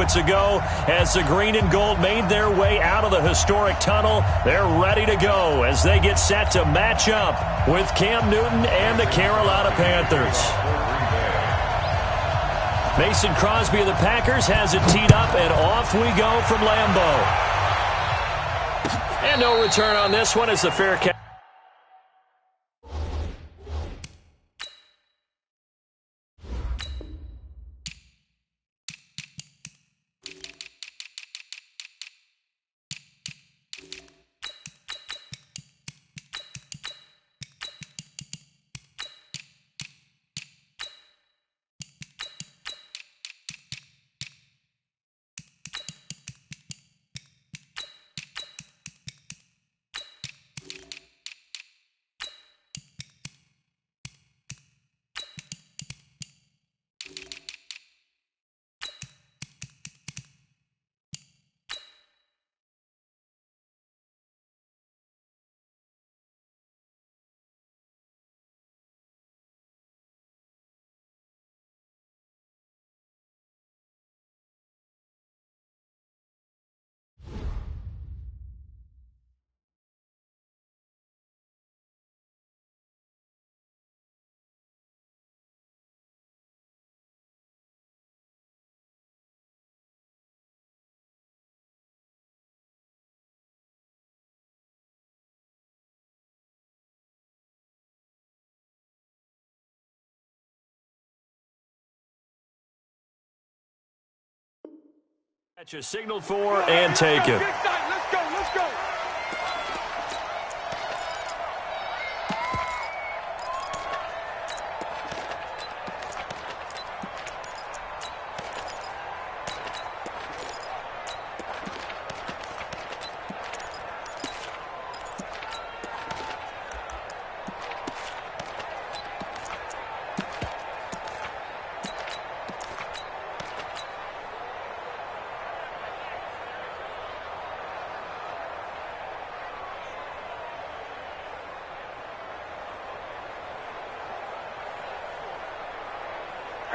moments ago as the green and gold made their way out of the historic tunnel. They're ready to go as they get set to match up with Cam Newton and the Carolina Panthers. Mason Crosby of the Packers has it teed up, and off we go from Lambeau. And no return on this one as the fair catch. Catch a signal for and take it. Let's go, let's go.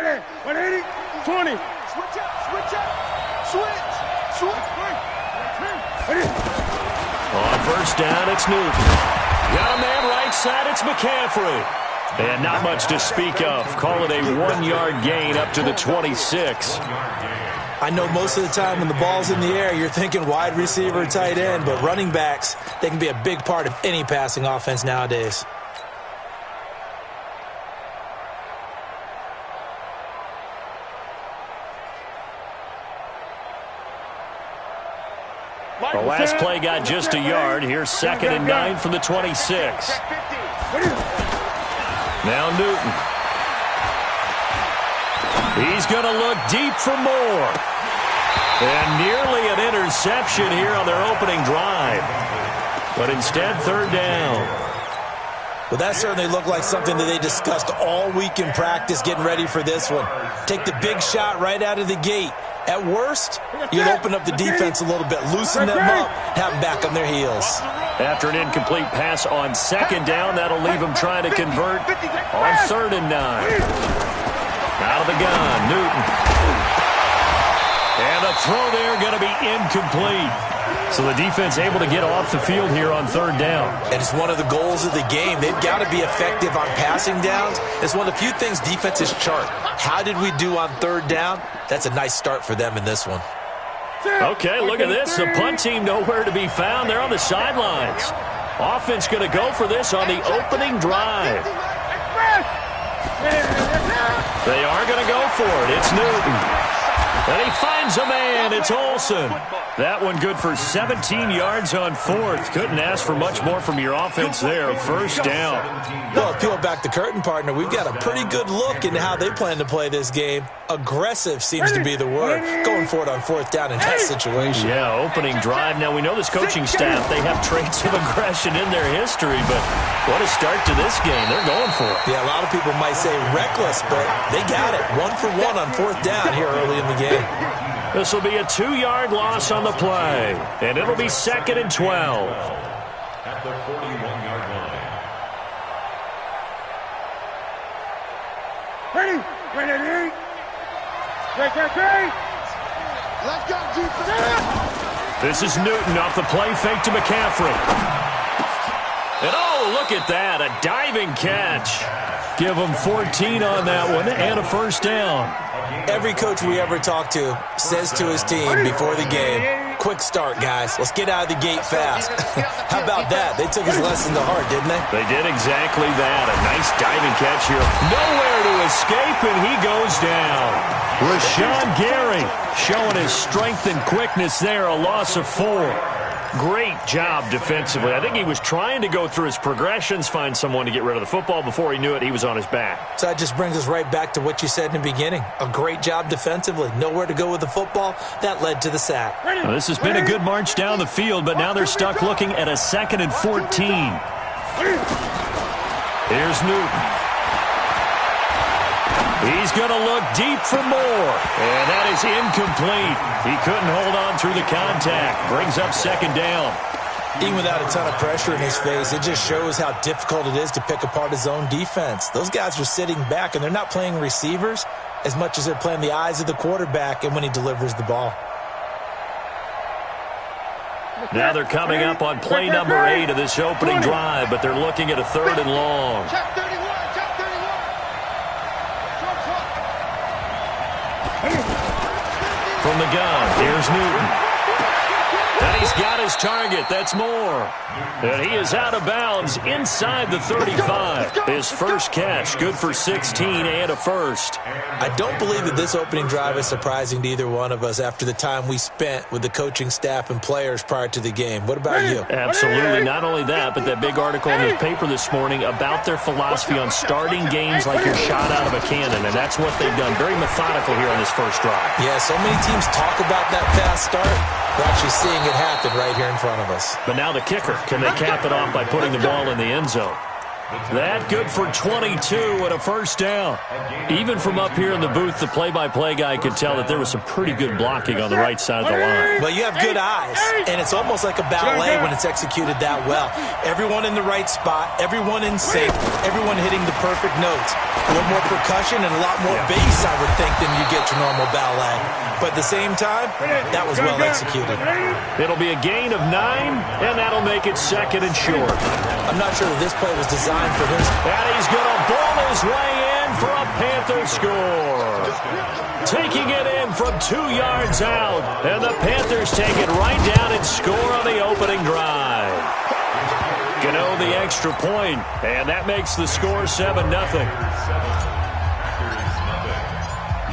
Ready, 180, 20. Switch up, switch up, switch. Ready. On first down, it's Newton. Got a man right side, it's McCaffrey. And not much to speak of. Call it a 1-yard gain up to the 26. I know most of the time when the ball's in the air, you're thinking wide receiver, tight end, but running backs, they can be a big part of any passing offense nowadays. The last play got just a yard. Here's 2nd and 9 from the 26. Now Newton. He's going to look deep for more. And nearly an interception here on their opening drive. But instead, 3rd down. Well, that certainly looked like something that they discussed all week in practice getting ready for this one. Take the big shot right out of the gate. At worst, you'll open up the defense a little bit, loosen them up, have them back on their heels. After an incomplete pass on 2nd down, that'll leave them trying to convert on 3rd and 9. Out of the gun, Newton. And the throw there going to be incomplete. So the defense able to get off the field here on 3rd down. And it's one of the goals of the game. They've got to be effective on passing downs. It's one of the few things defenses chart. How did we do on 3rd down? That's a nice start for them in this one. Okay, look at this. The punt team nowhere to be found. They're on the sidelines. Offense going to go for this on the opening drive. They are going to go for it. It's Newton. And he finds a man. It's Olsen. That one good for 17 yards on 4th. Couldn't ask for much more from your offense there. 1st down. Well, peel back the curtain, partner. We've got a pretty good look into how they plan to play this game. Aggressive seems to be the word. Going for it on 4th down in that situation. Yeah, opening drive. Now, we know this coaching staff, they have traits of aggression in their history, but what a start to this game. They're going for it. Yeah, a lot of people might say reckless, but they got it. 1 for 1 on 4th down here early in the game. This will be a 2-yard loss on the play, and it'll be 2nd and 12. At the 41-yard line. Ready, ready, ready. Great. This is Newton off the play fake to McCaffrey. And oh, look at that, a diving catch. Give him 14 on that one and a first down. Every coach we ever talk to says to his team before the game, quick start, guys. Let's get out of the gate fast. How about that? They took his lesson to heart, didn't they? They did exactly that. A nice diving catch here. Nowhere to escape, and he goes down. Rashawn Gary showing his strength and quickness there, a loss of 4. Great job defensively. I think he was trying to go through his progressions, find someone to get rid of the football. Before he knew it, he was on his back. So that just brings us right back to what you said in the beginning. A great job defensively. Nowhere to go with the football. That led to the sack. Now, this has been a good march down the field, but now they're stuck looking at a 2nd and 14. Here's Newton. He's going to look deep for more. And that is incomplete. He couldn't hold on through the contact. Brings up 2nd down. Even without a ton of pressure in his face, it just shows how difficult it is to pick apart his own defense. Those guys are sitting back, and they're not playing receivers as much as they're playing the eyes of the quarterback and when he delivers the ball. Now they're coming up on play number 8 of this opening drive, but they're looking at a 3rd and long. From the gun, here's Newton. And he's got his target. That's more. And he is out of bounds inside the 35. His first catch, good for 16 and a first. I don't believe that this opening drive is surprising to either one of us after the time we spent with the coaching staff and players prior to the game. What about you? Absolutely. Not only that, but that big article in the paper this morning about their philosophy on starting games like you're shot out of a cannon, and that's what they've done. Very methodical here on this first drive. Yeah, so many teams talk about that fast start. We're actually seeing it happen right here in front of us. But now the kicker. Can they cap it off by putting the ball in the end zone? That good for 22 and a first down. Even from up here in the booth, the play-by-play guy could tell that there was some pretty good blocking on the right side of the line. Well, you have good eyes, and it's almost like a ballet when it's executed that well. Everyone in the right spot, everyone in sync, everyone hitting the perfect notes. A little more percussion and a lot more bass, I would think, than you get your normal ballet. But at the same time, that was well executed. It'll be a gain of 9, and that'll make it 2nd and short. I'm not sure that this play was designed for him. And he's going to ball his way in for a Panther score. Taking it in from 2 yards out. And the Panthers take it right down and score on the opening drive. Gano the extra point, and that makes the score 7-0.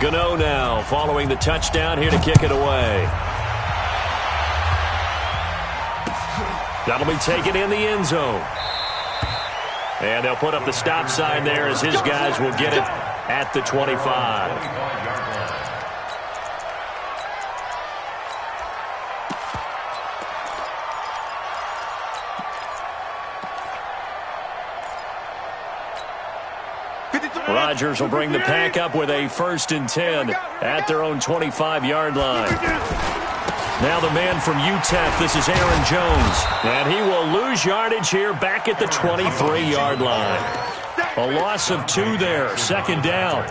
Gano now following the touchdown here to kick it away. That'll be taken in the end zone. And they'll put up the stop sign there as his guys will get it at the 25. Rodgers will bring the pack up with a 1st and 10 at their own 25-yard line. Now the man from UTEP, this is Aaron Jones. And he will lose yardage here back at the 23-yard line. A loss of 2 there, 2nd down.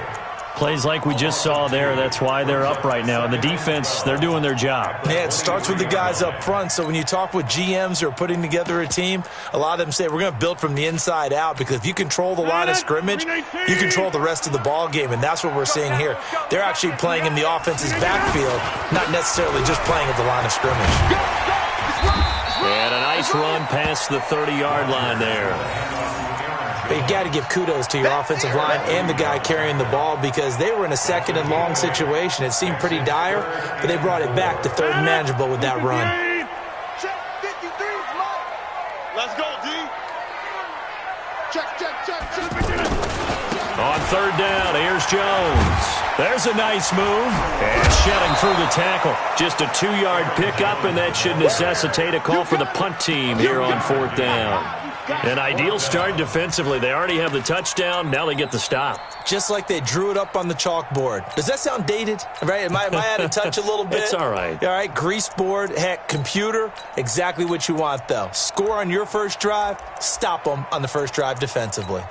Plays like we just saw there, that's why they're up right now. And the defense, they're doing their job. Yeah, it starts with the guys up front. So when you talk with GMs who are putting together a team, a lot of them say we're going to build from the inside out, because if you control the line of scrimmage, you control the rest of the ball game, and that's what we're seeing here. They're actually playing in the offense's backfield, not necessarily just playing at the line of scrimmage. And a nice run past the 30-yard line there. But you got to give kudos to your offensive line and the guy carrying the ball, because they were in a 2nd and long situation. It seemed pretty dire, but they brought it back to 3rd and manageable with that run. Check 53, let's go, D. Check. On 3rd down, here's Jones. There's a nice move. And shedding through the tackle. Just a 2-yard pickup, and that should necessitate a call for the punt team here on 4th down. An ideal start defensively. They already have the touchdown. Now they get the stop. Just like they drew it up on the chalkboard. Does that sound dated? Right? Am I out of touch a little bit? It's all right. All right, grease board, heck, computer, exactly what you want, though. Score on your first drive, stop them on the first drive defensively.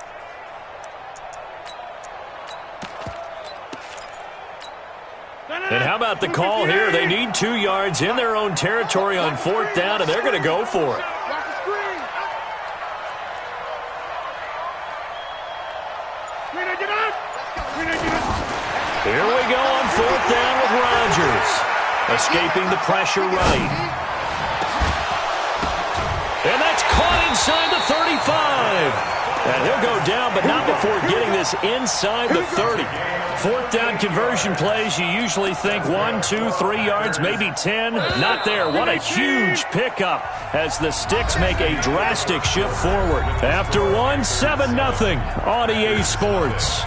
And how about the call here? They need 2 yards in their own territory on 4th down, and they're going to go for it. Here we go on 4th down with Rodgers. Escaping the pressure right. And that's caught inside the 35. And he'll go down, but not before getting this inside the 30. 4th down conversion plays, you usually think 1, 2, 3 yards, maybe 10. Not there. What a huge pickup as the Sticks make a drastic shift forward. After one, 7-0 on EA Sports.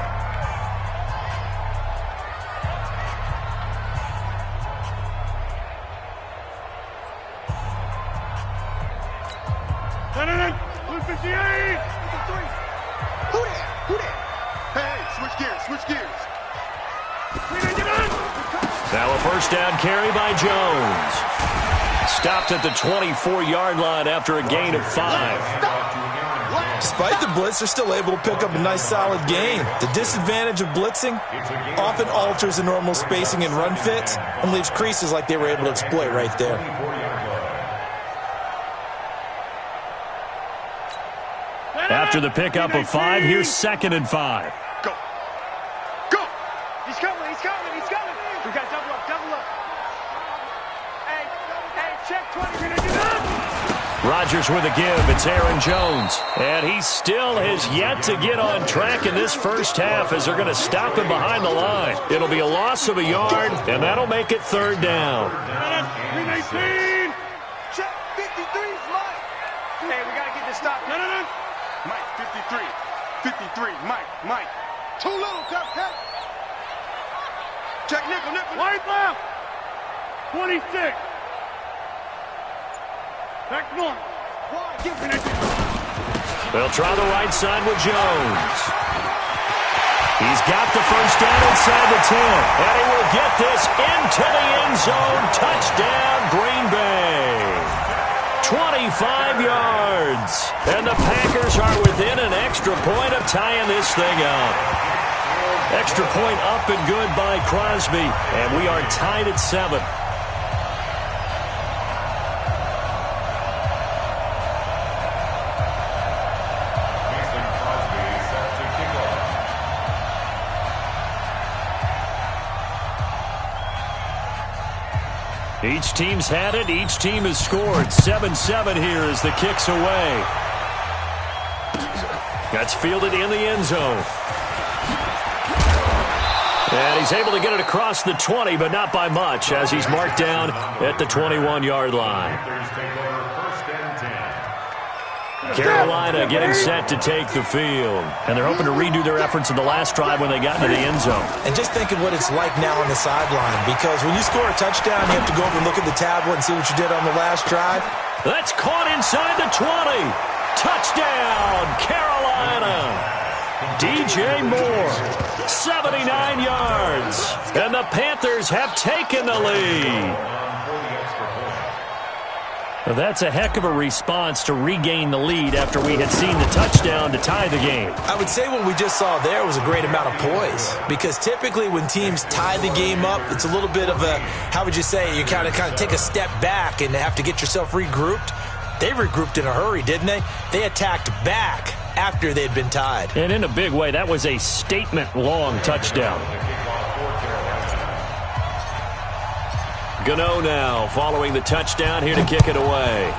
Now a first down carry by Jones. Stopped at the 24-yard line after a gain of 5. Despite the blitz, they're still able to pick up a nice solid gain. The disadvantage of blitzing often alters the normal spacing and run fits and leaves creases like they were able to exploit right there. After the pickup of 5, here's 2nd and 5. Go. Go. He's coming. He's coming. He's coming. We got double up. Double up. Hey, check 20. Rodgers with a give. It's Aaron Jones. And he still has yet to get on track in this first half as they're going to stop him behind the line. It'll be a loss of a yard, and that'll make it 3rd down. 319. Check 53's Mike. Hey, we got to get this stop. No. Mike, 53. 53. Mike. Too little, Captain. Check nickel. White left. 26. Back north. They'll try the right side with Jones. He's got the first down inside the 10. And he will get this into the end zone. Touchdown, Green Bay. 25 yards. And the Packers are within an extra point of tying this thing up. Extra point up and good by Crosby. And we are tied at 7. Each team's had it. Each team has scored. 7-7 here as the kick's away. That's fielded in the end zone. And he's able to get it across the 20, but not by much, as he's marked down at the 21-yard line. Carolina getting set to take the field. And they're hoping to redo their efforts in the last drive when they got into the end zone. And just think of what it's like now on the sideline, because when you score a touchdown, you have to go over and look at the tablet and see what you did on the last drive. That's caught inside the 20. Touchdown, Carolina. DJ Moore, 79 yards. And the Panthers have taken the lead. Well, that's a heck of a response to regain the lead after we had seen the touchdown to tie the game. I would say what we just saw there was a great amount of poise, because typically when teams tie the game up, it's a little bit of a, how would you say, you kind of take a step back and have to get yourself regrouped. They regrouped in a hurry, didn't they? They attacked back after they'd been tied. And in a big way, that was a statement-long touchdown. Gano now following the touchdown here to kick it away.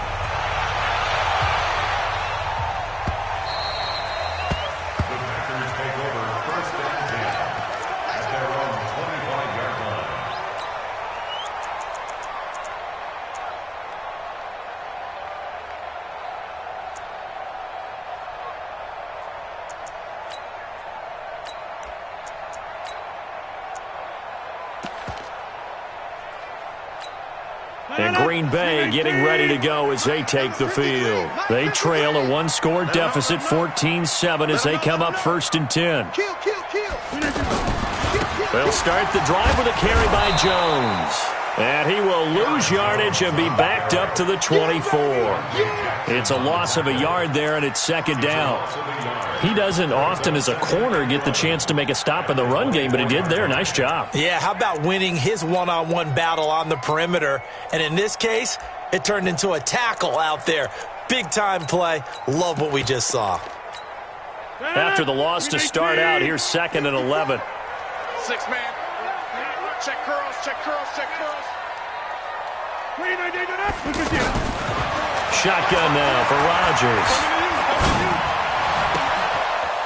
And Green Bay getting ready to go as they take the field. They trail a one-score deficit, 14-7, as they come up 1st and 10. They'll start the drive with a carry by Jones. And he will lose yardage and be backed up to the 24. It's a loss of a yard there, and it's second down. He doesn't often, as a corner, get the chance to make a stop in the run game, but he did there. Nice job. Yeah, how about winning his one-on-one battle on the perimeter? And in this case, it turned into a tackle out there. Big-time play. Love what we just saw. After the loss to start out, here's 2nd and 11. 6-man. Check curls, check curls, check curls. Shotgun now for Rodgers.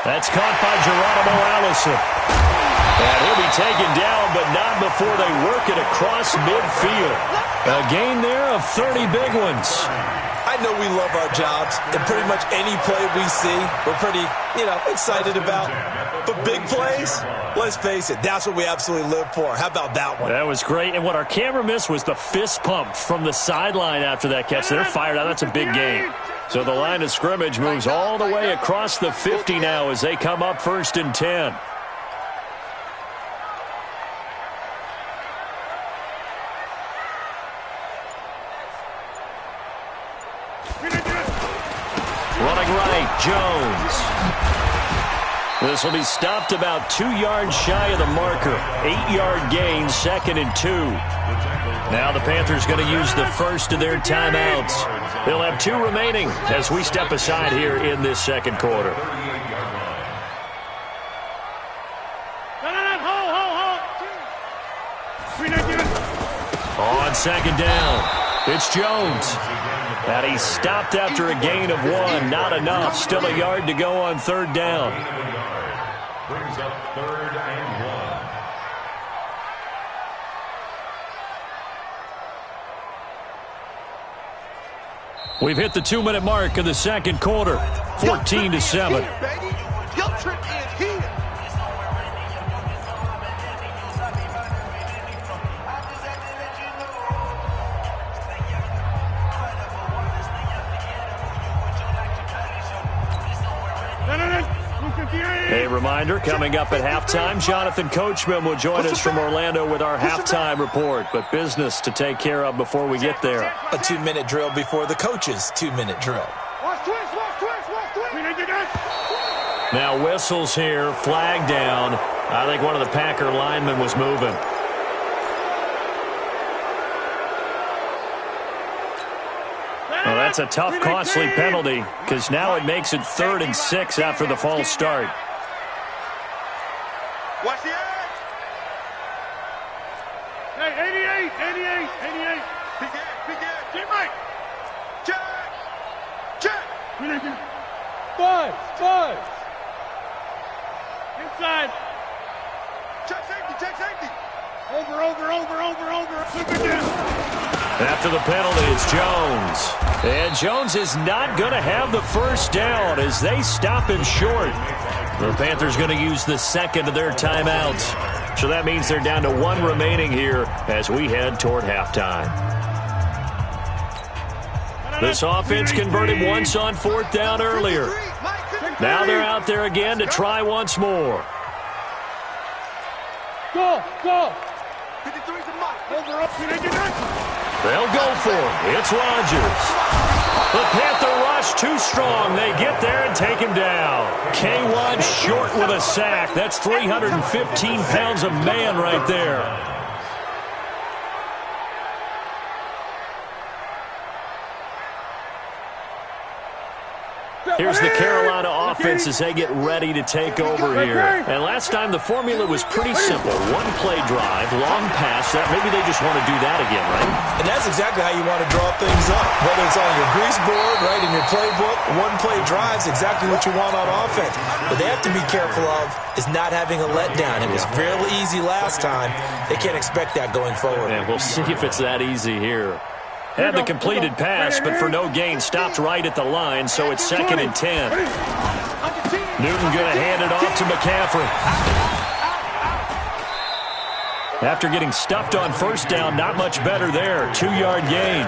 That's caught by Geronimo Allison. And he'll be taken down, but not before they work it across midfield. A gain there of 30 big ones. I know we love our jobs, and pretty much any play we see, we're pretty, excited about. But big plays, let's face it, that's what we absolutely live for. How about that one? That was great, and what our camera missed was the fist pump from the sideline after that catch. They're fired out. That's a big gain. So the line of scrimmage moves all the way across the 50 now as they come up 1st and 10. Running right, Jones. This will be stopped about 2 yards shy of the marker. 8-yard gain, 2nd and 2. Now the Panthers going to use the first of their timeouts. They'll have 2 remaining as we step aside here in this second quarter. On 2nd down, it's Jones. And he stopped after a gain of 1. Not enough. Still a yard to go on 3rd down. Brings up 3rd and 1. We've hit the 2-minute mark of the second quarter. 14-7. Your trip is here. A reminder, coming up at halftime, Jonathan Coachman will join us from Orlando with our halftime report. But business to take care of before we get there. A 2-minute drill before the coach's 2-minute drill. Watch twist, watch twist, watch twist. Now whistles here, flag down. I think one of the Packer linemen was moving. Well, that's a tough, costly penalty because now it makes it 3rd and 6 after the false start. Watch the edge. Hey, 88. Big edge. Keep right. Check. Five. Inside. Check safety. Over. After the penalty, it's Jones. And Jones is not going to have the first down as they stop him short. The Panthers going to use the second of their timeouts. So that means they're down to 1 remaining here as we head toward halftime. This offense converted once on 4th down earlier. Now they're out there again to try once more. Go. 53's a mark. They'll go for it. It's Rodgers. The Panther rush too strong. They get there and take him down. K1 short with a sack. That's 315 pounds of man right there. Here's the Carolina offense as they get ready to take over here. And last time the formula was pretty simple. 1-play drive, long pass. Maybe they just want to do that again, right? And that's exactly how you want to draw things up. Whether it's on your grease board, right, in your playbook, 1-play drive is exactly what you want on offense. What they have to be careful of is not having a letdown. It was fairly easy last time. They can't expect that going forward. And we'll see if it's that easy here. Had the completed pass, but for no gain, stopped right at the line, so it's 2nd and 10. Newton going to hand it off to McCaffrey. After getting stuffed on 1st down, not much better there. 2-yard gain.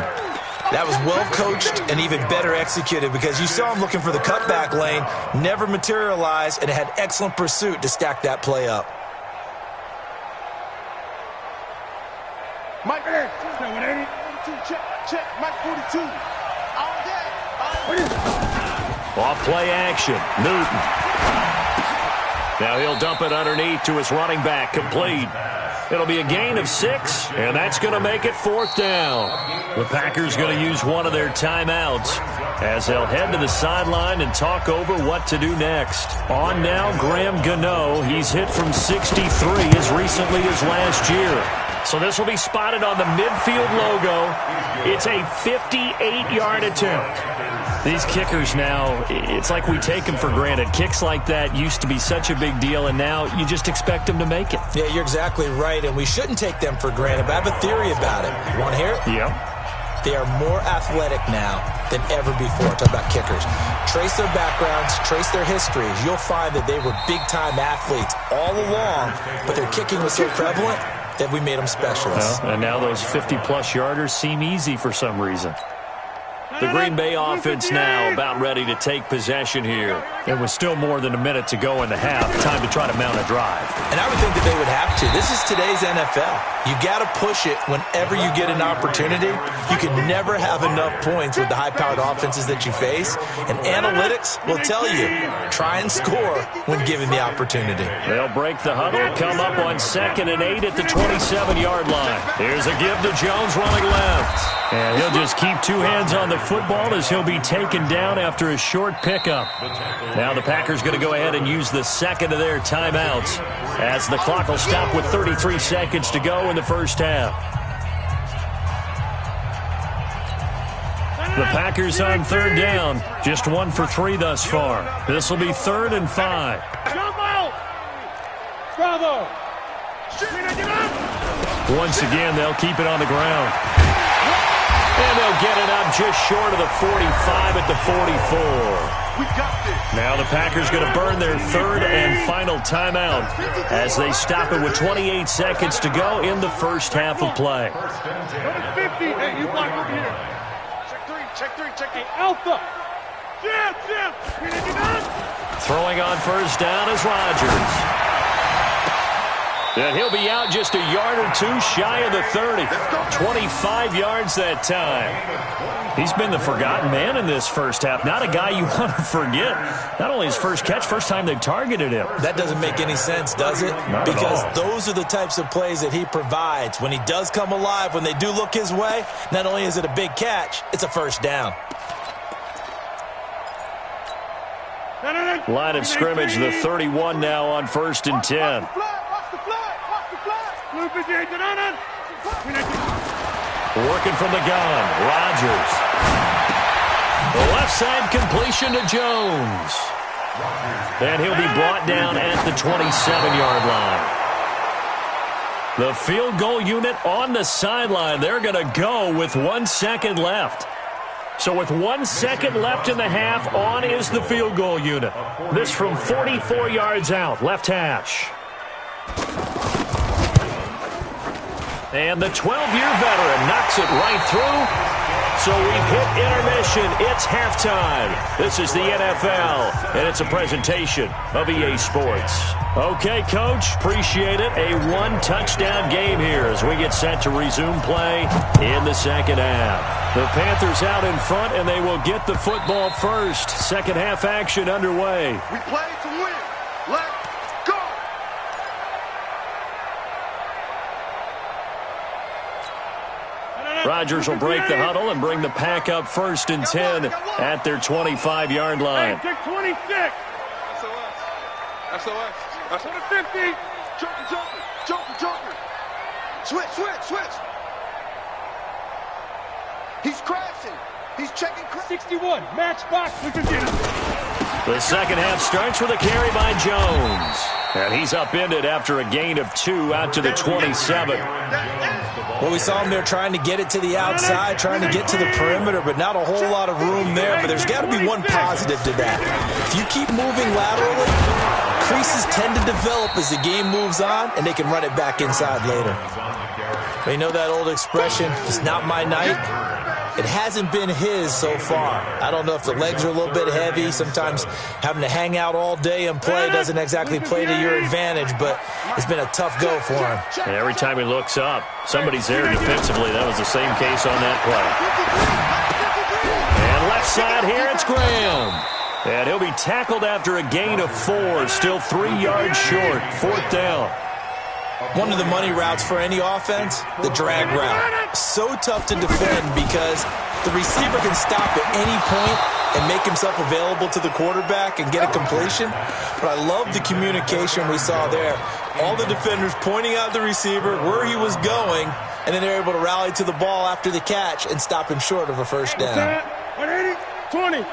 That was well coached and even better executed because you saw him looking for the cutback lane, never materialized, and had excellent pursuit to stack that play up. Mike, 42, check, Mike 42. All day. Off play action. Newton. Now he'll dump it underneath to his running back. Complete. It'll be a gain of 6, and that's going to make it 4th down. The Packers going to use one of their timeouts as they'll head to the sideline and talk over what to do next. On now, Graham Gano. He's hit from 63 as recently as last year. So this will be spotted on the midfield logo. It's a 58-yard attempt. These kickers now, it's like we take them for granted. Kicks like that used to be such a big deal, and now you just expect them to make it. Yeah, you're exactly right, and we shouldn't take them for granted, but I have a theory about it. You want to hear it? Yeah. They are more athletic now than ever before. Talk about kickers. Trace their backgrounds, trace their histories. You'll find that they were big-time athletes all along, but their kicking was so prevalent that we made them specialists. Well, and now those 50-plus yarders seem easy for some reason. The Green Bay offense now about ready to take possession here. It was still more than a minute to go in the half. Time to try to mount a drive. And I would think that they would have to. This is today's NFL. You got to push it whenever you get an opportunity. You can never have enough points with the high-powered offenses that you face. And analytics will tell you, try and score when given the opportunity. They'll break the huddle, come up on 2nd and 8 at the 27-yard line. Here's a give to Jones running left. And he'll just keep 2 hands on the football as he'll be taken down after a short pickup. Now the Packers going to go ahead and use the second of their timeouts as the clock will stop with 33 seconds to go in the first half. The Packers on 3rd down, just 1 for 3 thus far. This will be 3rd and 5. Jump out! Bravo! Once again, they'll keep it on the ground. And they'll get it up just short of the 45 at the 44. We got this. Now the Packers going to burn their 3rd and final timeout as they stop it with 28 seconds to go in the first half of play. 50. Hey, you block over here. Check 3. Hey, Alpha. Jim. Throwing on first down is Rodgers. And he'll be out just a yard or 2 shy of the 30. 25 yards that time. He's been the forgotten man in this first half. Not a guy you want to forget. Not only his first catch, first time they've targeted him. That doesn't make any sense, does it? Because those are the types of plays that he provides. When he does come alive, when they do look his way, not only is it a big catch, it's a first down. Line of scrimmage, the 31 now on 1st and 10. Working from the gun, Rodgers. The left side completion to Jones. And he'll be brought down at the 27-yard line. The field goal unit on the sideline. They're going to go with 1 second left. So with 1 second left in the half, on is the field goal unit. This from 44 yards out, left hash. And the 12-year veteran knocks it right through. So we've hit intermission. It's halftime. This is the NFL, and it's a presentation of EA Sports. Okay, Coach, appreciate it. A 1-touchdown game here as we get set to resume play in the second half. The Panthers out in front, and they will get the football first. Second half action underway. We play to win. Let's go. Rodgers will break the huddle and bring the pack up 1st and 10 at their 25-yard line. Hey, take 26. SOS. That's on the 50. Joker. Switch. He's crashing. He's checking. 61. Match box. We can get him. The second half starts with a carry by Jones. And he's upended after a gain of 2 out to the 27. Well, we saw him there trying to get it to the outside, trying to get to the perimeter, but not a whole lot of room there. But there's got to be one positive to that. If you keep moving laterally, creases tend to develop as the game moves on, and they can run it back inside later. But you know that old expression, it's not my night. It hasn't been his so far. I don't know if the legs are a little bit heavy. Sometimes having to hang out all day and play doesn't exactly play to your advantage, but it's been a tough go for him. And every time he looks up, somebody's there defensively. That was the same case on that play. And left side here, it's Graham. And he'll be tackled after a gain of 4, still 3 yards short, 4th down. One of the money routes for any offense, the drag route. So tough to defend because the receiver can stop at any point and make himself available to the quarterback and get a completion. But I love the communication we saw there. All the defenders pointing out the receiver, where he was going, and then they're able to rally to the ball after the catch and stop him short of a first down. 180, 20.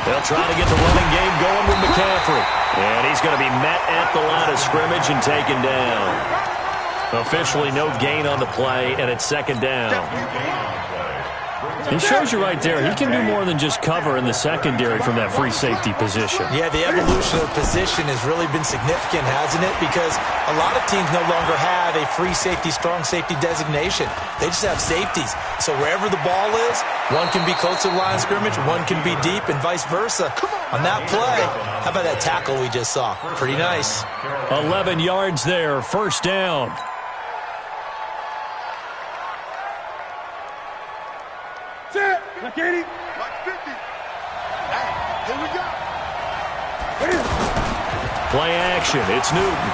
They'll try to get the running game going with McCaffrey. And he's going to be met at the line of scrimmage and taken down. Officially no gain on the play, and it's 2nd down. He shows you right there, he can do more than just cover in the secondary from that free safety position. Yeah, the evolution of position has really been significant, hasn't it? Because a lot of teams no longer have a free safety, strong safety designation. They just have safeties. So wherever the ball is, one can be close to the line of scrimmage, one can be deep, and vice versa. On that play, how about that tackle we just saw? Pretty nice. 11 yards there, 1st down. Like 80. Like 50. Hey, here we go. Play action. It's Newton.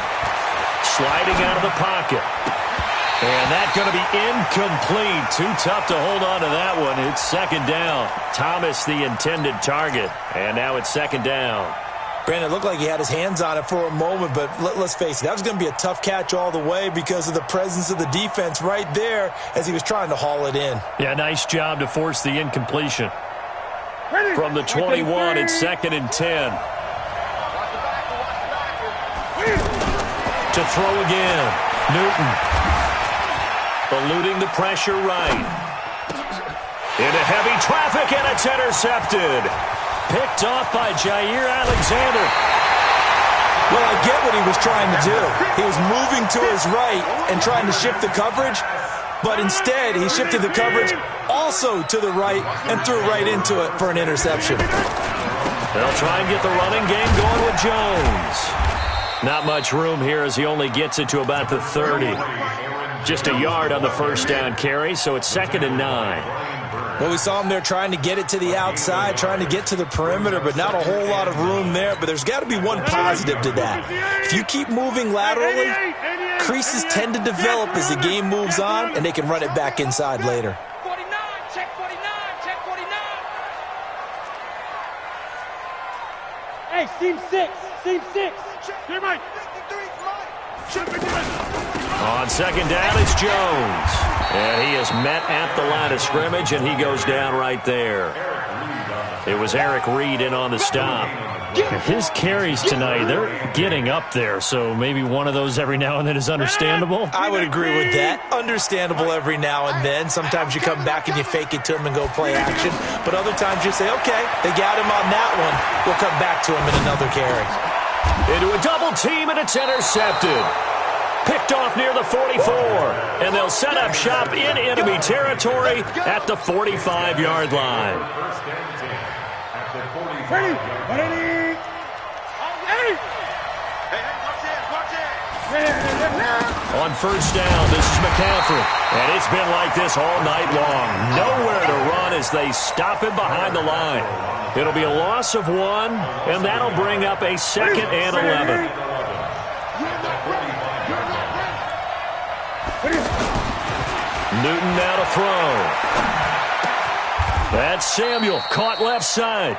Sliding out of the pocket. And that's going to be incomplete. Too tough to hold on to that one. It's 2nd down. Thomas the intended target. And now it's 2nd down. Brandon, it looked like he had his hands on it for a moment, but let's face it, that was going to be a tough catch all the way because of the presence of the defense right there as he was trying to haul it in. Yeah, nice job to force the incompletion. From the 21, it's 2nd and 10. To throw again. Newton. Eluding the pressure right. Into heavy traffic, and it's intercepted. Picked off by Jair Alexander. Well, I get what he was trying to do. He was moving to his right and trying to shift the coverage, but instead he shifted the coverage also to the right and threw right into it for an interception. They'll try and get the running game going with Jones. Not much room here as he only gets it to about the 30. Just a yard on the 1st down carry, so it's 2nd and 9. Well, we saw him there trying to get it to the outside, trying to get to the perimeter, but not a whole lot of room there. But there's got to be one positive to that. If you keep moving laterally, creases tend to develop as the game moves on, and they can run it back inside later. 49, check 49, check 49. Hey, seam 6. Here, Mike. On 2nd down, it's Jones. And he is met at the line of scrimmage, and he goes down right there. It was Eric Reed in on the stop. His carries tonight, they're getting up there, so maybe one of those every now and then is understandable. I would agree with that. Understandable every now and then. Sometimes you come back and you fake it to him and go play action. But other times you say, okay, they got him on that one. We'll come back to him in another carry. Into a double team, and it's intercepted. Picked off near the 44, and they'll set up shop in enemy territory at the 45-yard line. Ready. On 1st down, this is McCaffrey, and it's been like this all night long. Nowhere to run as they stop him behind the line. It'll be a loss of 1, and that'll bring up a 2nd and 11. Newton now to throw. That's Samuel, caught left side.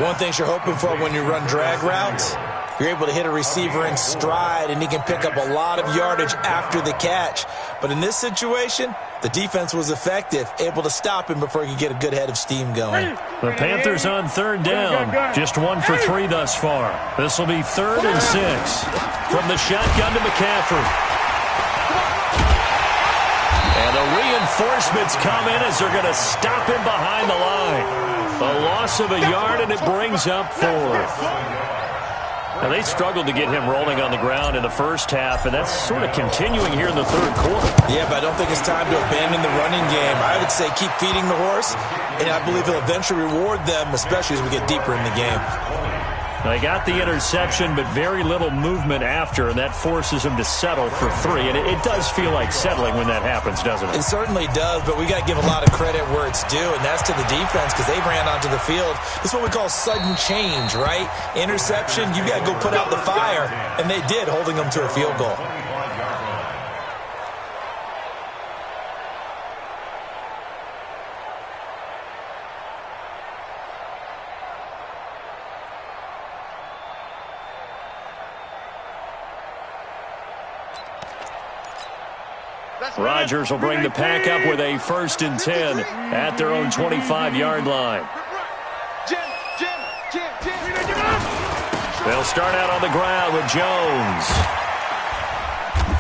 One thing you're hoping for when you run drag routes, you're able to hit a receiver in stride, and he can pick up a lot of yardage after the catch. But in this situation, the defense was effective, able to stop him before he could get a good head of steam going. The Panthers on 3rd down, just 1 for 3 thus far. This will be 3rd and 6. From the shotgun to McCaffrey. And the reinforcements come in as they're going to stop him behind the line. A loss of a yard, and it brings up 4th. Now, they struggled to get him rolling on the ground in the first half, and that's sort of continuing here in the third quarter. Yeah, but I don't think it's time to abandon the running game. I would say keep feeding the horse, and I believe he'll eventually reward them, especially as we get deeper in the game. They got the interception, but very little movement after, and that forces him to settle for 3. And it does feel like settling when that happens, doesn't it? It certainly does, but we got to give a lot of credit where it's due, and that's to the defense because they ran onto the field. This is what we call sudden change, right? Interception, you got to go put out the fire, and they did, holding them to a field goal. Rodgers will bring the pack up with a 1st and 10 at their own 25-yard line. They'll start out on the ground with Jones.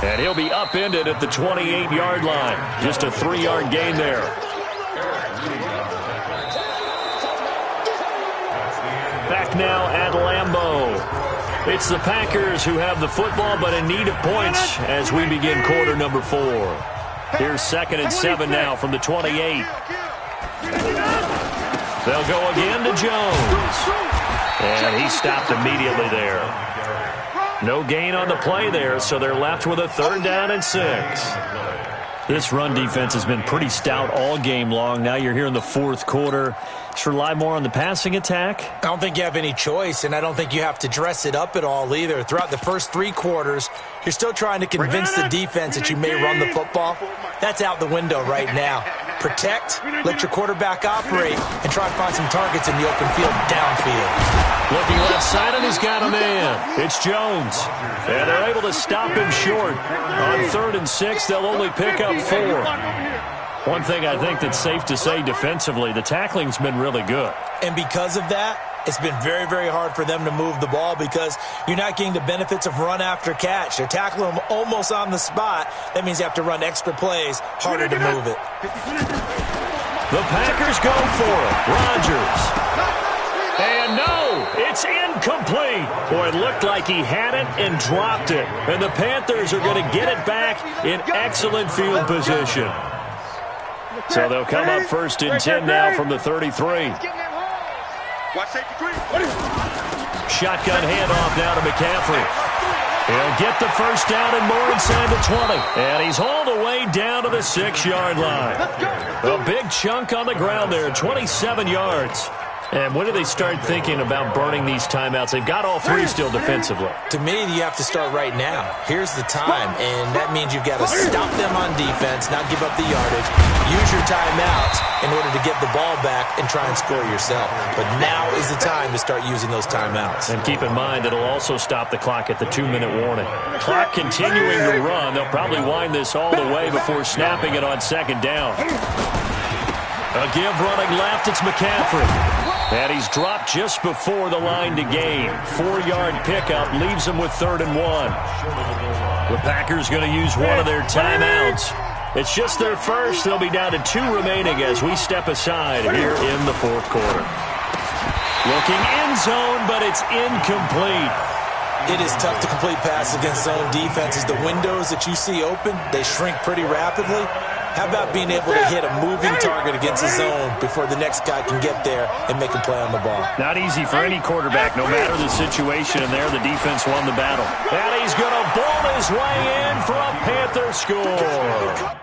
And he'll be upended at the 28-yard line. Just a 3-yard gain there. Back now at Lambeau. It's the Packers who have the football, but in need of points as we begin quarter number 4. Here's 2nd and 7 now from the 28. They'll go again to Jones. And he stopped immediately there. No gain on the play there, so they're left with a 3rd down and 6. This run defense has been pretty stout all game long. Now you're here in the 4th quarter. Just rely more on the passing attack? I don't think you have any choice, and I don't think you have to dress it up at all either. Throughout the first 3 quarters, you're still trying to convince the defense that you may run the football. That's out the window right now. Protect, let your quarterback operate, and try to find some targets in the open field downfield. Looking left side, and he's got a man. It's Jones. And they're able to stop him short. On 3rd and 6, they'll only pick up 4. One thing I think that's safe to say defensively, the tackling's been really good. And because of that, it's been very, very hard for them to move the ball because you're not getting the benefits of run after catch. They're tackling them almost on the spot. That means you have to run extra plays, harder to move it. The Packers go for it. Rodgers. And no, it's incomplete. Boy, it looked like he had it and dropped it. And the Panthers are going to get it back in excellent field position. So they'll come up 1st and 10 now from the 33. Shotgun handoff now to McCaffrey. He'll get the 1st down and more inside the 20. And he's hauled away down to the 6-yard line. A big chunk on the ground there, 27 yards. And when do they start thinking about burning these timeouts? They've got all 3 still defensively. To me, you have to start right now. Here's the time, and that means you've got to stop them on defense, not give up the yardage. Use your timeouts in order to get the ball back and try and score yourself. But now is the time to start using those timeouts. And keep in mind, it'll also stop the clock at the 2-minute warning. Clock continuing to run. They'll probably wind this all the way before snapping it on 2nd down. A give running left, it's McCaffrey. And he's dropped just before the line to gain. 4-yard pickup leaves him with 3rd and 1. The Packers going to use one of their timeouts. It's just their first. They'll be down to 2 remaining as we step aside here in the 4th quarter. Looking end zone, but it's incomplete. It is tough to complete passes against zone defenses. The windows that you see open, they shrink pretty rapidly. How about being able to hit a moving target against a zone before the next guy can get there and make a play on the ball? Not easy for any quarterback, no matter the situation, and there the defense won the battle. And he's going to ball his way in for a Panther score.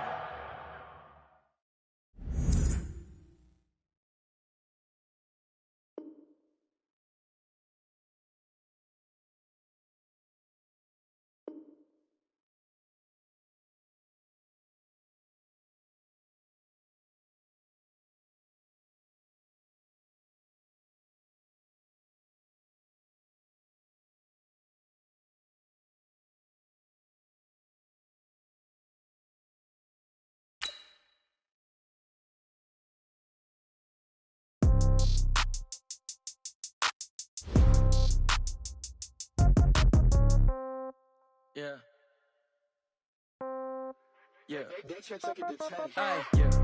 Yeah.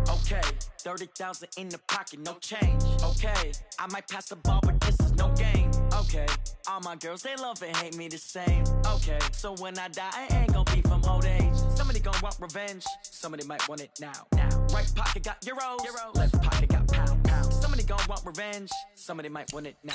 Okay, 30,000 in the pocket, no change. Okay, I might pass the ball, but this is no game. Okay, all my girls, they love and hate me the same. Okay, so when I die, I ain't gonna be from old age. Somebody gonna want revenge, somebody might want it now. Right pocket got euros, left pocket got pounds. Somebody gonna want revenge, somebody might want it now.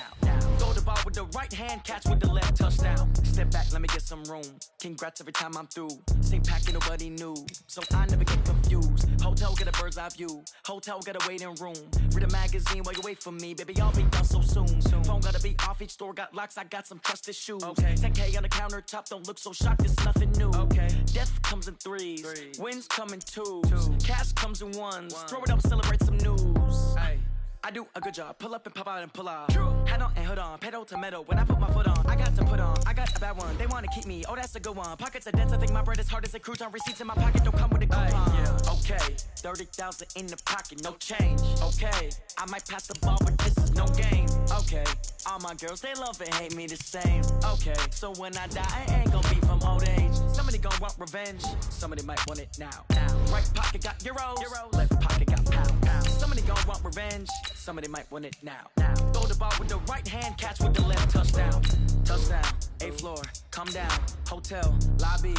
Throw the ball with the right hand, catch with the left, touchdown. Step back, let me get some room. Congrats every time I'm through. Same packet, nobody knew, so I never get confused. Hotel get a bird's eye view, hotel got a waiting room. Read a magazine while you wait for me, baby, I'll be done so soon. Phone gotta be off, each store got locks, I got some trusted shoes. Okay, 10K on the countertop, don't look so shocked, it's nothing new. Okay, death comes in threes, wins come in twos, cash comes in ones. Throw it up, celebrate some news. Ay. I do a good job, pull up and pop out and pull off. Hat on and hood on, pedal to metal. When I put my foot on, I got to put on. I got a bad one, they wanna keep me, oh that's a good one. Pockets are dense, I think my bread is hard as a crouton. Receipts in my pocket don't come with a coupon. Yeah. Okay, 30,000 in the pocket, no change. Okay, I might pass the ball, but this is no game. Okay, all my girls, they love and hate me the same. Okay, so when I die, I ain't gonna be from old age. Somebody gonna want revenge, somebody might want it now. Right pocket got euros, left pocket got pounds. Somebody gonna want revenge, somebody might want it now. Throw the ball with the right hand, catch with the left, touchdown. Touchdown, 8th floor, come down. Hotel, lobby.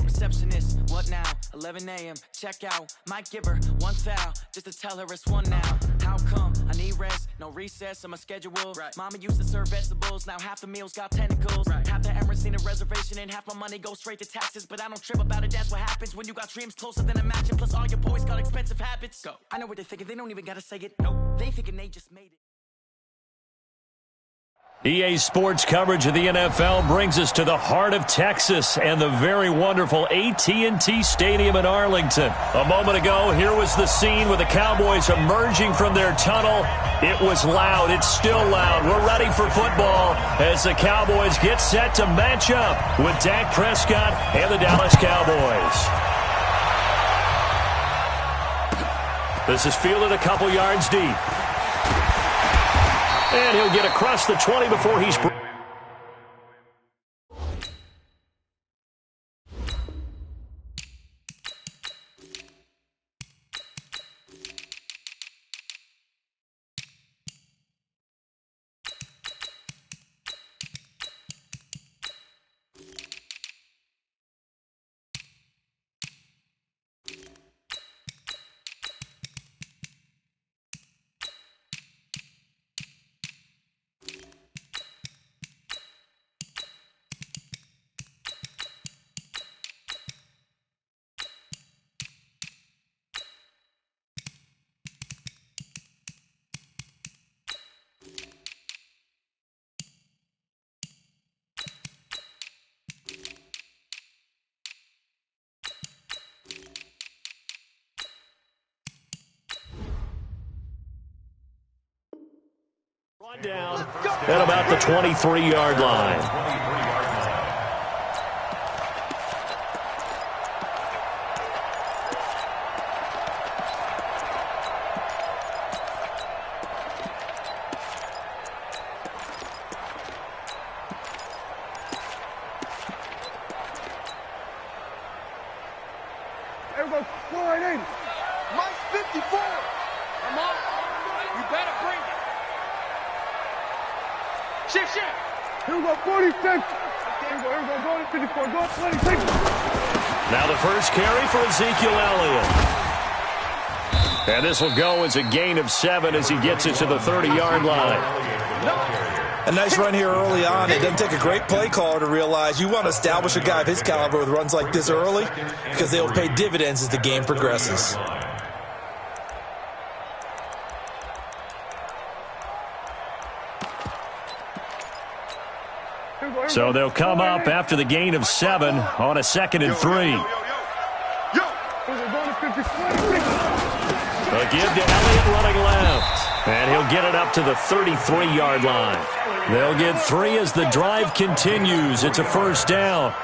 Receptionist, what now? 11 a.m., check out. Might give her one foul, just to tell her it's one now. How come? I need rest, no recess on my schedule. Right. Mama used to serve vegetables, now half the meals got tentacles. Right. Half the Emirates seen a reservation and half my money goes straight to taxes. But I don't trip about it, that's what happens when you got dreams closer than a match. And plus all your boys got expensive habits. Go. I know what they're thinking, they don't even gotta say it. Nope. They thinking they just made it. EA Sports coverage of the NFL brings us to the heart of Texas and the very wonderful AT&T Stadium in Arlington. A moment ago, here was the scene with the Cowboys emerging from their tunnel. It was loud. It's still loud. We're ready for football as the Cowboys get set to match up with Dak Prescott and the Dallas Cowboys. This is fielded a couple yards deep. And he'll get across the 20 before he's... down at about the 23-yard line. Everybody, go right in. Mike 54. Come on. You better bring it. Shift. Here we go, 46. Here we go, go to 54, go 26. Now the first carry for Ezekiel Elliott. And this will go as a gain of 7 as he gets it to the 30-yard line. A nice run here early on. It doesn't take a great play caller to realize you want to establish a guy of his caliber with runs like this early because they'll pay dividends as the game progresses. So they'll come up after the gain of 7 on a 2nd and 3. A give to Elliott running left. And he'll get it up to the 33-yard line. They'll get 3 as the drive continues. It's a first down.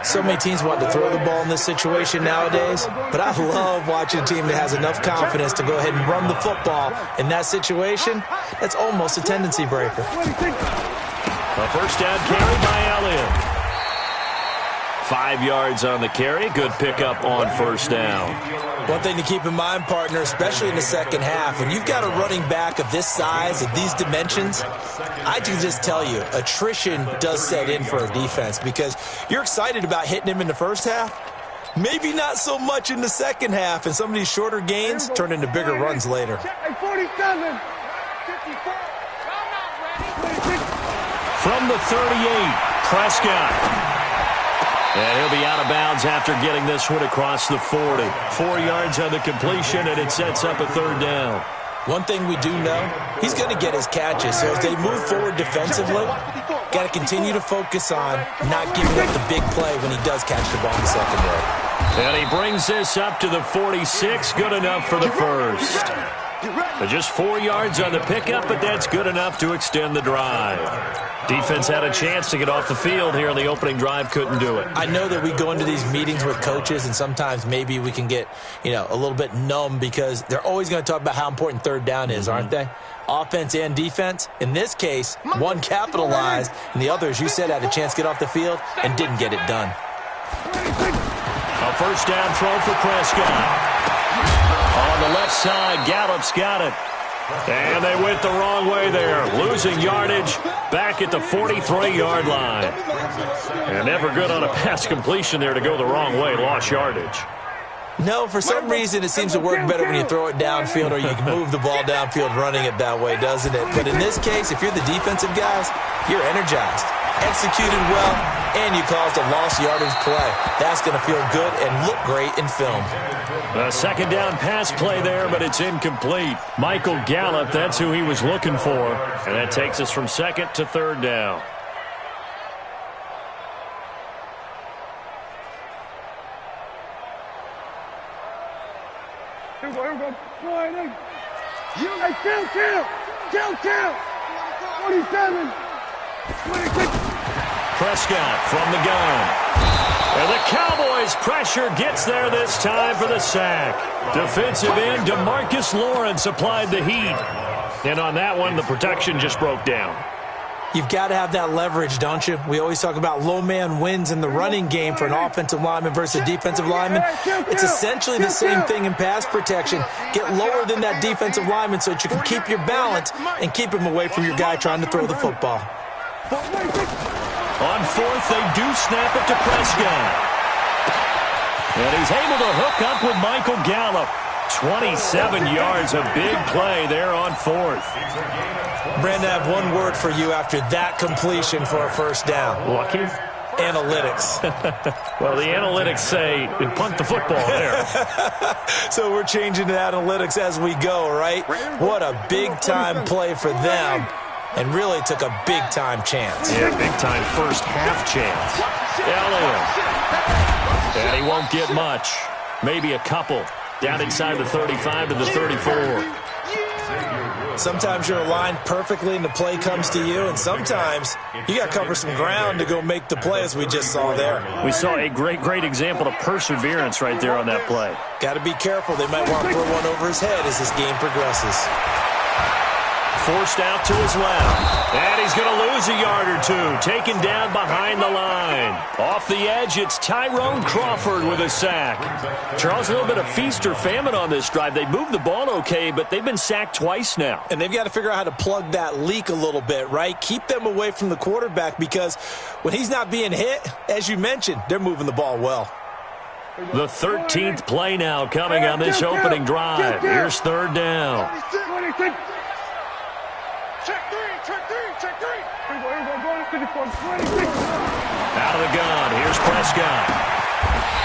So many teams want to throw the ball in this situation nowadays, but I love watching a team that has enough confidence to go ahead and run the football. In that situation, that's almost a tendency breaker. A first down carry by Elliott. 5 yards on the carry. Good pickup on first down. One thing to keep in mind, partner, especially in the second half, when you've got a running back of this size, of these dimensions, I can just tell you, attrition does set in for a defense because you're excited about hitting him in the first half. Maybe not so much in the second half, and some of these shorter gains turn into bigger runs later. 47. From the 38, Prescott. And he'll be out of bounds after getting this one across the 40. 4 yards on the completion, and it sets up a third down. One thing we do know, he's going to get his catches. So as they move forward defensively, got to continue to focus on not giving up the big play when he does catch the ball in the secondary. And he brings this up to the 46. Good enough for the first. But just 4 yards on the pickup, but that's good enough to extend the drive. Defense had a chance to get off the field here on the opening drive, couldn't do it. I know that we go into these meetings with coaches, and sometimes maybe we can get, a little bit numb because they're always going to talk about how important third down is, aren't they? Offense and defense. In this case, one capitalized, and the other, as you said, had a chance to get off the field and didn't get it done. A first down throw for Prescott. On the left side, Gallup's got it. And they went the wrong way there. Losing yardage back at the 43-yard line. And never good on a pass completion there to go the wrong way. Lost yardage. No, for some reason it seems to work better when you throw it downfield or you can move the ball downfield running it that way, doesn't it? But in this case, if you're the defensive guys, you're energized, executed well, and you caused a lost yardage play. That's going to feel good and look great in film. A second down pass play there, but it's incomplete. Michael Gallup, that's who he was looking for. And that takes us from second to third down. Here we go. Hey, kill. 47. 26. Prescott from the gun. And the Cowboys' pressure gets there this time for the sack. Defensive end DeMarcus Lawrence applied the heat. And on that one, the protection just broke down. You've got to have that leverage, don't you? We always talk about low man wins in the running game for an offensive lineman versus a defensive lineman. It's essentially the same thing in pass protection. Get lower than that defensive lineman so that you can keep your balance and keep him away from your guy trying to throw the football. On fourth, they do snap it to Prescott. And he's able to hook up with Michael Gallup. 27 yards, a big play there on fourth. Brandon, I have one word for you after that completion for a first down. Lucky? Analytics. Well, the analytics say punt the football there. So we're changing to analytics as we go, right? What a big-time play for them. And really took a big-time chance. Yeah, big-time first half chance. Elliott. And he won't get much. Maybe a couple. Down inside the 35 to the 34. Sometimes you're aligned perfectly and the play comes to you, and sometimes you got to cover some ground to go make the play, as we just saw there. We saw a great example of perseverance right there on that play. Got to be careful. They might want to throw one over his head as this game progresses. Forced out to his left. And he's going to lose a yard or two. Taken down behind the line. Off the edge, it's Tyrone Crawford with a sack. Charles, a little bit of feast or famine on this drive. They moved the ball okay, but they've been sacked twice now. And they've got to figure out how to plug that leak a little bit, right? Keep them away from the quarterback because when he's not being hit, as you mentioned, they're moving the ball well. The 13th play now coming on this opening drive. Here's third down. Check three. Out of the gun, here's Prescott.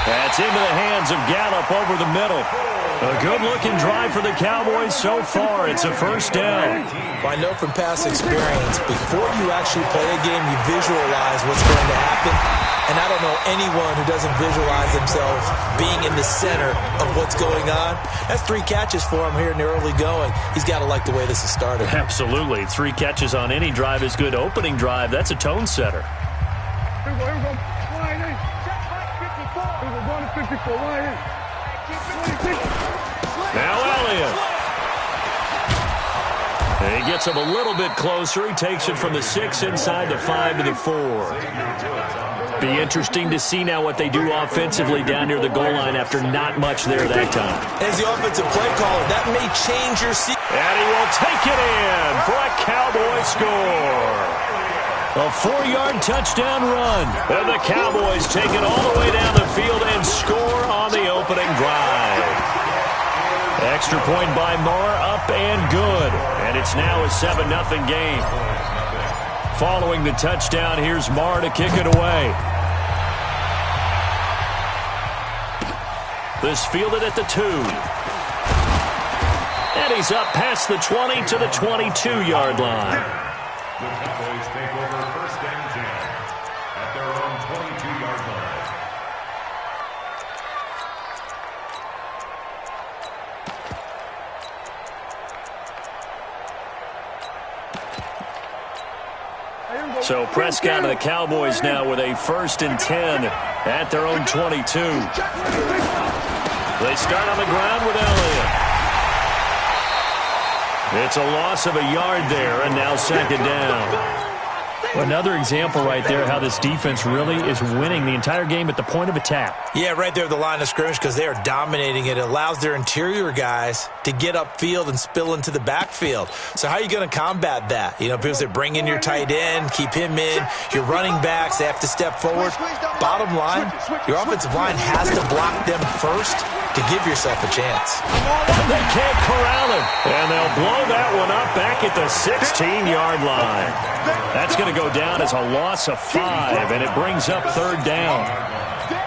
That's into the hands of Gallup over the middle. A good-looking drive for the Cowboys so far. It's a first down. Well, I know from past experience, before you actually play a game, you visualize what's going to happen. And I don't know anyone who doesn't visualize themselves being in the center of what's going on. That's 3 catches for him here in the early going. He's got to like the way this is started. Absolutely. 3 catches on any drive is good. Opening drive, that's a tone setter. Here we go. Line in. 54. Line in. Now Elliott. And he gets him a little bit closer. He takes it from the 6 inside the 5 to the 4. Be interesting to see now what they do offensively down near the goal line after not much there that time. As the offensive play caller, that may change your season. And he will take it in for a Cowboy score. A 4-yard touchdown run. And the Cowboys take it all the way down the field and score on the opening drive. Extra point by Moore, up and good. And it's now a 7-0 game. Following the touchdown, here's Marr to kick it away. This fielded at the 2. And he's up past the 20 to the 22-yard line. The Cowboys take over first and 10 at their own 22-yard line. So Prescott and the Cowboys now with a 1st and 10 at their own 22. They start on the ground with Elliott. It's a loss of a yard there, and now 2nd down. Another example right there how this defense really is winning the entire game at the point of attack. Yeah, right there at the line of scrimmage because they are dominating it. It allows their interior guys to get upfield and spill into the backfield. So how are you going to combat that? You know, people say bring in your tight end, keep him in. Your running backs, they have to step forward. Bottom line, your offensive line has to block them first to give yourself a chance. They can't corral him, and they'll blow that one up back at the 16-yard line. That's going to go down as a loss of 5, and it brings up 3rd down.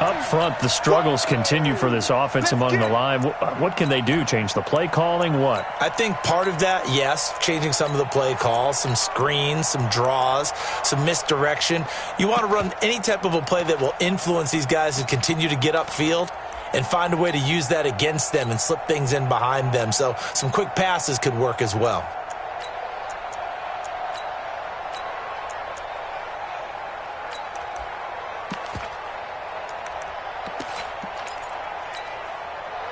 Up front, the struggles continue for this offense among the line. What can they do? Change the play calling? What? I think part of that, yes, changing some of the play calls, some screens, some draws, some misdirection. You want to run any type of a play that will influence these guys to continue to get upfield and find a way to use that against them and slip things in behind them. So some quick passes could work as well.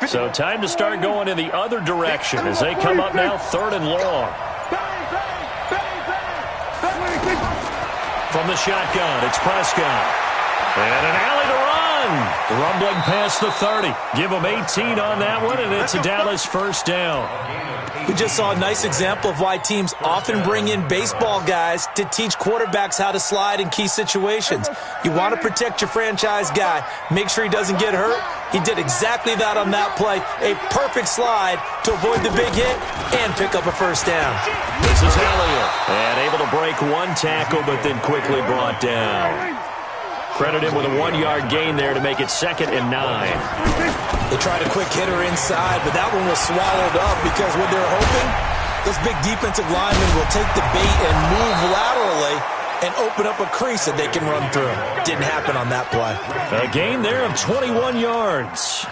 So time to start going in the other direction as they come up now 3rd and long. From the shotgun, it's Prescott. And an alley to run. Rumbling past the 30. Give them 18 on that one, and it's a Dallas 1st down. We just saw a nice example of why teams often bring in baseball guys to teach quarterbacks how to slide in key situations. You want to protect your franchise guy. Make sure he doesn't get hurt. He did exactly that on that play. A perfect slide to avoid the big hit and pick up a 1st down. This is Elliott. And able to break one tackle, but then quickly brought down. Credit him with a 1-yard gain there to make it 2nd and 9. They tried a quick hitter inside, but that one was swallowed up because what they're hoping, those big defensive linemen will take the bait and move laterally and open up a crease that they can run through. Didn't happen on that play. A gain there of 21 yards.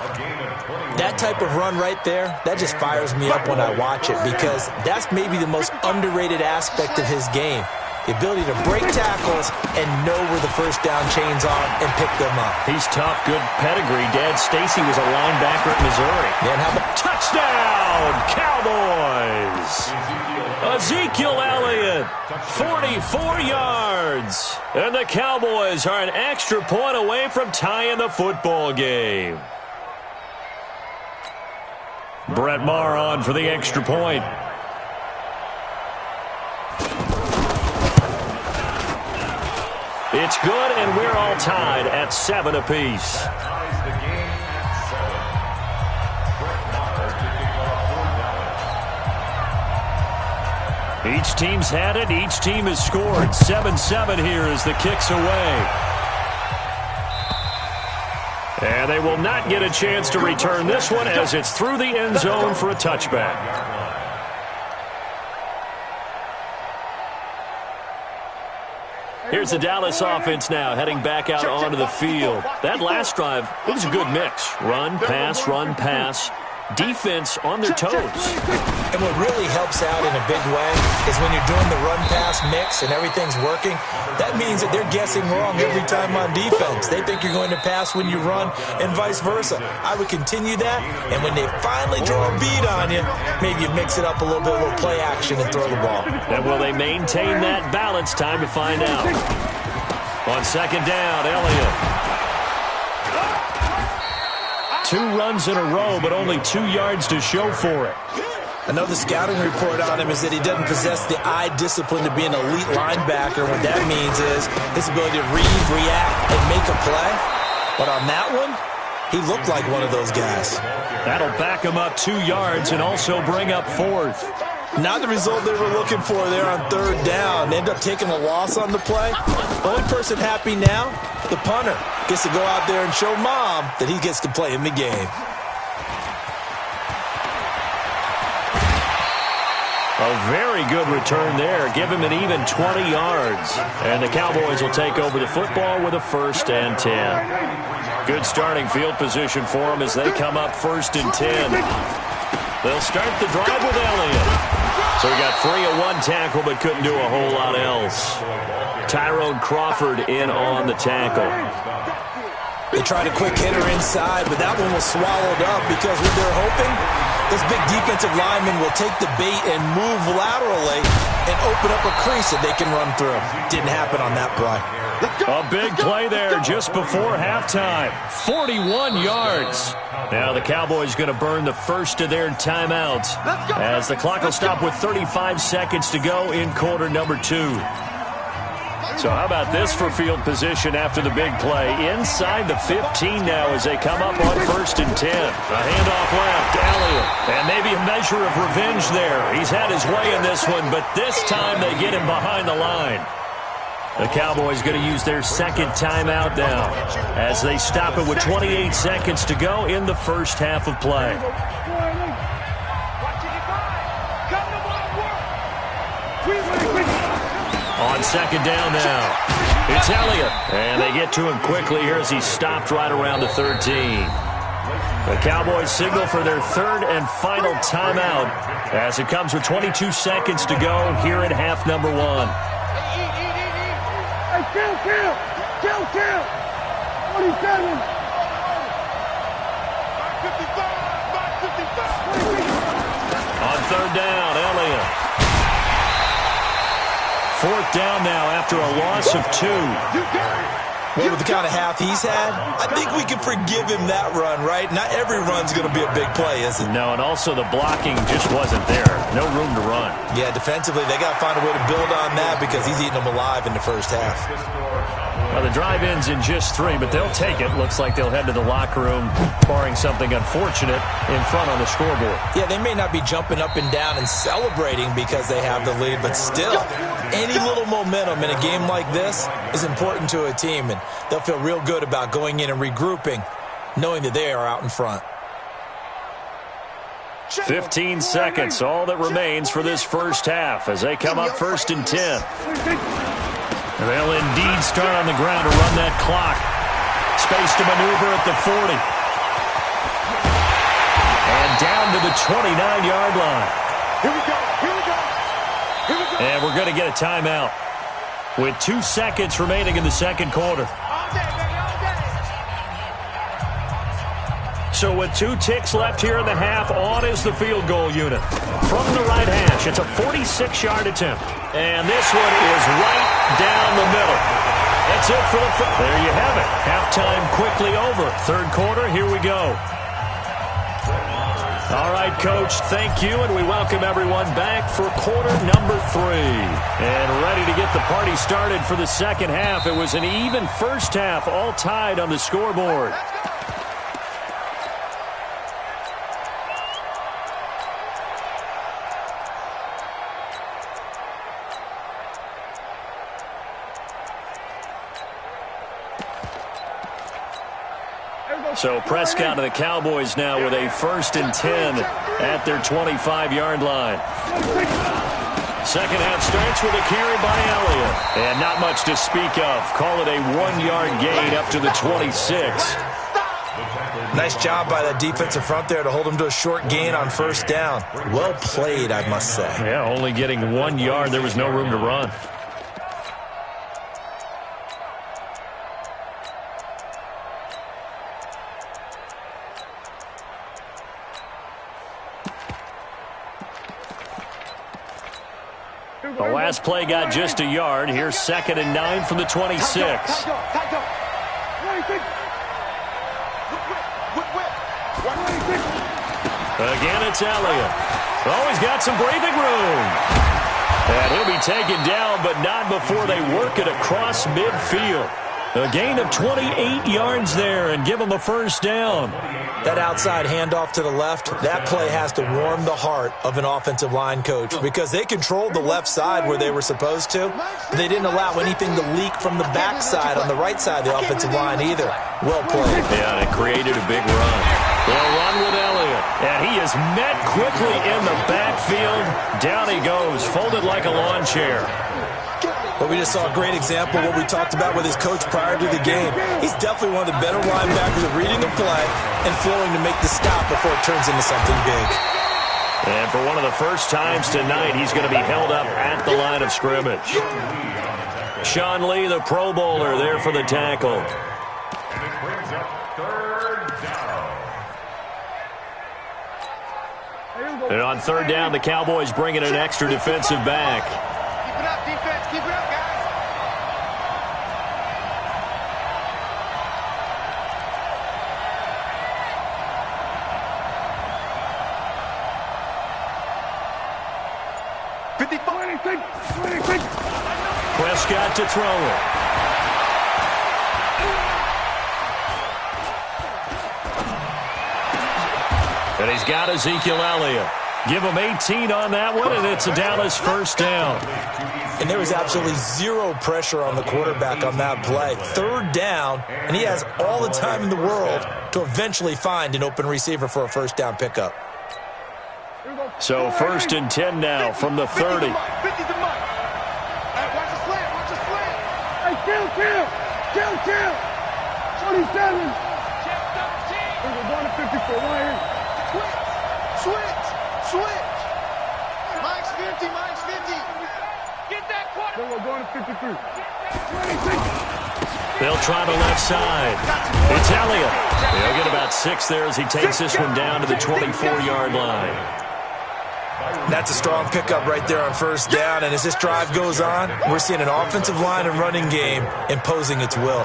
That type of run right there, that just fires me up when I watch it because that's maybe the most underrated aspect of his game. The ability to break tackles and know where the 1st down chains are and pick them up. He's tough, good pedigree. Dad Stacy was a linebacker at Missouri. Man, how about touchdown, Cowboys! Ezekiel Elliott, 44 yards. And the Cowboys are an extra point away from tying the football game. Brett Maher on for the extra point. It's good, and we're all tied at 7 apiece. Ties the game at 7. Brett Maher to kick off 4th down. Each team's had it. Each team has scored. 7-7 here as the kick's away. And they will not get a chance to return this one as it's through the end zone for a touchback. Here's the Dallas offense now heading back out onto the field. That last drive, it was a good mix. Run, pass. Defense on their toes. And what really helps out in a big way is when you're doing the run-pass mix and everything's working, that means that they're guessing wrong every time on defense. They think you're going to pass when you run and vice versa. I would continue that, and when they finally draw a beat on you, maybe you mix it up a little bit, a little play action and throw the ball. And will they maintain that balance? Time to find out. On second down, Elliott. 2 runs in a row, but only 2 yards to show for it. Another scouting report on him is that he doesn't possess the eye discipline to be an elite linebacker. What that means is his ability to read, react, and make a play. But on that one, he looked like one of those guys. That'll back him up 2 yards and also bring up 4th. Not the result they were looking for there on third down. They end up taking a loss on the play. The only person happy now, the punter, gets to go out there and show Mom that he gets to play in the game. A very good return there. Give him an even 20 yards. And the Cowboys will take over the football with a 1st and 10. Good starting field position for them as they come up 1st and 10. They'll start the drive with Elliott. So he got free of 1 tackle but couldn't do a whole lot else. Tyrone Crawford in on the tackle. They tried a quick hitter inside, but that one was swallowed up because what they're hoping, this big defensive lineman will take the bait and move laterally and open up a crease that they can run through. Didn't happen on that play. A big play there just before halftime. 41 yards. Now the Cowboys going to burn the first of their timeouts as the clock will stop with 35 seconds to go in quarter number 2. So how about this for field position after the big play? Inside the 15 now as they come up on 1st and 10. A handoff left, Elliott. And maybe a measure of revenge there. He's had his way in this one, but this time they get him behind the line. The Cowboys going to use their second timeout now as they stop it with 28 seconds to go in the first half of play. On second down now, it's Elliott. And they get to him quickly here as he stopped right around the 13. The Cowboys signal for their 3rd and final timeout as it comes with 22 seconds to go here in half number 1. Kill! 47! 555! On third down, Elliott. 4th down now after a loss of 2. Well, with the kind of half he's had, I think we can forgive him that run, right? Not every run's going to be a big play, is it? No, and also the blocking just wasn't there. No room to run. Yeah, defensively, they got to find a way to build on that because he's eating them alive in the first half. Well, the drive ends in just 3, but they'll take it. Looks like they'll head to the locker room, barring something unfortunate in front on the scoreboard. Yeah, they may not be jumping up and down and celebrating because they have the lead, but still, any little momentum in a game like this is important to a team, and they'll feel real good about going in and regrouping, knowing that they are out in front. 15 seconds, all that remains for this first half as they come up 1st and 10. They'll indeed start on the ground to run that clock. Space to maneuver at the 40. And down to the 29-yard line. Here we go! And we're going to get a timeout with 2 seconds remaining in the second quarter. So with 2 ticks left here in the half, on is the field goal unit. From the right hash, it's a 46-yard attempt. And this one is right down the middle. That's it for the first. There you have it. Halftime quickly over. Third quarter, here we go. All right, Coach, thank you, and we welcome everyone back for quarter number 3. And ready to get the party started for the second half. It was an even first half, all tied on the scoreboard. So Prescott and the Cowboys now with a 1st and 10 at their 25-yard line. Second half starts with a carry by Elliott. And not much to speak of. Call it a 1-yard gain up to the 26. Nice job by that defensive front there to hold him to a short gain on 1st down. Well played, I must say. Yeah, only getting 1 yard. There was no room to run. The last play got just a yard. Here's 2nd and 9 from the 26. Again, it's Elliott. Oh, he's got some breathing room. And he'll be taken down, but not before they work it across midfield. A gain of 28 yards there and give them a first down. That outside handoff to the left, that play has to warm the heart of an offensive line coach because they controlled the left side where they were supposed to. They didn't allow anything to leak from the backside on the right side of the offensive line either. Well played. Yeah, and it created a big run. They'll run with Elliott, and he is met quickly in the backfield. Down he goes, folded like a lawn chair. But we just saw a great example of what we talked about with his coach prior to the game. He's definitely one of the better linebackers at reading the play and flowing to make the stop before it turns into something big. And for one of the first times tonight, he's going to be held up at the line of scrimmage. Sean Lee, the Pro Bowler, there for the tackle. And it brings up 3rd down. And on 3rd down, the Cowboys bring in an extra defensive back. Keep it up, defense. Keep it up, guys. Prescott to throw it. And he's got Ezekiel Elliott. Give him 18 on that one, and it's a Dallas first down. And there was absolutely zero pressure on the quarterback on that play. 3rd down, and he has all the time in the world to eventually find an open receiver for a first down pickup. So 1st and 10 now from the 30. 50 to Mike. Hey, watch the slant. Watch the slant. Hey, kill. 27. We're going to 54 right here. Switch. Mike's 50. Get that quarter. We're going to 53. 26. They'll try the left side. It's Elliott. He'll get about 6 there as he takes this one down to the 24-yard line. That's a strong pickup right there on 1st down, and as this drive goes on, we're seeing an offensive line and running game imposing its will.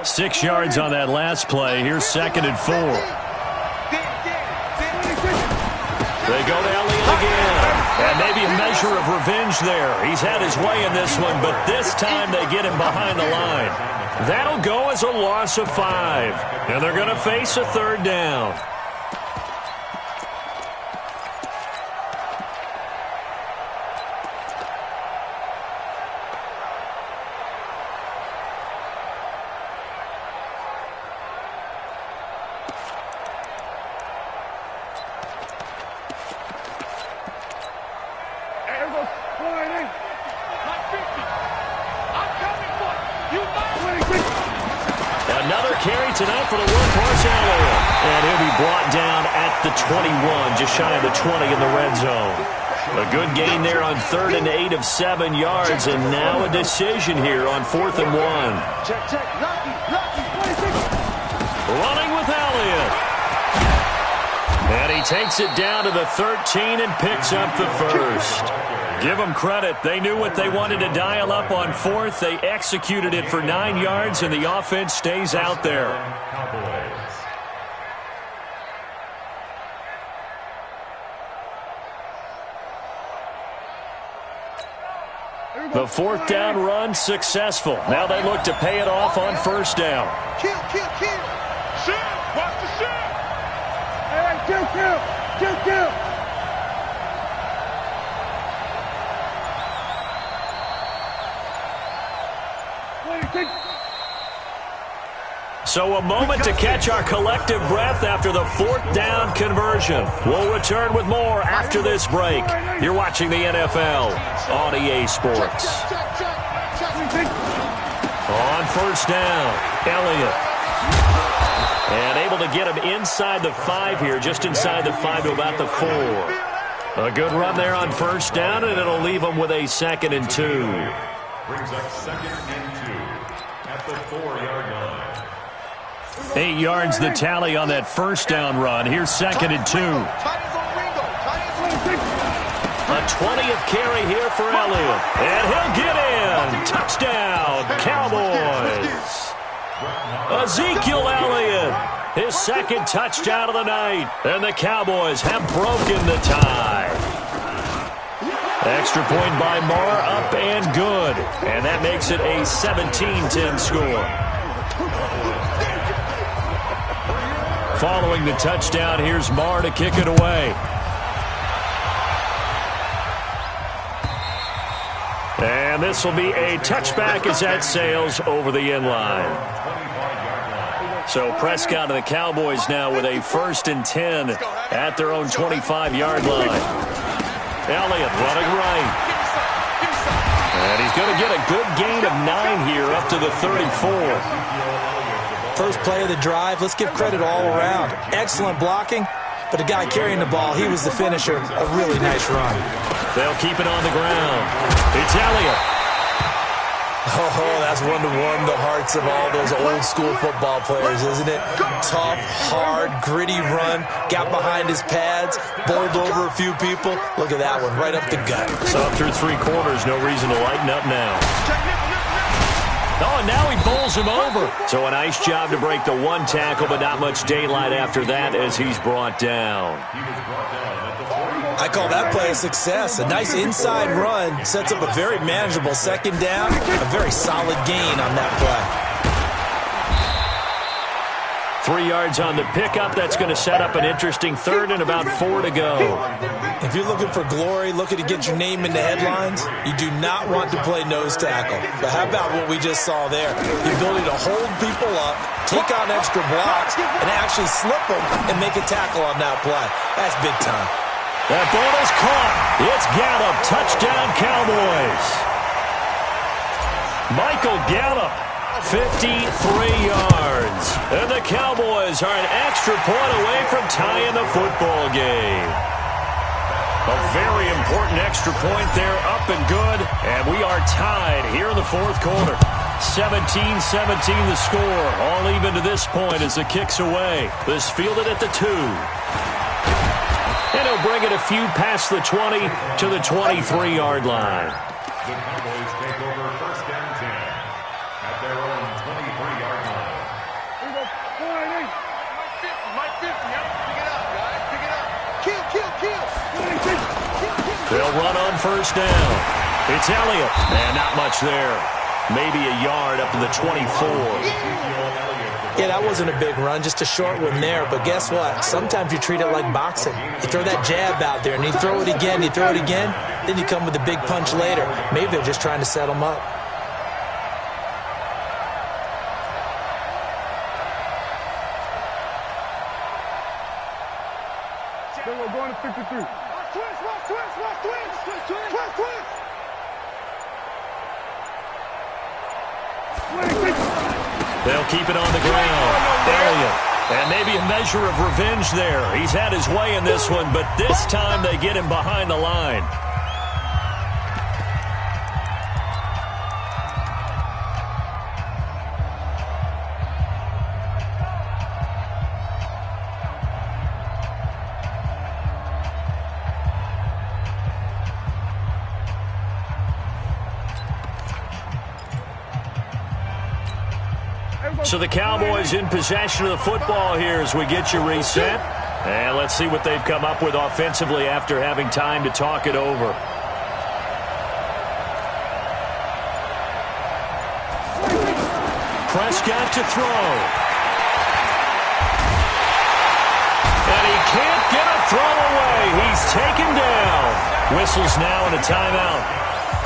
Six yards on that last play. Here's 2nd and 4. They go to Elliott again. And maybe a measure of revenge there. He's had his way in this one, but this time they get him behind the line. That'll go as a loss of 5. And they're going to face a 3rd down. Tonight for the workhorse Elliott. And he'll be brought down at the 21, just shy of the 20 in the red zone. A good gain there on 3rd and 8 of 7 yards, and now a decision here on 4th and 1. Running with Elliott. And he takes it down to the 13 and picks up the first. Give them credit. They knew what they wanted to dial up on 4th. They executed it for 9 yards, and the offense stays out there. The 4th down run successful. Now they look to pay it off on 1st down. Kill. Shit. Watch the shit. Hey, kill. So a moment to catch our collective breath after the 4th down conversion. We'll return with more after this break. You're watching the NFL on EA Sports. On 1st down, Elliott. And able to get him inside the 5 here, just inside the 5 to about the 4. A good run there on first down, and it'll leave him with a 2nd and 2. Brings up 2nd and 2 at the 4-yard line. 8 yards the tally on that first down run. Here's 2nd and 2. A 20th carry here for Elliott. And he'll get in. Touchdown, Cowboys. Ezekiel Elliott, his 2nd touchdown of the night. And the Cowboys have broken the tie. Extra point by Marr, up and good. And that makes it a 17-10 score. Following the touchdown, here's Marr to kick it away. And this will be a touchback as that sails over the end line. So Prescott and the Cowboys now with a 1st and 10 at their own 25-yard line. Elliott running right. And he's going to get a good gain of 9 here up to the 34. First play of the drive, let's give credit all around. Excellent blocking, but the guy carrying the ball, he was the finisher. A really nice run. They'll keep it on the ground. It's Elliott. Oh, that's one to warm the hearts of all those old-school football players, isn't it? Tough, hard, gritty run. Got behind his pads, bowled over a few people. Look at that one, right up the gut. So up through 3 quarters, no reason to lighten up now. Oh, and now he bowls him over. So a nice job to break the 1 tackle, but not much daylight after that as he's brought down. I call that play a success. A nice inside run sets up a very manageable 2nd down. A very solid gain on that play. 3 yards on the pickup. That's going to set up an interesting 3rd and about 4 to go. If you're looking for glory, looking to get your name in the headlines, you do not want to play nose tackle. But how about what we just saw there? The ability to hold people up, take on extra blocks, and actually slip them and make a tackle on that play. That's big time. That ball is caught. It's Gallup. Touchdown, Cowboys. Michael Gallup, 53 yards. And the Cowboys are an extra point away from tying the football game. A very important extra point there, up and good. And we are tied here in the 4th quarter. 17-17 the score. All even to this point as the kick's away. This fielded at the 2. And he'll bring it a few past the 20 to the 23-yard line. The Cowboys take over 1st and 10 at their own 23-yard line. Here we go. 480. Mike 50, huh? Pick it up, guys. Pick it up. Kill. They'll run on 1st down. It's Elliott. And not much there. Maybe a yard up to the 24. Yeah, that wasn't a big run, just a short one there. But guess what? Sometimes you treat it like boxing. You throw that jab out there, and you throw it again, then you come with a big punch later. Maybe they're just trying to set them up. We're going to 53. They'll keep it on the ground. Elliott. And maybe a measure of revenge there. He's had his way in this one, but this time they get him behind the line. So the Cowboys in possession of the football here as we get you reset. And let's see what they've come up with offensively after having time to talk it over. Prescott to throw. And he can't get a throw away. He's taken down. Whistles now and a timeout.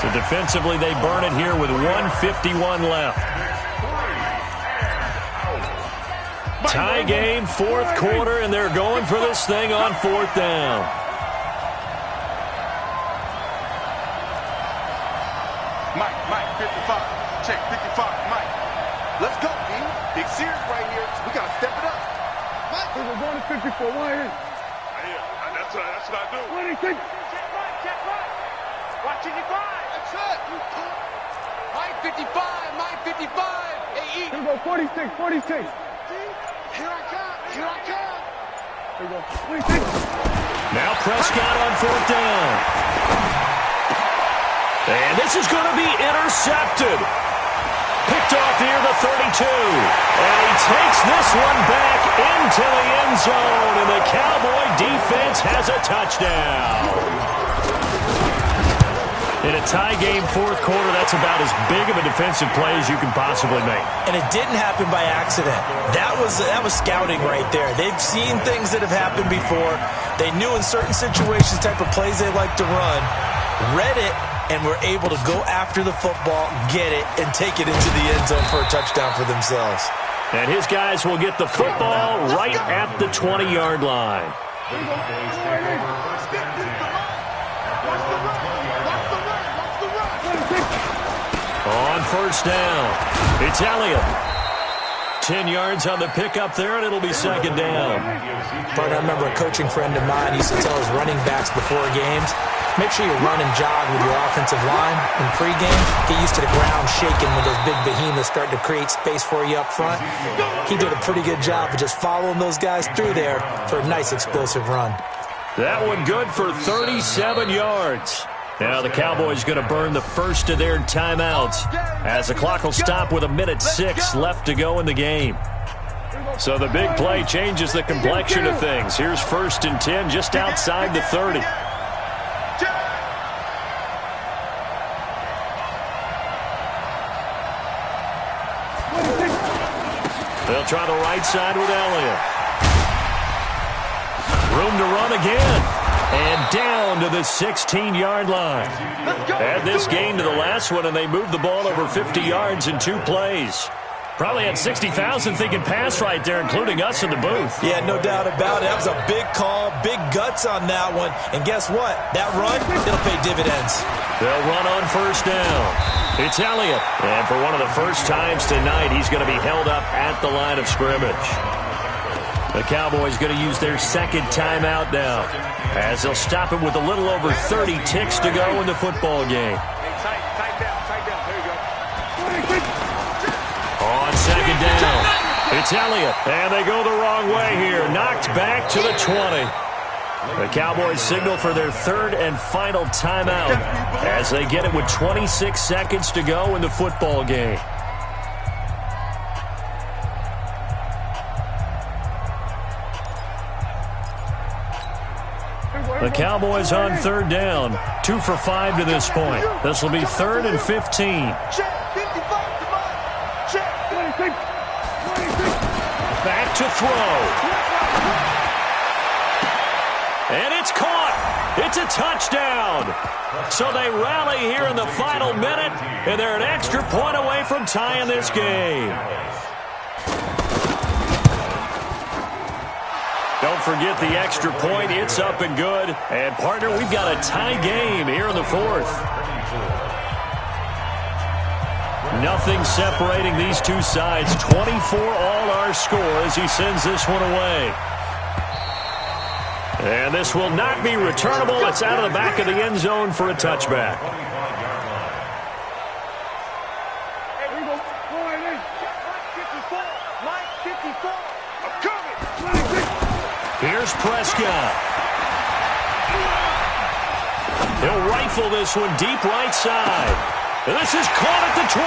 So defensively they burn it here with 1:51 left. Tie game, 4th quarter, and they're going for this thing on 4th down. Mike, 55. Check, 55, Mike. Let's go, man. Big series right here. We got to step it up. We're going to 54. Why in? That's what I do. What do you think? Check right. Watching your five. That's it. Mike 55. AE. Here we go, 46. Here I come. There you go, 26. Now Prescott on fourth down. And this is going to be intercepted. Picked off near the 32. And he takes this one back into the end zone. And the Cowboy defense has a touchdown. In a tie game fourth quarter, that's about as big of a defensive play as you can possibly make. And it didn't happen by accident. That was scouting right there. They've seen things that have happened before. They knew in certain situations type of plays they like to run, read it, and were able to go after the football, get it, and take it into the end zone for a touchdown for themselves. And his guys will get the football right at the 20-yard line. On first down, it's Elliott. 10 yards on the pickup there, and it'll be second down. But I remember a coaching friend of mine used to tell his running backs before games, make sure you run and jog with your offensive line in pregame. Get used to the ground shaking when those big behemoths start to create space for you up front. He did a pretty good job of just following those guys through there for a nice explosive run. That one good for 37 yards. Now the Cowboys going to burn the first of their timeouts as the clock will stop with 1:06 left to go in the game. So the big play changes the complexion of things. Here's 1st and 10 just outside the 30. They'll try the right side with Elliott. Room to run again. And down to the 16-yard line. Add this game to the last one, and they moved the ball over 50 yards in 2 plays. Probably had 60,000 thinking pass right there, including us in the booth. Yeah, no doubt about it. That was a big call, big guts on that one. And guess what? That run, it'll pay dividends. They'll run on first down. It's Elliott. And for one of the first times tonight, he's going to be held up at the line of scrimmage. The Cowboys going to use their second timeout now, as they'll stop it with a little over 30 ticks to go in the football game. Tight down. There you go. On second down, it's Elliott, and they go the wrong way here. Knocked back to the 20. The Cowboys signal for their third and final timeout as they get it with 26 seconds to go in the football game. The Cowboys on third down, 2 for 5 to this point. This will be 3rd and 15. Back to throw. And it's caught. It's a touchdown. So they rally here in the final minute, and they're an extra point away from tying this game. Don't forget the extra point. It's up and good. And, partner, we've got a tie game here in the 4th. Nothing separating these two sides. 24 all our score as he sends this one away. And this will not be returnable. It's out of the back of the end zone for a touchback. Here's Prescott. He'll rifle this one deep right side. And this is caught at the 20.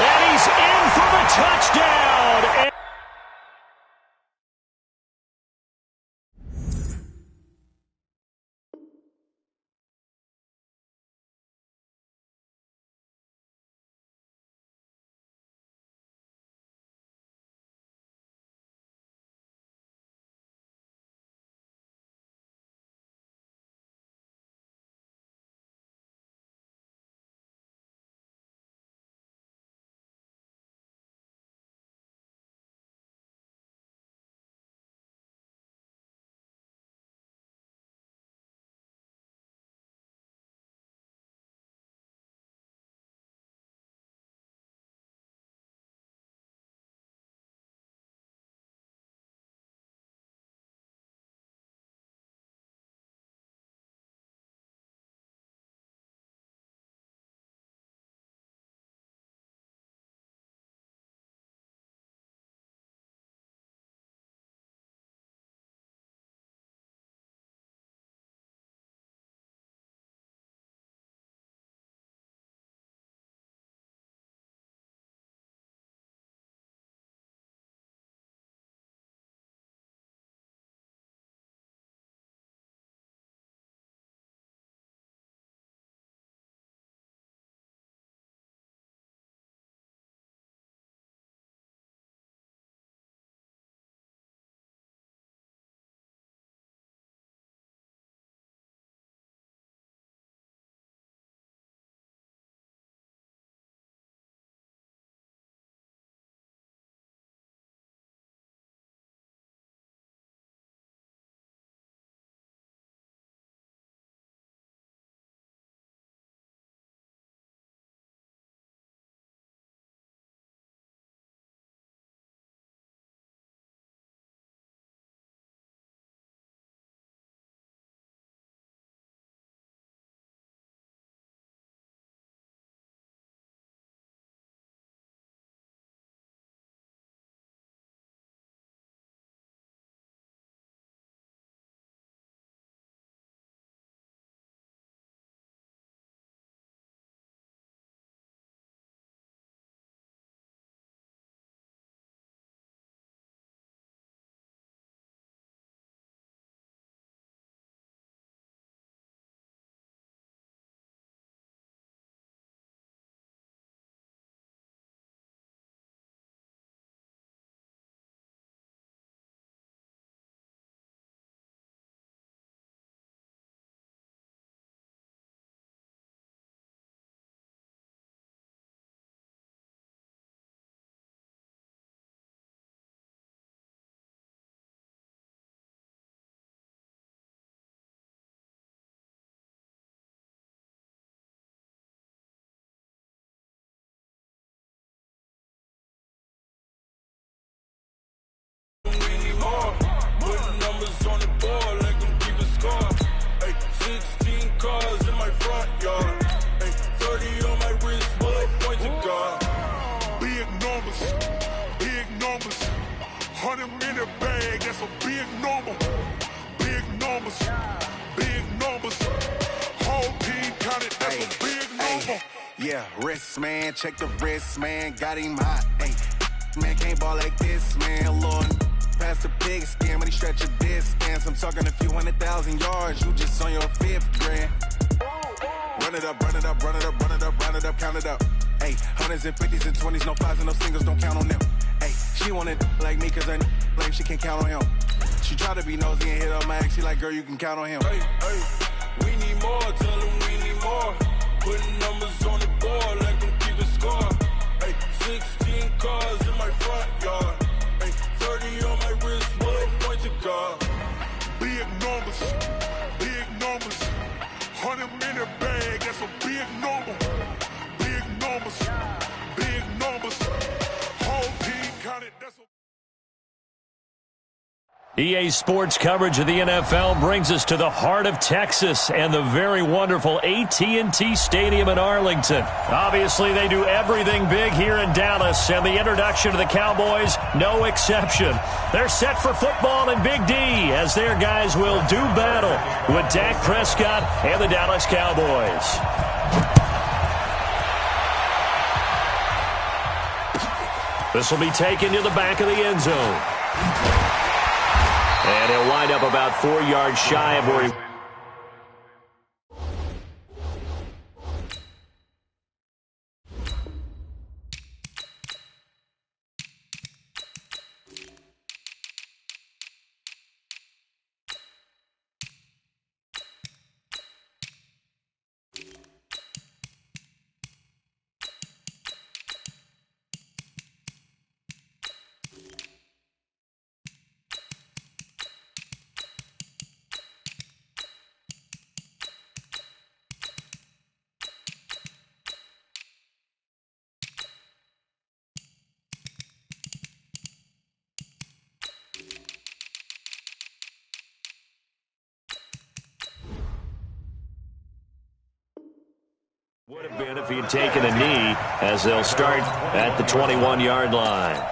And he's in for the touchdown. front yard. Hey, 30 on my wrist, bullet point to God. Big numbers, big numbers. 100 in the bag, that's a big number. Big numbers, big numbers. Whole team counted, that's a big number. Yeah, wrist man, check the wrist man, got him hot. Hey, man can't ball like this, man. Lord, past the pig skin when he stretch a distance. I'm talking a few 100,000 yards, you just on your 5th grand. Run it up, run it up, run it up, run it up, run it up, count it up. Hey, hundreds and 50s and 20s, no 5s and no singles, don't count on them. Hey, she wanted like me cause her lame, she can't count on him. She tried to be nosy and hit up my ex, she like, girl, you can count on him. Hey, we need more, tell them we need more. Putting numbers on the board like I'm keeping score. Hey, 16 cars in my front yard. Hey, 30 on my wrist, bullet point to God. Big numbers, big numbers. 100 in the bag, that's a big number. Big numbers, big numbers. Whole team counted, that's a... EA Sports coverage of the NFL brings us to the heart of Texas and the very wonderful AT&T Stadium in Arlington. Obviously, they do everything big here in Dallas, and the introduction to the Cowboys, no exception. They're set for football in Big D as their guys will do battle with Dak Prescott and the Dallas Cowboys. This will be taken to the back of the end zone. And he'll wind up about 4 yards shy of where he... Would have been if he'd taken a knee, as they'll start at the 21-yard line.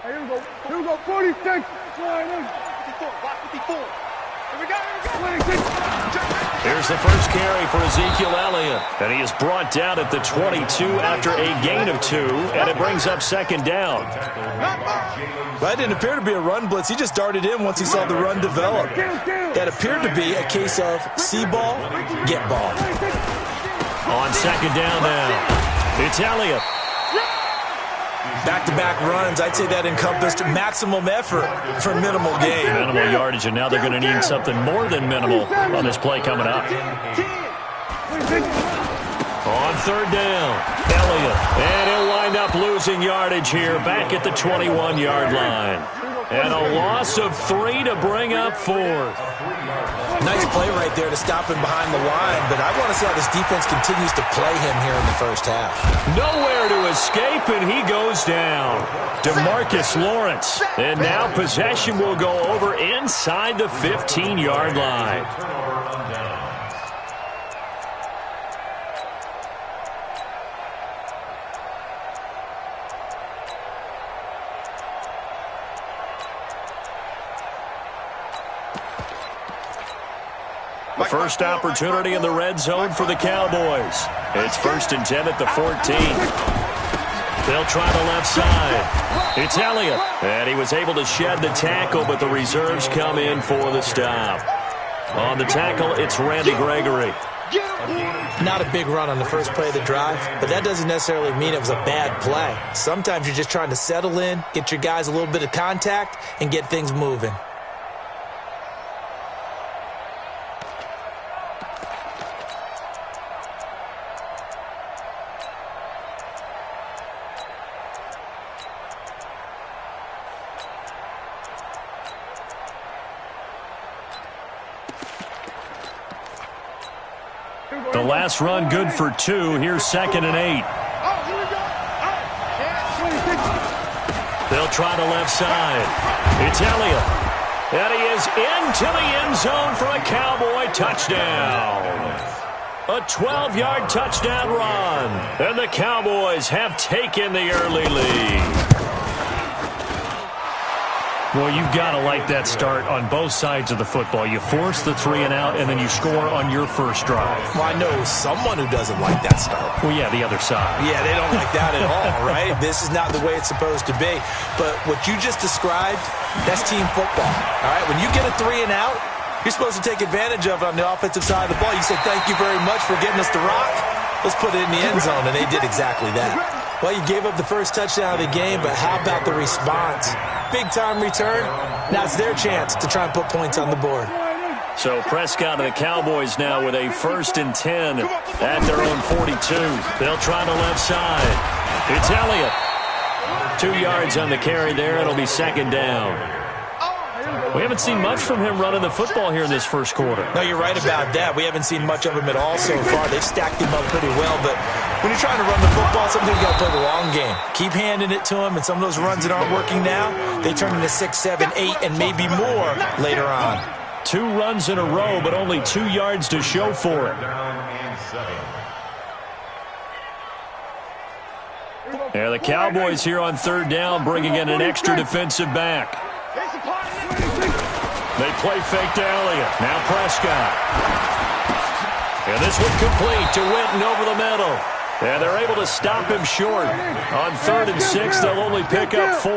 Hey, here we go, 46. Flying in. 54, block 54. Here we go, 26. Here's the first carry for Ezekiel Elliott, and he is brought down at the 22 after a gain of 2, and it brings up second down. That didn't appear to be a run blitz. He just darted in once he saw the run develop. That appeared to be a case of see ball, get ball. On second down now, it's Elliott. Back-to-back runs, I'd say that encompassed maximum effort for minimal gain. Minimal yardage, and now they're going to need something more than minimal on this play coming up. On third down, Elliott. And he'll wind up losing yardage here back at the 21-yard line. And a loss of 3 to bring up 4th. Nice play right there to stop him behind the line, but I want to see how this defense continues to play him here in the first half. Nowhere to escape, and he goes down. DeMarcus Lawrence. And now possession will go over inside the 15-yard line. The first opportunity in the red zone for the Cowboys. It's 1st and 10 at the 14. They'll try the left side. It's Elliott. And he was able to shed the tackle, but the reserves come in for the stop. On the tackle, it's Randy Gregory. Not a big run on the first play of the drive, but that doesn't necessarily mean it was a bad play. Sometimes you're just trying to settle in, get your guys a little bit of contact, and get things moving. The last run good for 2. Here's 2nd and 8. They'll try the left side. It's Elliott. And he is into the end zone for a Cowboy touchdown. A 12-yard touchdown run. And the Cowboys have taken the early lead. Well, you've got to like that start on both sides of the football. You force the 3 and out, and then you score on your first drive. Well, I know someone who doesn't like that start. Well, yeah, the other side. Yeah, they don't like that at all, right? This is not the way it's supposed to be. But what you just described, that's team football, all right? When you get a 3 and out, you're supposed to take advantage of it on the offensive side of the ball. You say, thank you very much for getting us the rock. Let's put it in the end zone, and they did exactly that. Well, you gave up the first touchdown of the game, but how about the response? Big-time return. Now it's their chance to try and put points on the board. So Prescott and the Cowboys now with a 1st and 10 at their own 42. They'll try the left side. It's Elliott. 2 yards on the carry there. It'll be 2nd down. We haven't seen much from him running the football here in this first quarter. No, you're right about that. We haven't seen much of him at all so far. They've stacked him up pretty well, but when you're trying to run the football, sometimes you got to play the long game. Keep handing it to him, and some of those runs that aren't working now, they turn into 6, 7, 8, and maybe more later on. 2 runs in a row, but only 2 yards to show for it. Yeah, the Cowboys here on 3rd down, bringing in an extra defensive back. They play fake to Elliott. Now Prescott. And this one complete to Witten over the middle. And they're able to stop him short. On 3rd and 6, they'll only pick up 4.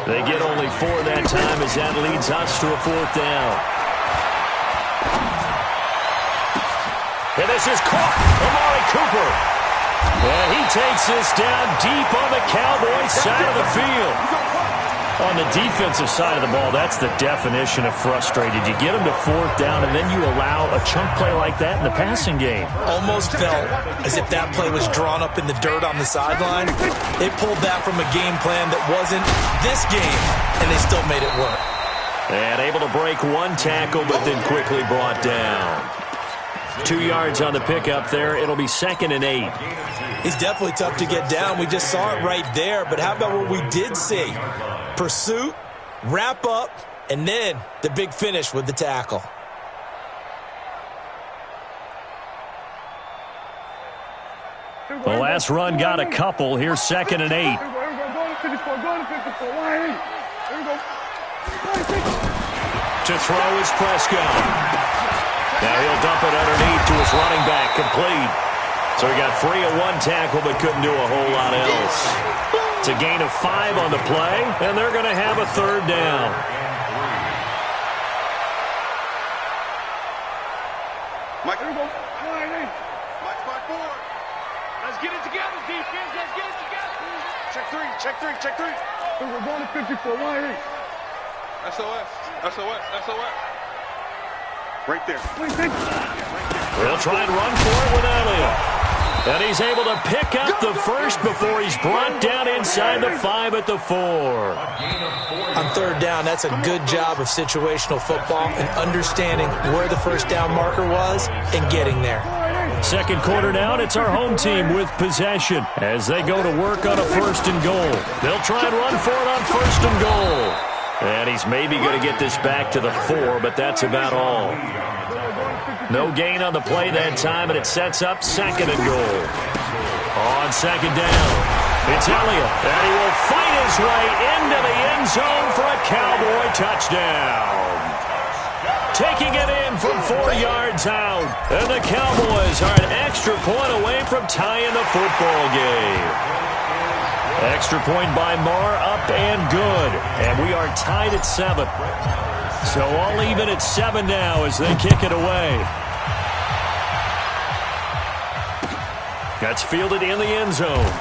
They get only 4 that time as that leads us to a 4th down. And this is caught. Amari Cooper. And he takes this down deep on the Cowboys side of the field. On the defensive side of the ball, that's the definition of frustrated. You get them to 4th down, and then you allow a chunk play like that in the passing game. Almost felt as if that play was drawn up in the dirt on the sideline. They pulled that from a game plan that wasn't this game, and they still made it work. And able to break 1 tackle, but then quickly brought down. 2 yards on the pickup there. It'll be 2nd and 8. He's definitely tough to get down. We just saw it right there, but how about what we did see? Pursuit, wrap up, and then the big finish with the tackle. The last run got a couple. Here's 2nd and 8. To throw is Prescott. Now he'll dump it underneath to his running back, complete. So he got free of 1 tackle, but couldn't do a whole lot else. It's a gain of 5 on the play, and they're going to have a 3rd down. Mike, here we go. Mike, 4. Let's get it together, defense. Let's get it together. Check 3. We're going to 54. SOS. Right there. They'll try and run for it with Elliott. And he's able to pick up the first before he's brought down inside the 5 at the 4. On 3rd down, that's a good job of situational football and understanding where the first down marker was and getting there. 2nd quarter down, it's our home team with possession as they go to work on a 1st and goal. They'll try and run for it on 1st and goal. And he's maybe going to get this back to the 4, but that's about all. No gain on the play that time, and it sets up 2nd and goal. On 2nd down, it's Elliott, and he will fight his way into the end zone for a Cowboy touchdown. Taking it in from 4 yards out, and the Cowboys are an extra point away from tying the football game. Extra point by Marr, up and good, and we are tied at 7. So all even at 7 now as they kick it away. That's fielded in the end zone.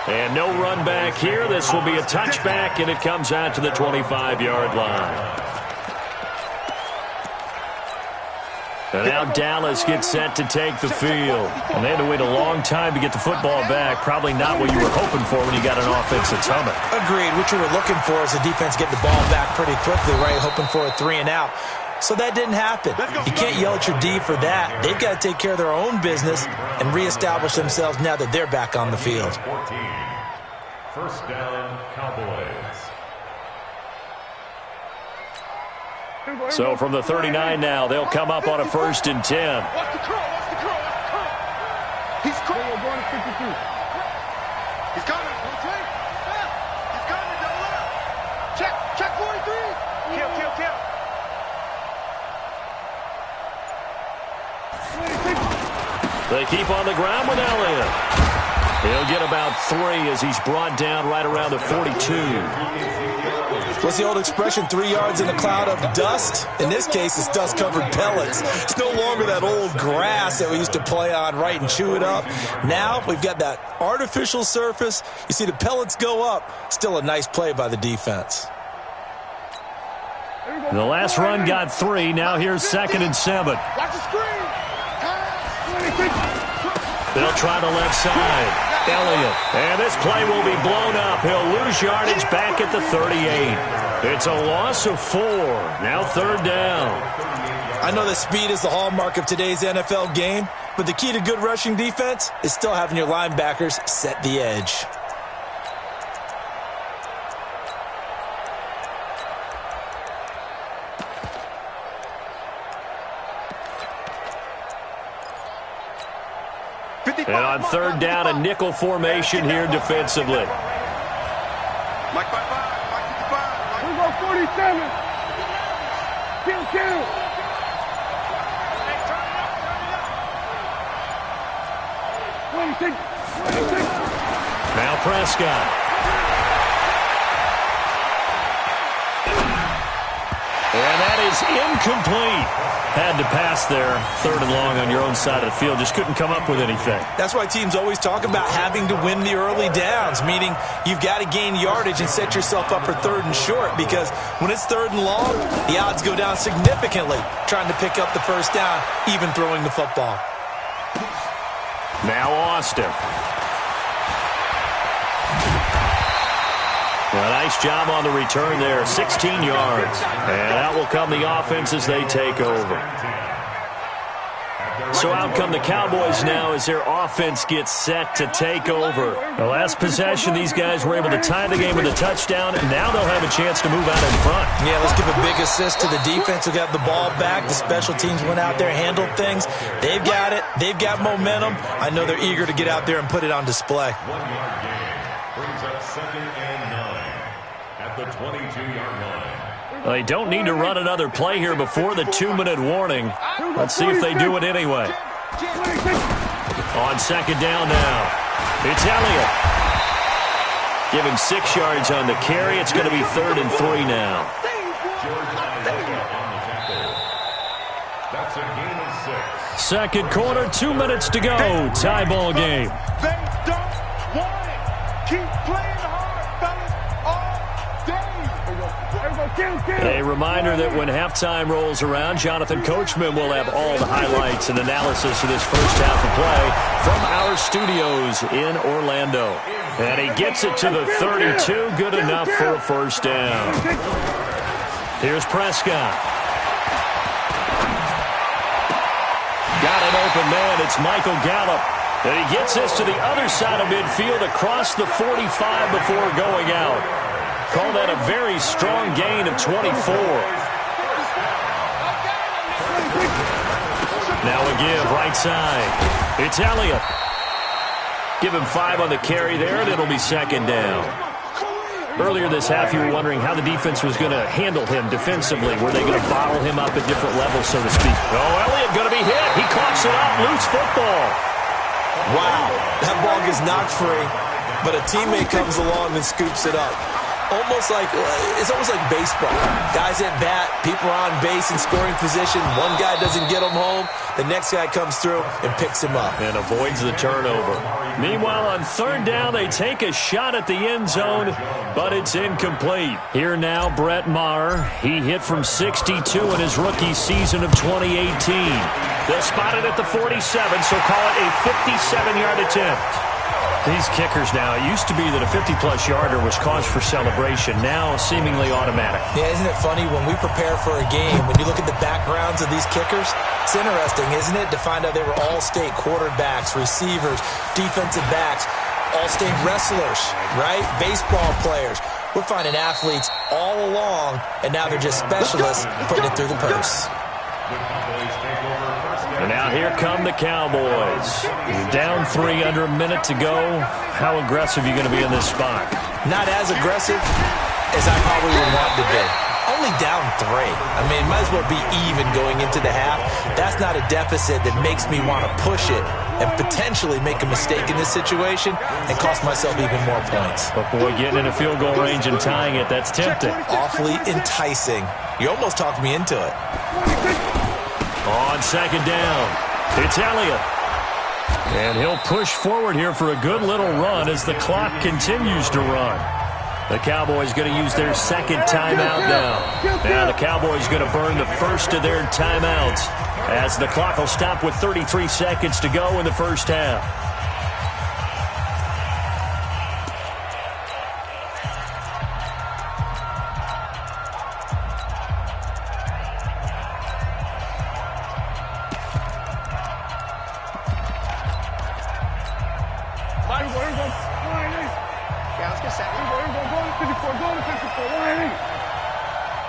And no run back here. This will be a touchback, and it comes out to the 25-yard line. And now Dallas gets set to take the field. And they had to wait a long time to get the football back. Probably not what you were hoping for when you got an offense that's humming. Agreed. What you were looking for is the defense getting the ball back pretty quickly, right? Hoping for a 3 and out. So that didn't happen. You can't yell at your D for that. They've got to take care of their own business and reestablish themselves now that they're back on the field. 14. First down, Cowboys. So from the 39 now, they'll come up on a 1st and 10. Watch the curl, watch the curl, watch the curl. He's curling. Going to 52. He's coming. He's coming. Double up. Check 43. Kill. They keep on the ground with Elliott. He'll get about 3 as he's brought down right around the 42. What's the old expression, 3 yards in a cloud of dust? In this case, it's dust-covered pellets. It's no longer that old grass that we used to play on, right, and chew it up. Now we've got that artificial surface. You see the pellets go up. Still a nice play by the defense. The last run got 3. Now here's 2nd and 7. Watch the screen. They'll try the left side. Elliott. And this play will be blown up. He'll lose yardage back at the 38. It's a loss of 4. Now 3rd down. I know that speed is the hallmark of today's NFL game, but the key to good rushing defense is still having your linebackers set the edge. And on 3rd down, a nickel formation here defensively. Mike 55. We go 47. Kill. 26. Now Prescott. And that is incomplete. Had to pass there, 3rd and long on your own side of the field. Just couldn't come up with anything. That's why teams always talk about having to win the early downs, meaning you've got to gain yardage and set yourself up for 3rd and short, because when it's 3rd and long, the odds go down significantly trying to pick up the 1st down, even throwing the football. Now Austin. A nice job on the return there, 16 yards. And out will come the offense as they take over. So out come the Cowboys now as their offense gets set to take over. The last possession, these guys were able to tie the game with a touchdown, and now they'll have a chance to move out in front. Yeah, let's give a big assist to the defense who got the ball back. The special teams went out there, handled things. They've got it. They've got momentum. I know they're eager to get out there and put it on display. 1-yard gain brings up 2nd and 9 at the 22-yard line. They don't need to run another play here before the 2-minute warning. Let's see if they do it anyway. On 2nd down now, it's Elliott. Give him 6 yards on the carry. It's going to be 3rd and 3 now. That's a gain of 6. 2nd quarter, 2 minutes to go. Tie ball game. They don't want it. Keep playing hard, fellas, all day. A reminder that when halftime rolls around, Jonathan Coachman will have all the highlights and analysis of this first half of play from our studios in Orlando. And he gets it to the 32. Good enough for a 1st down. Here's Prescott. Got an open man. It's Michael Gallup. And he gets this to the other side of midfield across the 45 before going out. Call that a very strong gain of 24. Now a give, right side. It's Elliott. Give him 5 on the carry there, and it'll be 2nd down. Earlier this half, you were wondering how the defense was going to handle him defensively. Were they going to bottle him up at different levels, so to speak? Oh, Elliott going to be hit. He coughs it up. Loose football. Wow, that ball gets knocked free, but a teammate comes along and scoops it up. It's almost like baseball. Guys at bat, people are on base in scoring position. One guy doesn't get him home. The next guy comes through and picks him up. And avoids the turnover. Meanwhile, on 3rd down, they take a shot at the end zone, but it's incomplete. Here now, Brett Maher. He hit from 62 in his rookie season of 2018. They'll spot it at the 47, so call it a 57-yard attempt. These kickers now, it used to be that a 50-plus yarder was cause for celebration. Now, seemingly automatic. Yeah, isn't it funny when we prepare for a game, when you look at the backgrounds of these kickers, it's interesting, isn't it, to find out they were all-state quarterbacks, receivers, defensive backs, all-state wrestlers, right? Baseball players. We're finding athletes all along, and now they're just specialists putting it through the purse. And now here come the Cowboys. You're down 3 under a minute to go. How aggressive are you going to be in this spot? Not as aggressive as I probably would want to be. Only down 3. I mean, might as well be even going into the half. That's not a deficit that makes me want to push it and potentially make a mistake in this situation and cost myself even more points. But boy, getting in a field goal range and tying it, that's tempting. Awfully enticing. You almost talked me into it. On second down, it's Elliott. And he'll push forward here for a good little run as the clock continues to run. The Cowboys going to use their second timeout now. Now the Cowboys going to burn the first of their timeouts as the clock will stop with 33 seconds to go in the first half.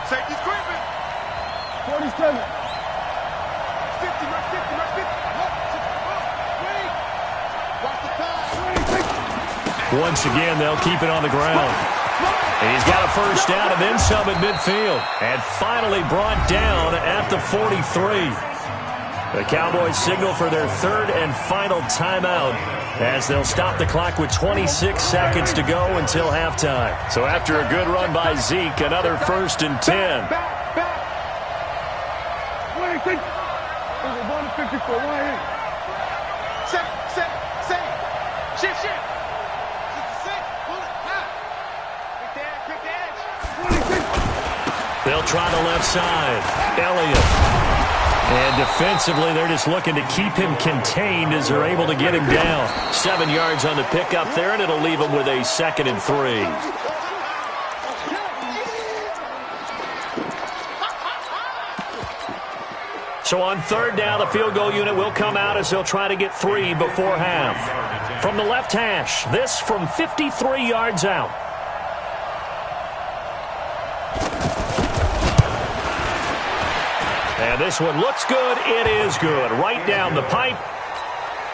Safety's creeping. 47. 50, right 50, right 50. Wait. Watch the pass. Once again, they'll keep it on the ground. And he's got a first down and then some at midfield. And finally brought down at the 43. The Cowboys signal for their third and final timeout as they'll stop the clock with 26 seconds to go until halftime. So after a good run by Zeke, another 1st and 10. Wait, take. There's a 154. Why? Set. Shift. Sit. Pull it. Quick edge. They'll try the left side. Elliott. And defensively, they're just looking to keep him contained as they're able to get him down. 7 yards on the pickup there, and it'll leave him with a 2nd and 3. So on third down, the field goal unit will come out as they'll try to get 3 before half. From the left hash, this from 53 yards out. And this one looks good. It is good. Right down the pipe.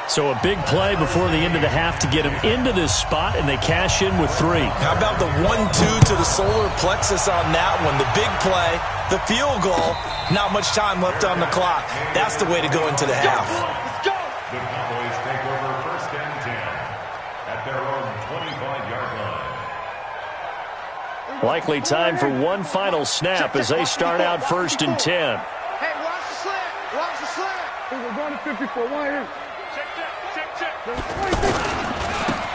So a big play before the end of the half to get them into this spot, and they cash in with 3. How about the 1-2 to the solar plexus on that one? The big play, the field goal, not much time left on the clock. That's the way to go into the half. The Cowboys take over 1st and 10 at their own 25-yard line. Likely time for one final snap as they start out 1st and 10. Hey, watch the slant. Watch the slant. There's a 154. Why? Check.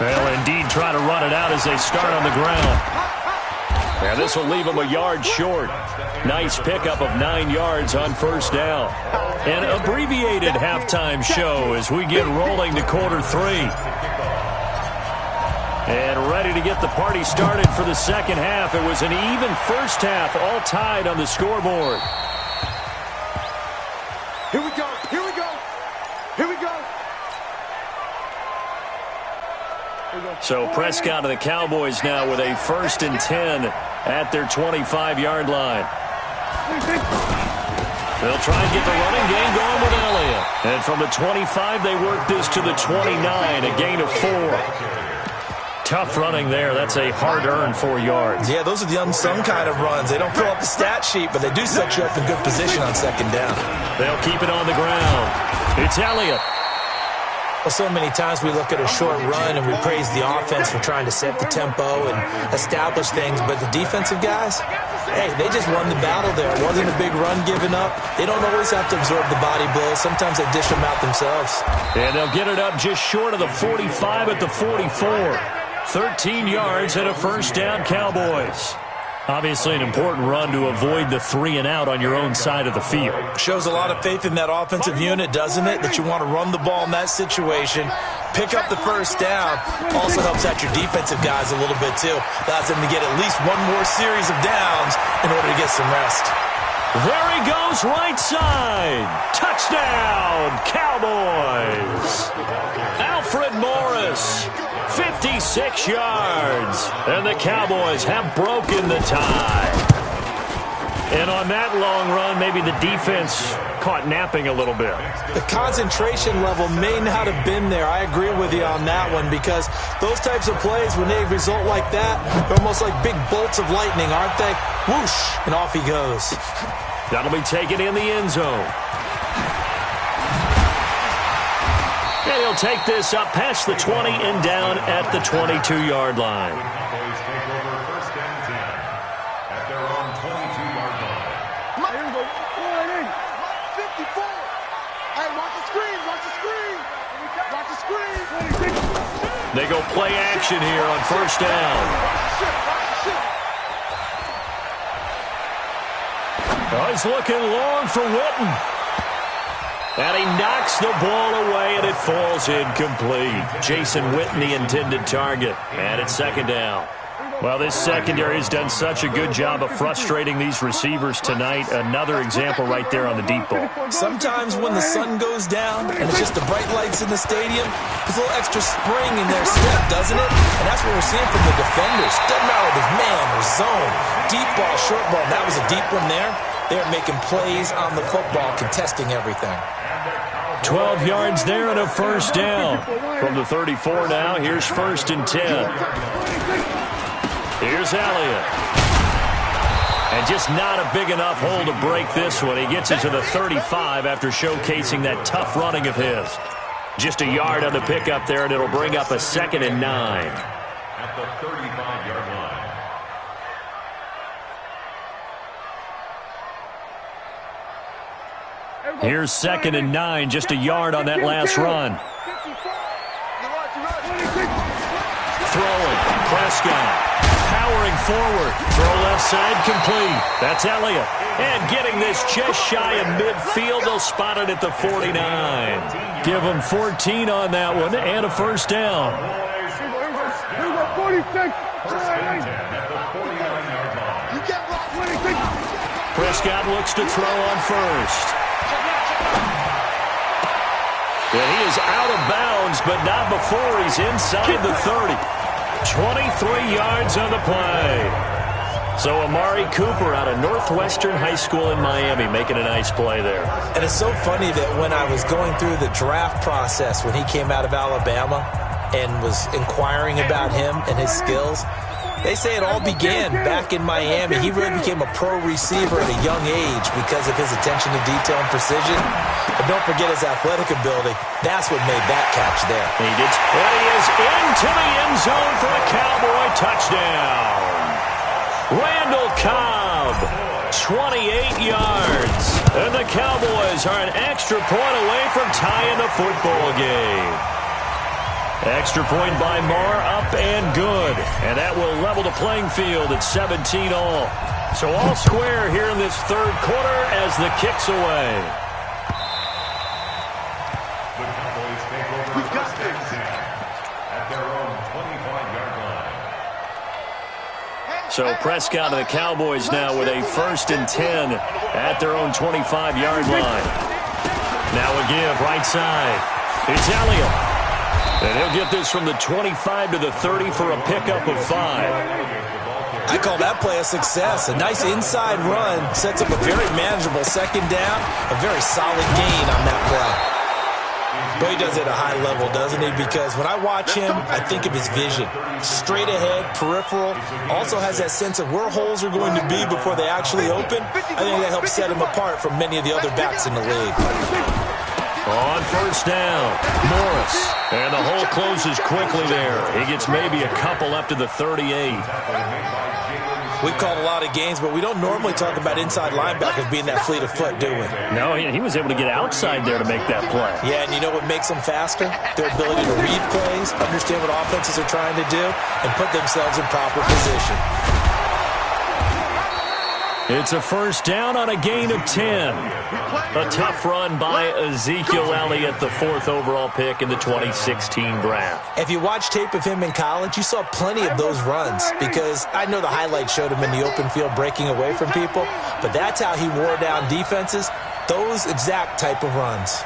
They'll indeed try to run it out as they start on the ground. And this will leave them a yard short. Nice pickup of 9 yards on 1st down. An abbreviated halftime show as we get rolling to quarter 3. And ready to get the party started for the second half. It was an even first half, all tied on the scoreboard. Here we go. So Prescott and the Cowboys now with a 1st and 10 at their 25-yard line. They'll try and get the running game going with Elliott. And from the 25, they work this to the 29, a gain of 4. Tough running there. That's a hard-earned 4 yards. Yeah, those are the unsung kind of runs. They don't fill up the stat sheet, but they do set you up in good position on second down. They'll keep it on the ground. It's Elliott. Well, so many times we look at a short run and we praise the offense for trying to set the tempo and establish things, but the defensive guys, hey, they just won the battle there. It wasn't a big run given up. They don't always have to absorb the body blows. Sometimes they dish them out themselves. And they'll get it up just short of the 45 at the 44. 13 yards and a 1st down, Cowboys. Obviously an important run to avoid the 3 and out on your own side of the field. Shows a lot of faith in that offensive unit, doesn't it? That you want to run the ball in that situation. Pick up the first down. Also helps out your defensive guys a little bit, too. Allows them to get at least one more series of downs in order to get some rest. There he goes, right side. Touchdown, Cowboys. Alfred Morris, 56 yards. And the Cowboys have broken the tie. And on that long run, maybe the defense caught napping a little bit. The concentration level may not have been there. I agree with you on that one, because those types of plays, when they result like that, they're almost like big bolts of lightning, aren't they? Whoosh, and off he goes. That'll be taken in the end zone. And he'll take this up past the 20 and down at the 22-yard line. They go play action here on first down. Oh, he's looking long for Witten. And he knocks the ball away, and it falls incomplete. Jason Witten, the intended target. And it's second down. Well, this secondary has done such a good job of frustrating these receivers tonight. Another example right there on the deep ball. Sometimes when the sun goes down and it's just the bright lights in the stadium, there's a little extra spring in their step, doesn't it? And that's what we're seeing from the defenders. Doesn't matter if it's man or zone, deep ball, short ball. That was a deep one there. They're making plays on the football, contesting everything. 12 yards there and a first down. From the 34 now, here's 1st and 10. Here's Elliott. And just not a big enough hole to break this one. He gets it to the 35 after showcasing that tough running of his. Just a yard on the pickup there, and it'll bring up a 2nd and 9. At the 35-yard line. Here's 2nd and 9, just a yard on that last run. Throwing, Prescott. Powering forward. Throw left side complete. That's Elliott. And getting this just shy of midfield. They'll spot it at the 49. Give them 14 on that one and a first down. Prescott looks to throw on first. And he is out of bounds, but not before he's inside the 30. 23 yards on the play. So Amari Cooper out of Northwestern High School in Miami making a nice play there. And it's so funny that when I was going through the draft process when he came out of Alabama and was inquiring about him and his skills, they say it all began back in Miami. He really became a pro receiver at a young age because of his attention to detail and precision. But don't forget his athletic ability. That's what made that catch there. He did. And he is into the end zone for a Cowboy touchdown. Randall Cobb, 28 yards. And the Cowboys are an extra point away from tying the football game. Extra point by Marr, up and good. And that will level the playing field at 17 all. So all square here in this third quarter as the kick's away. The Cowboys take over first and 10 at their own 25-yard line. So Prescott and the Cowboys now with a 1st and 10 at their own 25-yard line. Now a give right side. It's Elliott. And he'll get this from the 25 to the 30 for a pickup of 5. I call that play a success. A nice inside run sets up a very manageable second down. A very solid gain on that play. But he does it at a high level, doesn't he? Because when I watch him, I think of his vision. Straight ahead, peripheral. Also has that sense of where holes are going to be before they actually open. I think that helps set him apart from many of the other backs in the league. On first down, Morris. And the hole closes quickly there. He gets maybe a couple up to the 38. We've called a lot of games, but we don't normally talk about inside linebackers being that fleet of foot, do we? No, he was able to get outside there to make that play. Yeah, and you know what makes them faster? Their ability to read plays, understand what offenses are trying to do, and put themselves in proper position. It's a first down on a gain of 10. A tough run by Ezekiel Elliott, the 4th overall pick in the 2016 draft. If you watch tape of him in college, you saw plenty of those runs, because I know the highlights showed him in the open field breaking away from people, but that's how he wore down defenses, those exact type of runs.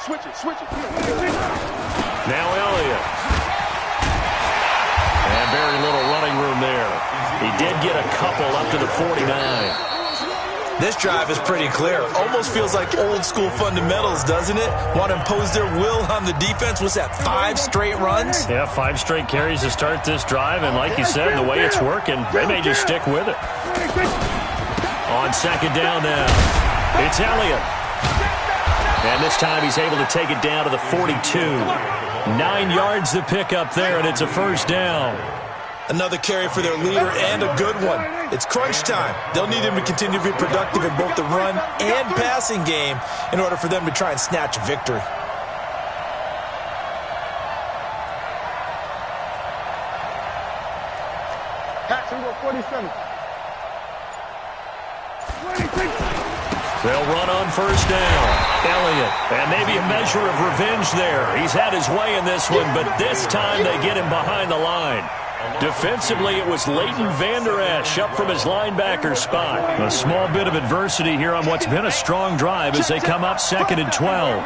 Switch it. Now Elliott. And very little running room there. He did get a couple up to the 49. This drive is pretty clear. Almost feels like old school fundamentals, doesn't it? Want to impose their will on the defense. What's that, 5 straight runs? Yeah, 5 straight carries to start this drive. And like you said, the way it's working, they may just stick with it. On second down now, it's Elliott. And this time he's able to take it down to the 42. 9 yards to pick up there, and it's a first down. Another carry for their leader, and a good one. It's crunch time. They'll need him to continue to be productive in both the run and passing game in order for them to try and snatch a victory. Patch, we go 47. 26. They'll run on first down. Elliott, and maybe a measure of revenge there. He's had his way in this one, but this time they get him behind the line. Defensively, it was Leighton Vander Esch up from his linebacker spot. A small bit of adversity here on what's been a strong drive as they come up 2nd and 12.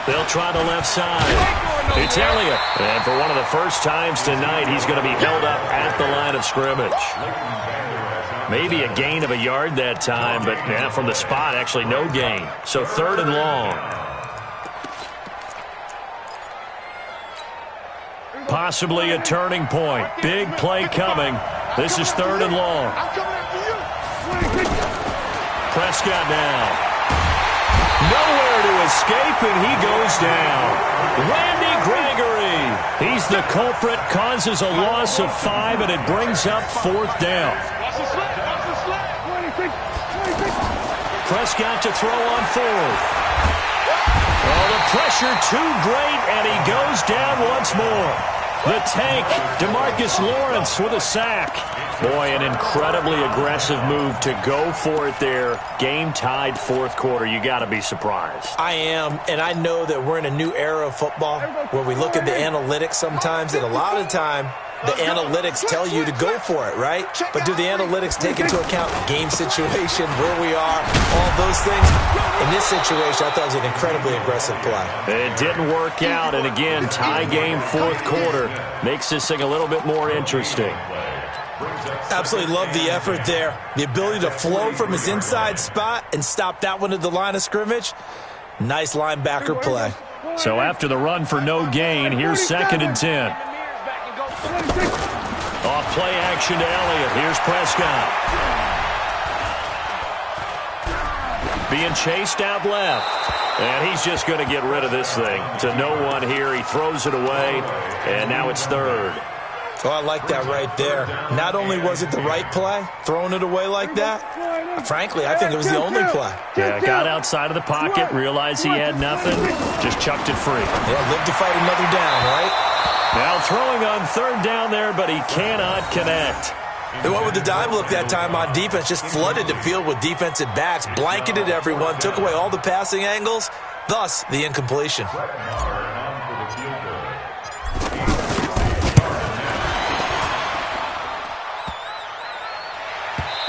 They'll try the left side. It's Elliott. And for one of the first times tonight, he's going to be held up at the line of scrimmage. Maybe a gain of a yard that time, but from the spot, actually no gain. So 3rd and long. Possibly a turning point. Big play coming. This is 3rd and long. Prescott now. Nowhere to escape, and he goes down. Randy Gregory. He's the culprit, causes a loss of 5, and it brings up 4th down. Prescott to throw on 4th. Oh, the pressure too great, and he goes down once more. The tank, DeMarcus Lawrence with a sack. Boy, an incredibly aggressive move to go for it there. Game tied 4th quarter. You got to be surprised. I am, and I know that we're in a new era of football where we look at the analytics sometimes, and a lot of the time the analytics tell you to go for it, right? But do the analytics take into account game situation, where we are, all those things? In this situation, I thought it was an incredibly aggressive play. It didn't work out, and again, tie game 4th quarter makes this thing a little bit more interesting. Absolutely love the effort there. The ability to flow from his inside spot and stop that one at the line of scrimmage. Nice linebacker play. So after the run for no gain, here's 2nd and 10. Off play action to Elliott. Here's Prescott. Being chased out left. And he's just going to get rid of this thing. To no one here. He throws it away. And now it's 3rd. Oh, I like that right there. Not only was it the right play, throwing it away like that, frankly, I think it was the only play. Yeah, got outside of the pocket, realized he had nothing, just chucked it free. Yeah, live to fight another down, right? Now throwing on 3rd down there, but he cannot connect. They went with the dime look that time on defense, just flooded the field with defensive backs, blanketed everyone, took away all the passing angles, thus the incompletion.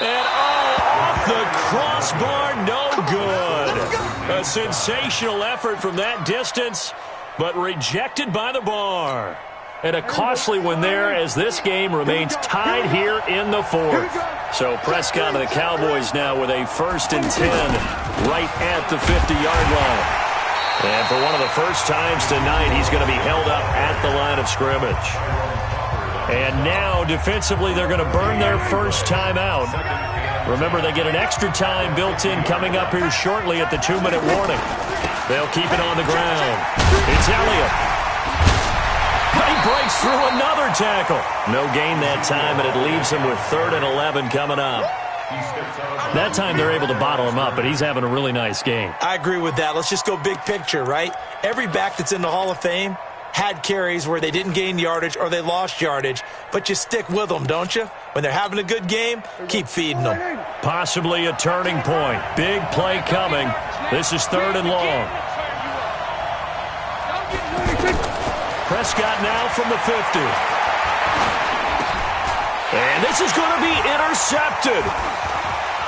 And off the crossbar, no good. A sensational effort from that distance, but rejected by the bar. And a costly one there as this game remains tied here in the 4th. So Prescott and the Cowboys now with a 1st and 10 right at the 50-yard line. And for one of the first times tonight, he's going to be held up at the line of scrimmage. And now, defensively, they're going to burn their first time out. Remember, they get an extra time built in coming up here shortly at the 2-minute warning. They'll keep it on the ground. It's Elliott. He breaks through another tackle. No gain that time, and it leaves him with 3rd and 11 coming up. That time they're able to bottle him up, but he's having a really nice game. I agree with that. Let's just go big picture, right? Every back that's in the Hall of Fame had carries where they didn't gain yardage or they lost yardage, but you stick with them, don't you? When they're having a good game, keep feeding them. Possibly a turning point. Big play coming. This is 3rd and long. Prescott now from the 50. And this is going to be intercepted.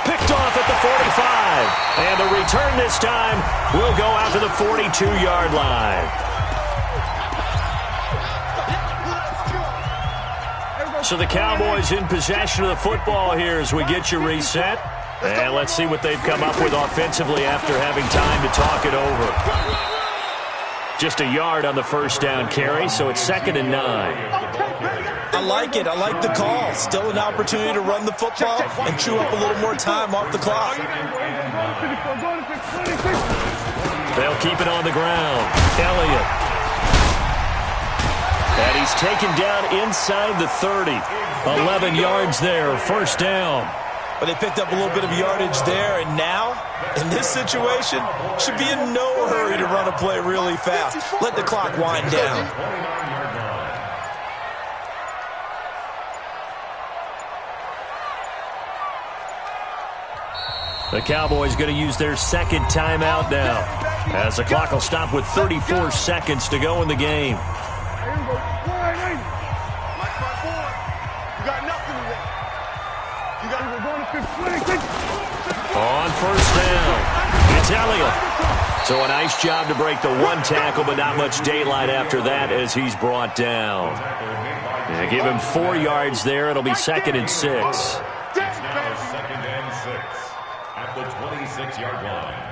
Picked off at the 45. And the return this time will go out to the 42-yard line. So the Cowboys in possession of the football here as we get you reset. And let's see what they've come up with offensively after having time to talk it over. Just a yard on the first down carry, so it's 2nd and 9. I like it. I like the call. Still an opportunity to run the football and chew up a little more time off the clock. They'll keep it on the ground. Elliott. And he's taken down inside the 30. 11 yards there, first down. But they picked up a little bit of yardage there, and now, in this situation, should be in no hurry to run a play really fast. Let the clock wind down. The Cowboys going to use their 2nd timeout now, as the clock will stop with 34 seconds to go in the game. On first down, it's Elliott. So a nice job to break the one tackle, but not much daylight after that as he's brought down. They give him 4 yards there. It'll be 2nd and 6. It's now 2nd and 6 at the 26-yard line.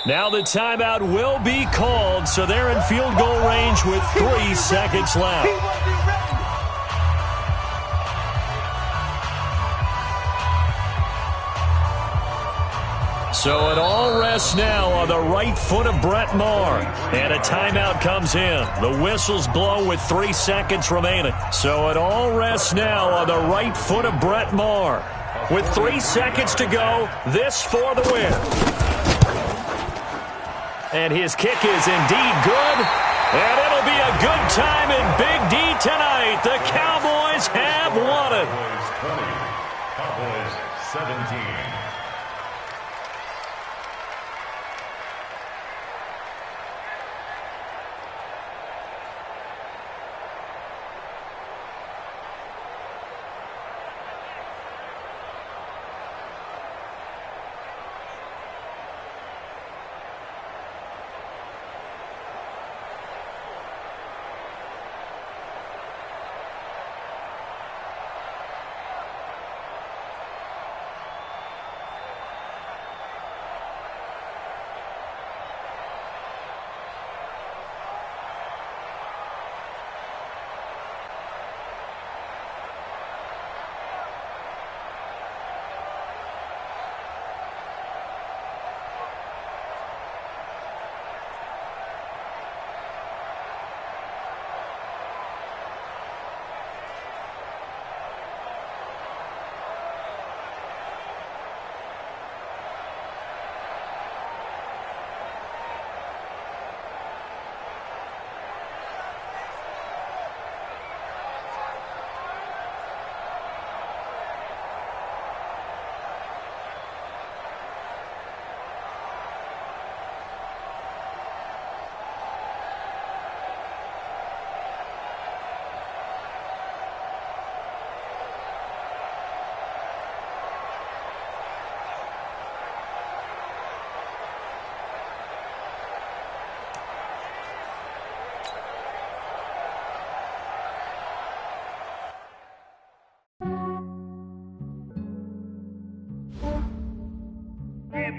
Now the timeout will be called, so they're in field goal range with 3 seconds left. So it all rests now on the right foot of Brett Maher. And a timeout comes in. The whistles blow with 3 seconds remaining. So it all rests now on the right foot of Brett Maher. With 3 seconds to go, this for the win. And his kick is indeed good. And it'll be a good time in Big D tonight. The Cowboys have won it. Cowboys 17.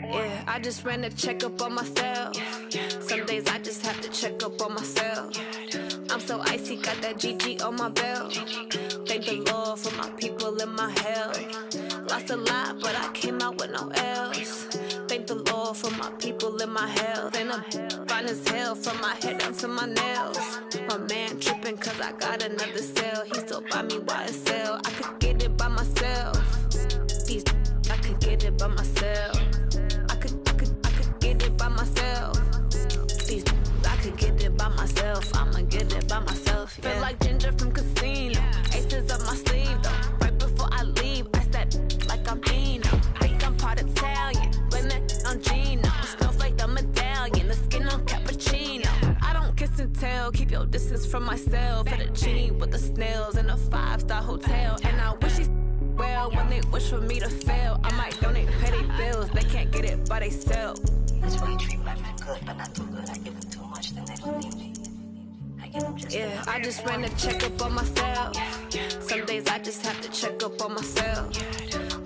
Yeah, I just ran a checkup on myself. Some days I just have to check up on myself. I'm so icy, got that GG on my belt. Thank the Lord for my people in my health. Lost a lot, but I came out with no L's. Thank the Lord for my people in my health. And I'm fine as hell from my head down to my nails. My man tripping cause I got another cell. He still buy me YSL. I could get it by myself. These I could get it by myself. I could get it by myself. These I could get it by myself. I'ma get it by myself. Yeah. Feel like Ginger from Casino. Aces up my sleeve though. Right before I leave, I step like I'm Dino. Think I'm part Italian, blame that on Gino. Snowflake the medallion, the skin on cappuccino. I don't kiss and tell, keep your distance from myself. Fettuccine with the snails in a 5-star hotel. And I wish he's well when they wish for me to fail. I might donate petty bills, they can't get it by themselves. That's why you treat my men good, but not too good. I give them too much, then they don't need me. I give them just yeah, I just ran a checkup on myself. Some days I just have to check up on myself.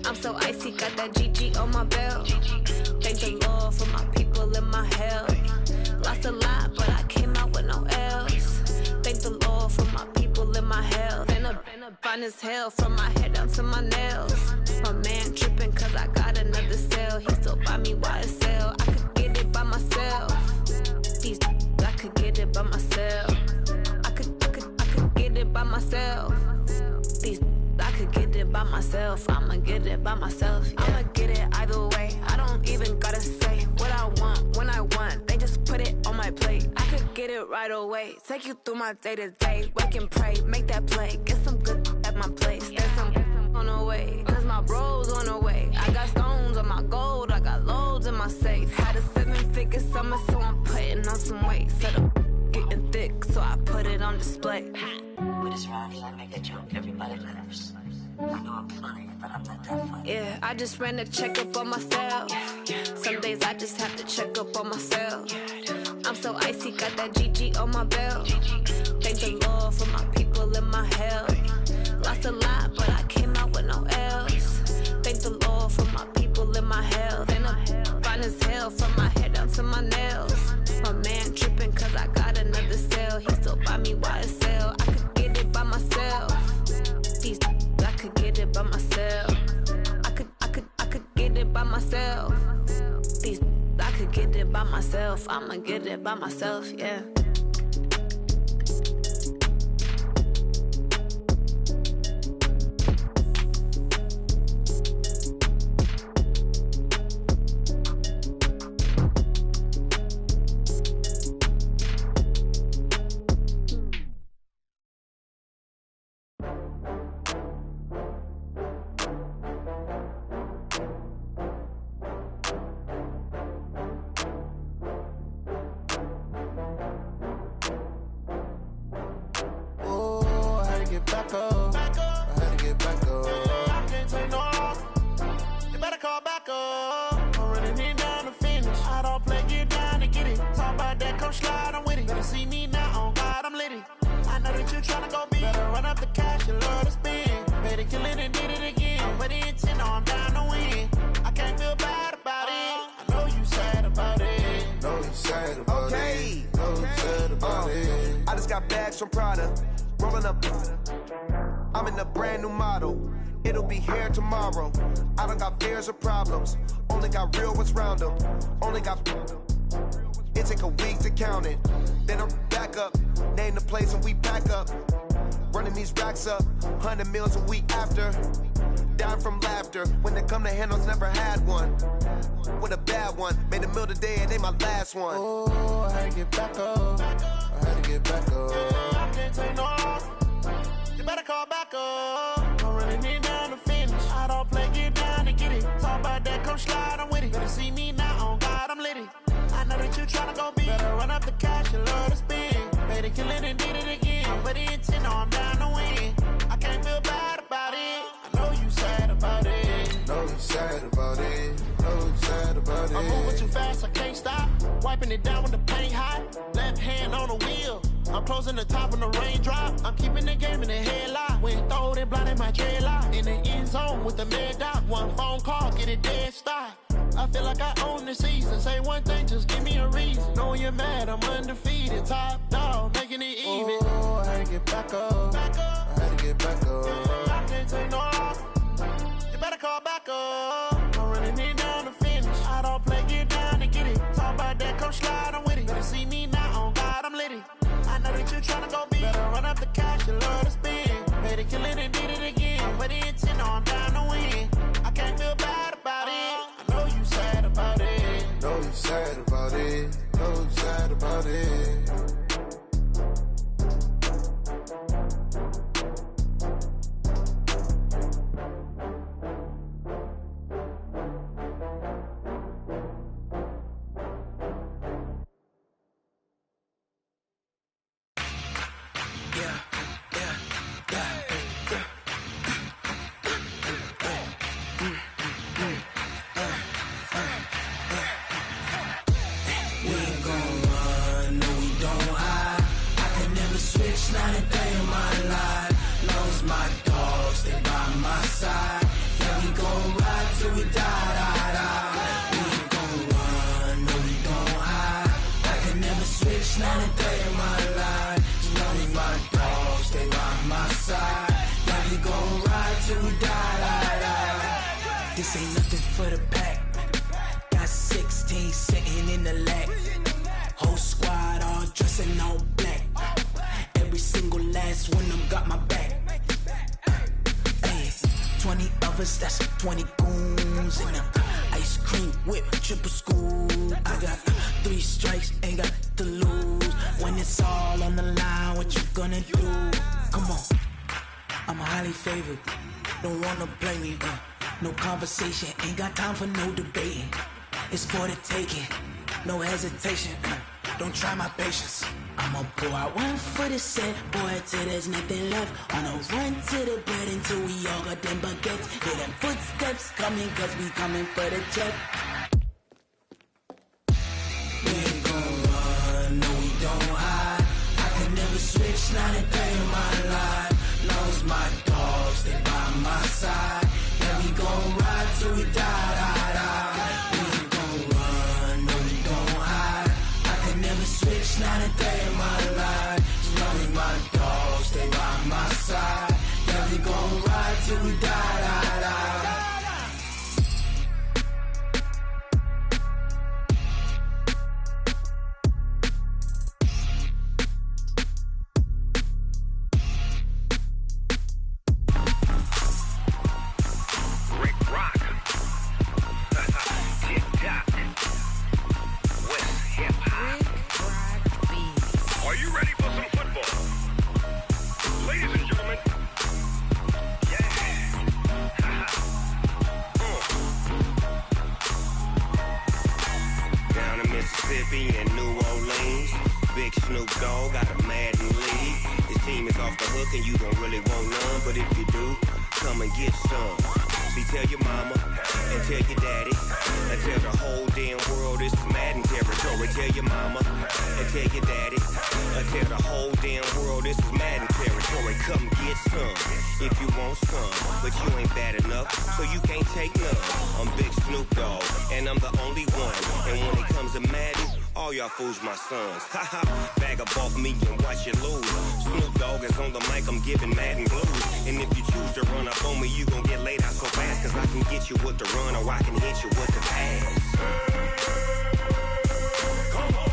I'm so icy, got that GG on my belt. Thank the Lord for my people in my health. Lost a lot, but I came out with no L's. Thank the Lord for my people in my health. And I'm fine as hell from my head down to my nails. My man tripping cause I got another cell. He still buy me YSL. I could get it by myself. These I could get it by myself. I could get it by myself. These I could get it by myself. I'ma get it by myself. Yeah. I'ma get it either way. I don't even gotta say what I want when I want. They just put it on my plate. I could get it right away. Take you through my day to day. Wake and pray, make that play. Get some good at my place. There's some on the way. Cause my bro's on the way. I got stones on my gold. I got loads in my safe. Had a 7-figure summer, so I'm putting on some weight. Set up getting thick, so I put it on display. With this round here, I make a joke. Everybody laughs. I know I'm funny, but I'm not that funny. Yeah, I just ran a checkup on myself. Some days I just have to check up on myself. I'm so icy, got that GG on my belt. Thank the Lord for my people in my health. Lost a lot, but I came out with no L's. Thank the Lord for my people in my health. And I'm fine as hell from my head down to my nails. My man tripping cause I got another cell. He still buy me YSL. I could get it by myself. These I could get it by myself. I could get it by myself. These I could get it by myself. I'ma get it by myself, yeah. Back up. I had to get back up. I can't take no loss. You better call back up. I'm running it down to finish. I don't play, get down to get it. Talk about that, come slide, I'm with it. Better see me now, on God, I'm litty. I know that you tryna go big. Better run up the cash, you love to spend. Better kill it and did it again. I'm ready and 10, I'm down to win. I can't feel bad about it. I know you sad about it. Know you sad about it. Know you sad about it. I just got bags from Prada. Rolling up, I'm in a brand new model. It'll be here tomorrow. I don't got fears or problems. Only got real ones round them. Only got. It take a week to count it. Then I'm back up. Name the place and we pack up. Running these racks up. 100 meals a week after. Down from laughter. When they come to handles, never had one. With a bad one. Made a meal today and they my last one. Oh, I had to get back up. I had to get back up. I can't take no loss. You better call back up. I'm running it down to finish. I don't play, get down to get it. Talk about that, come slide, I'm with it. Better see me now, on God, I'm litty. I know that you tryna go big. Better run up the cash, you love to spend. Better kill it and did it again. I'm ready and 10, I'm down to win. I can't feel bad about it. I know you sad about it. Know you sad about it. Know you sad about it. I'm moving too fast, I can't stop. Wiping it down when the paint hot. Left hand on the wheel. I'm closing the top when the raindrop. I'm keeping the game in the headlock. When throwed and blinded my dreadlock. In the end zone with the mad dot. One phone call, get it dead stop. I feel like I own the season. Say one thing, just give me a reason. Knowing you're mad, I'm undefeated. Top dog, making it even. Oh, I had to get back up. I had to get back up. I can't take no loss. You better call back up. I'm running it down to finish. I don't play, get down to get it. Talk about that, come slide, I'm with it. Better see me now, on God, I'm litty. I know that you tryna go big. Better run up the cash, you love to spend. Better kill it and did it again. But the intent, I'm down to win. I can't feel bad about it. I know you sad about it. Know you sad about it. Know you sad about it. This ain't nothing for the pack. Got 16 sitting in the lap. Whole squad all dressing all black. Every single last one of them got my back. Hey, 20 of us, that's 20 goons in the ice cream whip, triple scoop. I got 3 strikes, ain't got to lose. When it's all on the line, what you gonna do? Come on, I'm highly favored. Don't wanna blame me. No conversation, ain't got time for no debating. It's for the taking, no hesitation. Don't try my patience. I'ma pour out one for the set, boy, till there's nothing left. On a run to the bread until we all got them baguettes. Hear them footsteps coming, cause we coming for the check. We ain't gon' run, no we don't hide. I can never switch, not a day in my life. Long as my dogs, stay by my side. Yeah, we gon' ride till we die. We ain't gon' run, no we don't hide. I can never switch, not a day in my life. As long as my dogs stay by my side. Yeah, we gon' ride till we die. Fools my sons. Haha, bag up off me and watch you lose. Snoop Dogg is on the mic, I'm giving Madden blues. And if you choose to run up on me, you gon' get laid out so fast. Cause I can get you with the run or I can hit you with the pass. Come on.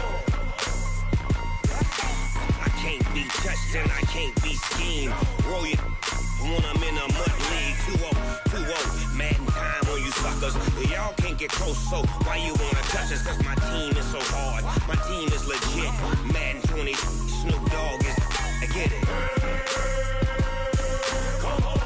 I can't be touched and I can't be schemed. Roll you when I'm in a mud league. 2-0, Madden time on you suckers. Y'all can't get close, so why you wanna touch us? Cause my team is so hard. My team is legit. Madden 20, Snoop Dogg is. I get it. Come on.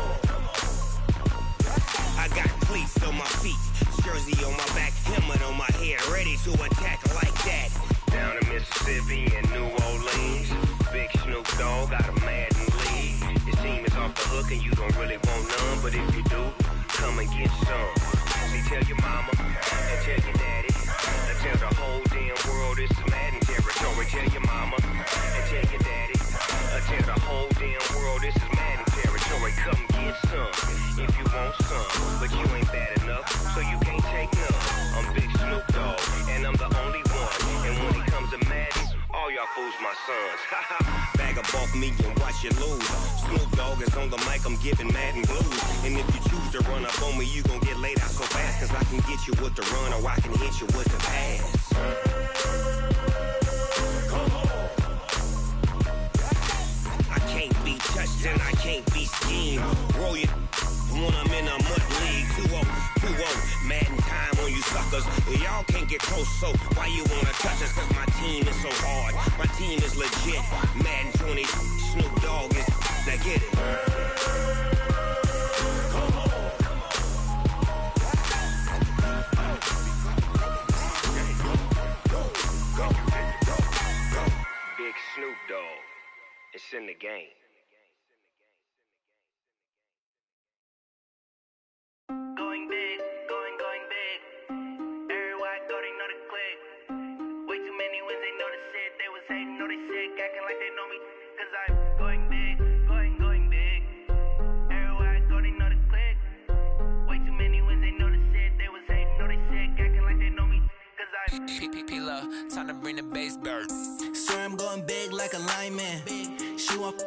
I got cleats on my feet, jersey on my back, helmet on my head, ready to attack like that. Down in Mississippi and New Orleans, Big Snoop Dogg got a Madden league. Your team is off the hook and you don't really want none, but if you do, come and get some. See, tell your mama and tell your daddy. Tell the whole damn world this is Madden territory. Tell your mama and tell your daddy. Tell the whole damn world this is Madden territory. Come get some if you want some, but you ain't bad enough, so you can't take none. I'm Big Snoop Dogg, and I'm the only one. And when it comes to Madden, all y'all fools my sons. Bag up off me and watch you lose. Snoop Dogg is on the mic, I'm giving Madden blues. And if you choose to run up on me, you gon' get laid out so fast. Cause I can get you with the run or I can hit you with the pass. I can't be touched and I can't be schemed. Roll you when I'm in a mud league. 2-0, Madden time on you suckers. Y'all can't get close, so why you wanna touch us? Cause my team is so hard, my team is legit. Madden 20, Snoop Dogg is, now get it. Big Snoop Dogg, it's in the game. Going big, going big. Everywhere I go, they know the click. Way too many wins, they know the shit. They was hating, know they sick, acting like they know me. Cause I'm going big, going big. Everywhere I go, they know the click. Way too many wins, they know the shit. They was hating, know they sick, acting like they know me. Cause I'm P-P-P-Love, time to bring the bass bird. Swear I'm going big like a lineman. She want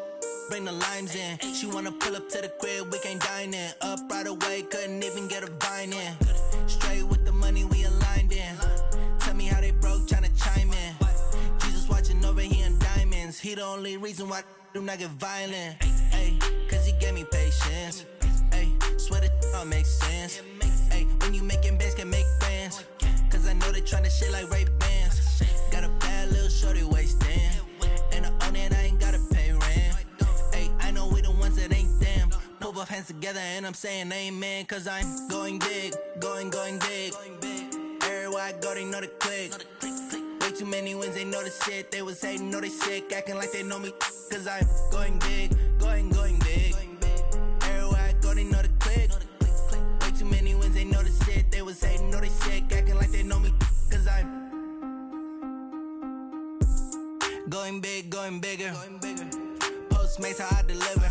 bring the limes in. She wanna pull up to the crib, we can't dine in. Up right away, couldn't even get a vine in. Straight with the money, we aligned in. Tell me how they broke, tryna chime in. Jesus watching over here in diamonds. He the only reason why I do not get violent. Ay, cause he gave me patience. Ay, swear that all makes sense. Ay, when you making bands, can make friends. Cause I know they tryna shit like Ray-Bans. Got a bad little shorty wasting. And I own it, I ain't gotta pay rent. Ay, I know we the ones that ain't them. Pull both hands together and I'm saying amen. Cause I'm going big, going big. Everywhere I go, they know the click. Way too many wins, they know the shit. They was hating, know they sick, acting like they know me. Cause I'm going big, going big. Everywhere I go, they know the click. Way too many wins, they know the shit. They was hating, know they sick, acting like they know me. Cause I'm going big, going bigger. Postmates how I deliver.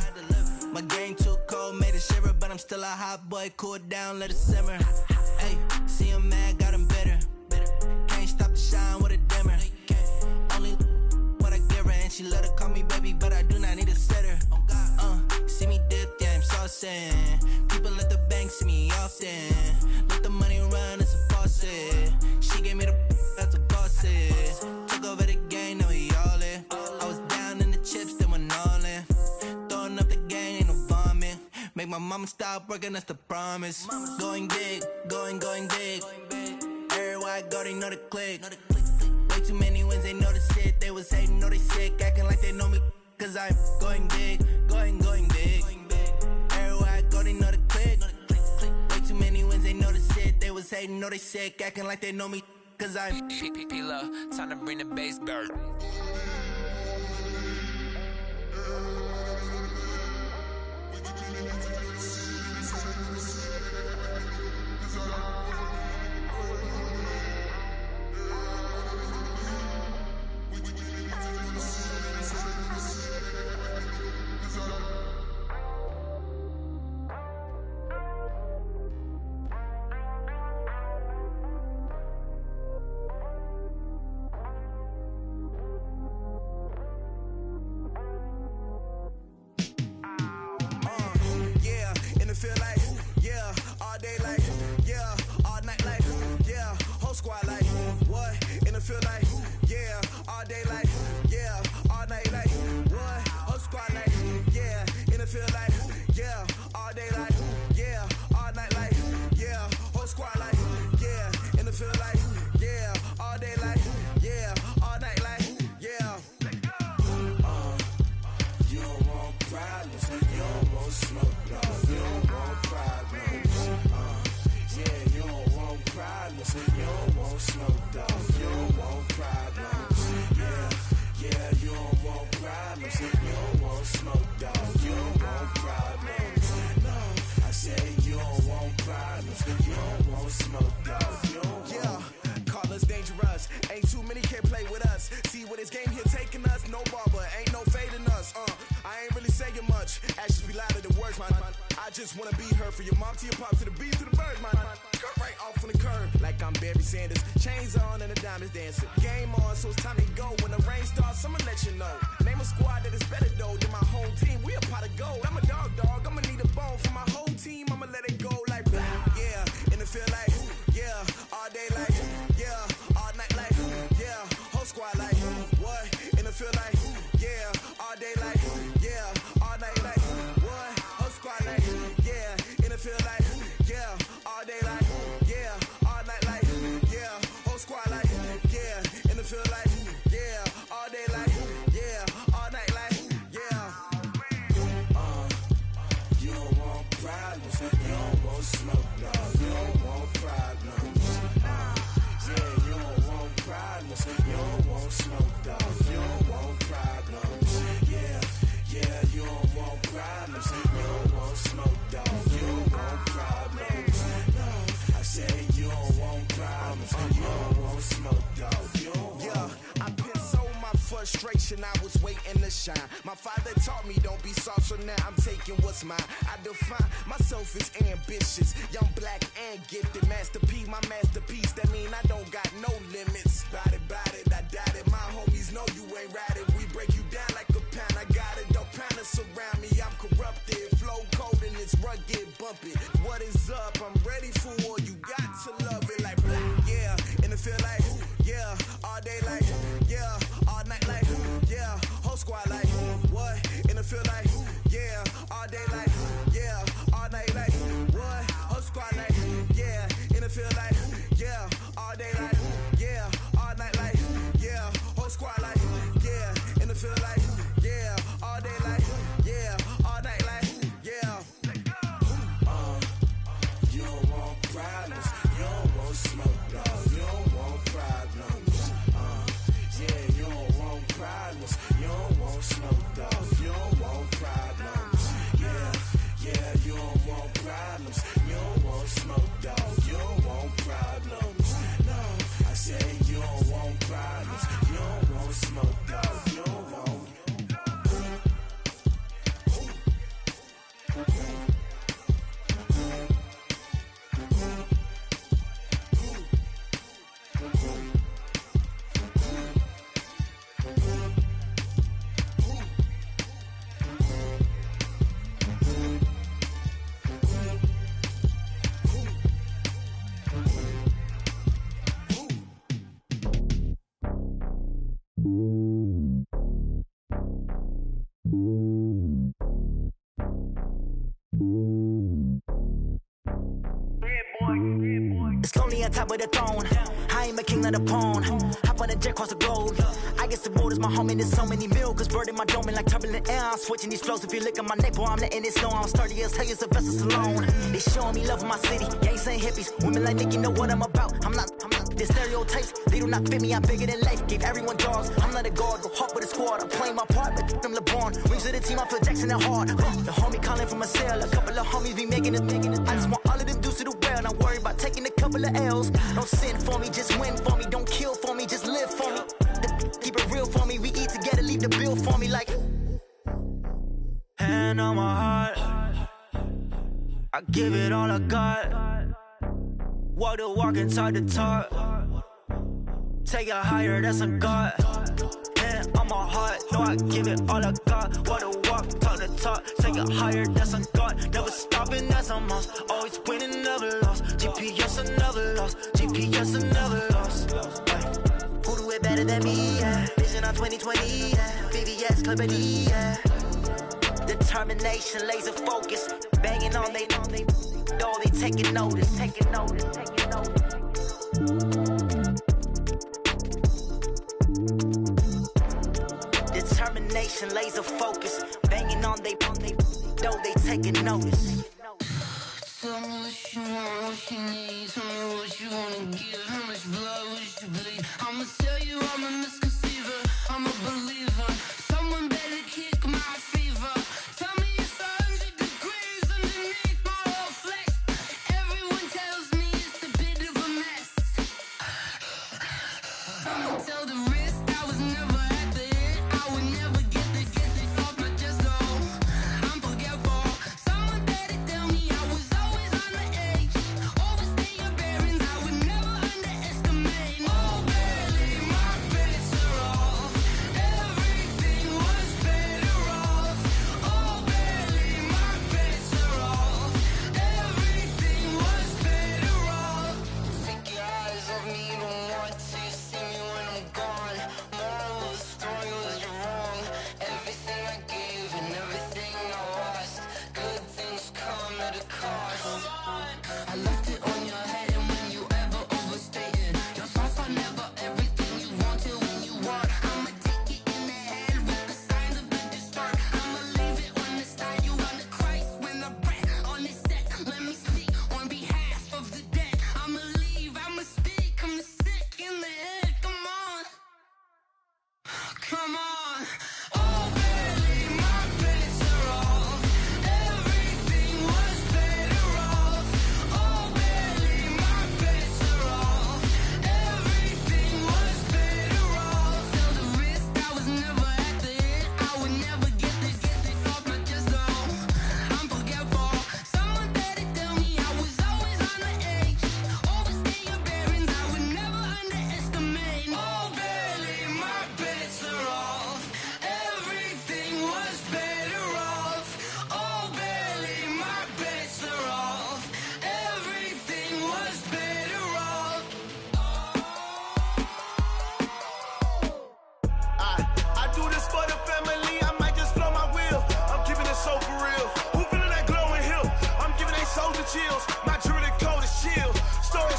My game too cold, made it shiver, but I'm still a hot boy. Cool it down, let it simmer. Hey, see him mad, got him bitter. Can't stop the shine with a dimmer. Only what I give her, and she let her call me baby, but I do not need a sitter. See me dip, yeah, I'm saucing. People at the bank see me often. Let the money run, it's a faucet. She gave me the that's a boss it. Took over the game, now we all in. I was down in the chips, then went all in. Throwing up the game, ain't no vomit. Make my mama stop working, that's the promise. Going big, going big. Everywhere I go, they know the click. Way too many wins, they know the shit. They was hating, know they sick, acting like they know me. Cause I'm going big, going big. Everywhere I go, they know the click. Way too many wins, they know the shit. They was hating, know they sick, acting like they know me. Cause I'm P-P-P-Love, time to bring the bass bird. Barry Sanders. Chains on and the diamonds dancing. Game on, so it's time to go. When the rain starts, I'ma let you know. Name a squad that is better though than my home team. We a pot of gold. I'm a dog. I'ma need a bone for my whole team. I'ma let it go like blah. Yeah, in the field like yeah, all day like yeah, all night like yeah, whole squad like what? In the field like yeah, all day like yeah, all night like what? Whole squad like yeah, in the field like yeah, all day like yeah, all night like yeah, whole squad like yeah, in the field like yeah, all day like yeah, all night like yeah. You don't want problems, you don't want smoke, dog. You don't want problems. Yeah, you don't want problems, you don't want smoke, dog. You don't want problems. Yeah, you don't want problems, you don't want smoke, dog. You don't want problems. No, I said you don't want problems, you don't want smoke, dog. You don't want. I put so my frustration, I was waiting to shine. My father taught me don't be soft, so now I'm taking what's mine. I define myself as ambitious, young, black, and gifted. Master P, my masterpiece, that mean I don't got no limits. Bout it, I doubt it. My homies know you ain't ride it. We break you down like a pound. I got it, don't pound us around me. I'm corrupted, flow cold and it's rugged, bump it. What is up? I'm ready for war. You got to love it like black. Yeah, in the field like yeah, all day like yeah, all night like yeah, whole squad like what? In the field like yeah, all day like yeah, all night like what? Whole squad like yeah, in the field like yeah, all day like yeah, all night like yeah, whole squad like yeah, in the field like yeah, all day like yeah, all night like yeah. You don't want problems, you don't want smoke, dog. You don't want problems. Yeah, you don't want problems, you don't want smoke, dog. You don't want problems. Yeah, you don't want problems, you don't want smoke, dog. You don't want problems. No, I say you don't want problems, you don't want smoke, dog. You don't want. It's lonely on top of the throne. I ain't a king, not a pawn. Hop on a jet across the globe. I guess the world is my home and there's so many milkers bird in my dome and like turbulent air. I'm switching these flows. If you look at my neck, boy, I'm letting it snow. I'm sturdy as hell, a vessel alone. They showing me love in my city. Gangs ain't hippies. Women like Nicki know what I'm about. I'm not the stereotypes. They do not fit me. I'm bigger than life. Gave everyone dogs. I'm not a guard. Go hard with a squad. I'm playing my part, but them LeBron. Rings to the team. I feel Jackson and hard. The homie calling from a cell. A couple of homies be making it. I just want all of them dudes to do well. Not worry about taking a couple of L's. Don't sin for me, just win for me. Don't kill for me, just live for me. Keep it real for me. We eat together, leave the bill for me like. Hand on my heart, I give it all I got. Walk the walk and talk the talk. Take it higher, that's a God. Hand on my heart, no, I give it all I got. Walk the walk, talk the talk. Take it higher, that's a God. Never stopping, that's a must. Always winning, never lost. GPS, I never lost. GPS, I never lost. Who do it better than me? Yeah. Vision on 2020. Yeah. VVS, Clippity. Yeah. Determination, laser focus. Banging on they door, they taking notice. Taking notice. Taking notice. Determination, laser focus. Banging on they door, they taking notice. Tell me what you want, what you need. Tell me what you wanna give. How much blood would you bleed? I'ma tell you I'm a misconceiver. I'm a believer. Someone better kick my fever. Tell me it's 100 degrees underneath my whole flesh. Everyone tells me it's a bit of a mess. I'ma tell the risk I was never at the end. I would never get the off my chest though. I'm forgetful. Someone better tell me I was always on the edge. Overstay your bearings, I would never underestimate.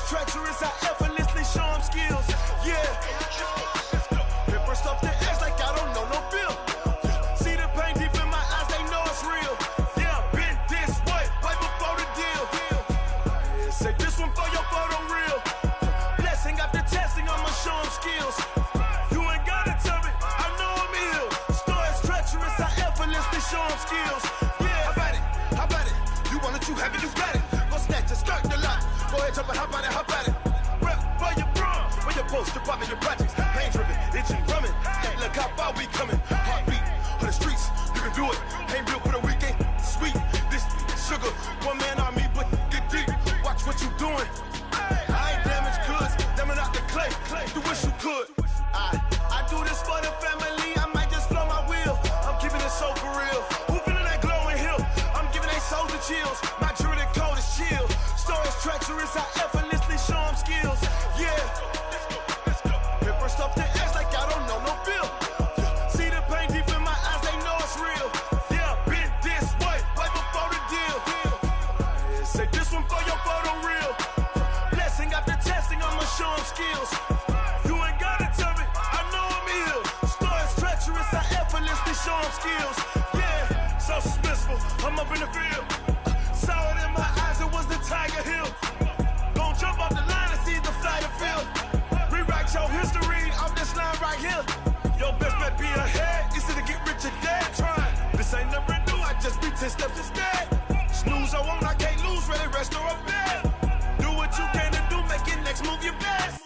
treacherous, I effortlessly show them skills. Yeah. Pepper stuff the edge like I don't know no feel. See the pain deep in my eyes, they know it's real. Yeah, been this way, right before the deal. Say this one for your photo real. Blessing after testing, I'ma show them skills. You ain't gotta tell me, I know I'm ill. Story's treacherous, I effortlessly show them skills. Yeah, how about it? You want it, you have it, you got it. Go snatch it, skirt the lot. Go ahead, jump it, how about it? Rep where you from, where you post, department, your projects. Pain driven, itching, drumming. Hey, look how far we coming. Heartbeat on the streets, you can do it. Ain't built for the weekend, sweet. This sugar, one man army, but get deep. Watch what you doing. I ain't damaged goods, damn out the clay. You wish you could. I do this for the family. I might just blow my wheel. I'm keeping it so for real. Who feeling that glowing hill? I'm giving they souls the chills. My jewelry code is chill. Story's treacherous. I effortlessly show them skills. Yeah. Pepper stuff the edge like I don't know no feel. See the pain deep in my eyes. They know it's real. Yeah, been this way, right before the deal. Say this one for your photo real. Blessing after testing, I'ma show them skills. You ain't gotta tell me, I know I'm ill. Story's treacherous, I effortlessly show them skills. Yeah, so suspenseful, I'm up in the field. Saw it in my eyes, it was the Tiger Hill. Don't jump off the line and see the flight of field. Rewrite your history off this line right here. Your best bet be ahead, easy to get rich or dead. Trying, this ain't never new, I just be 10 steps instead. Snooze I won't, I can't lose, ready, rest or a bed. Do what you can to do, make it next move your best.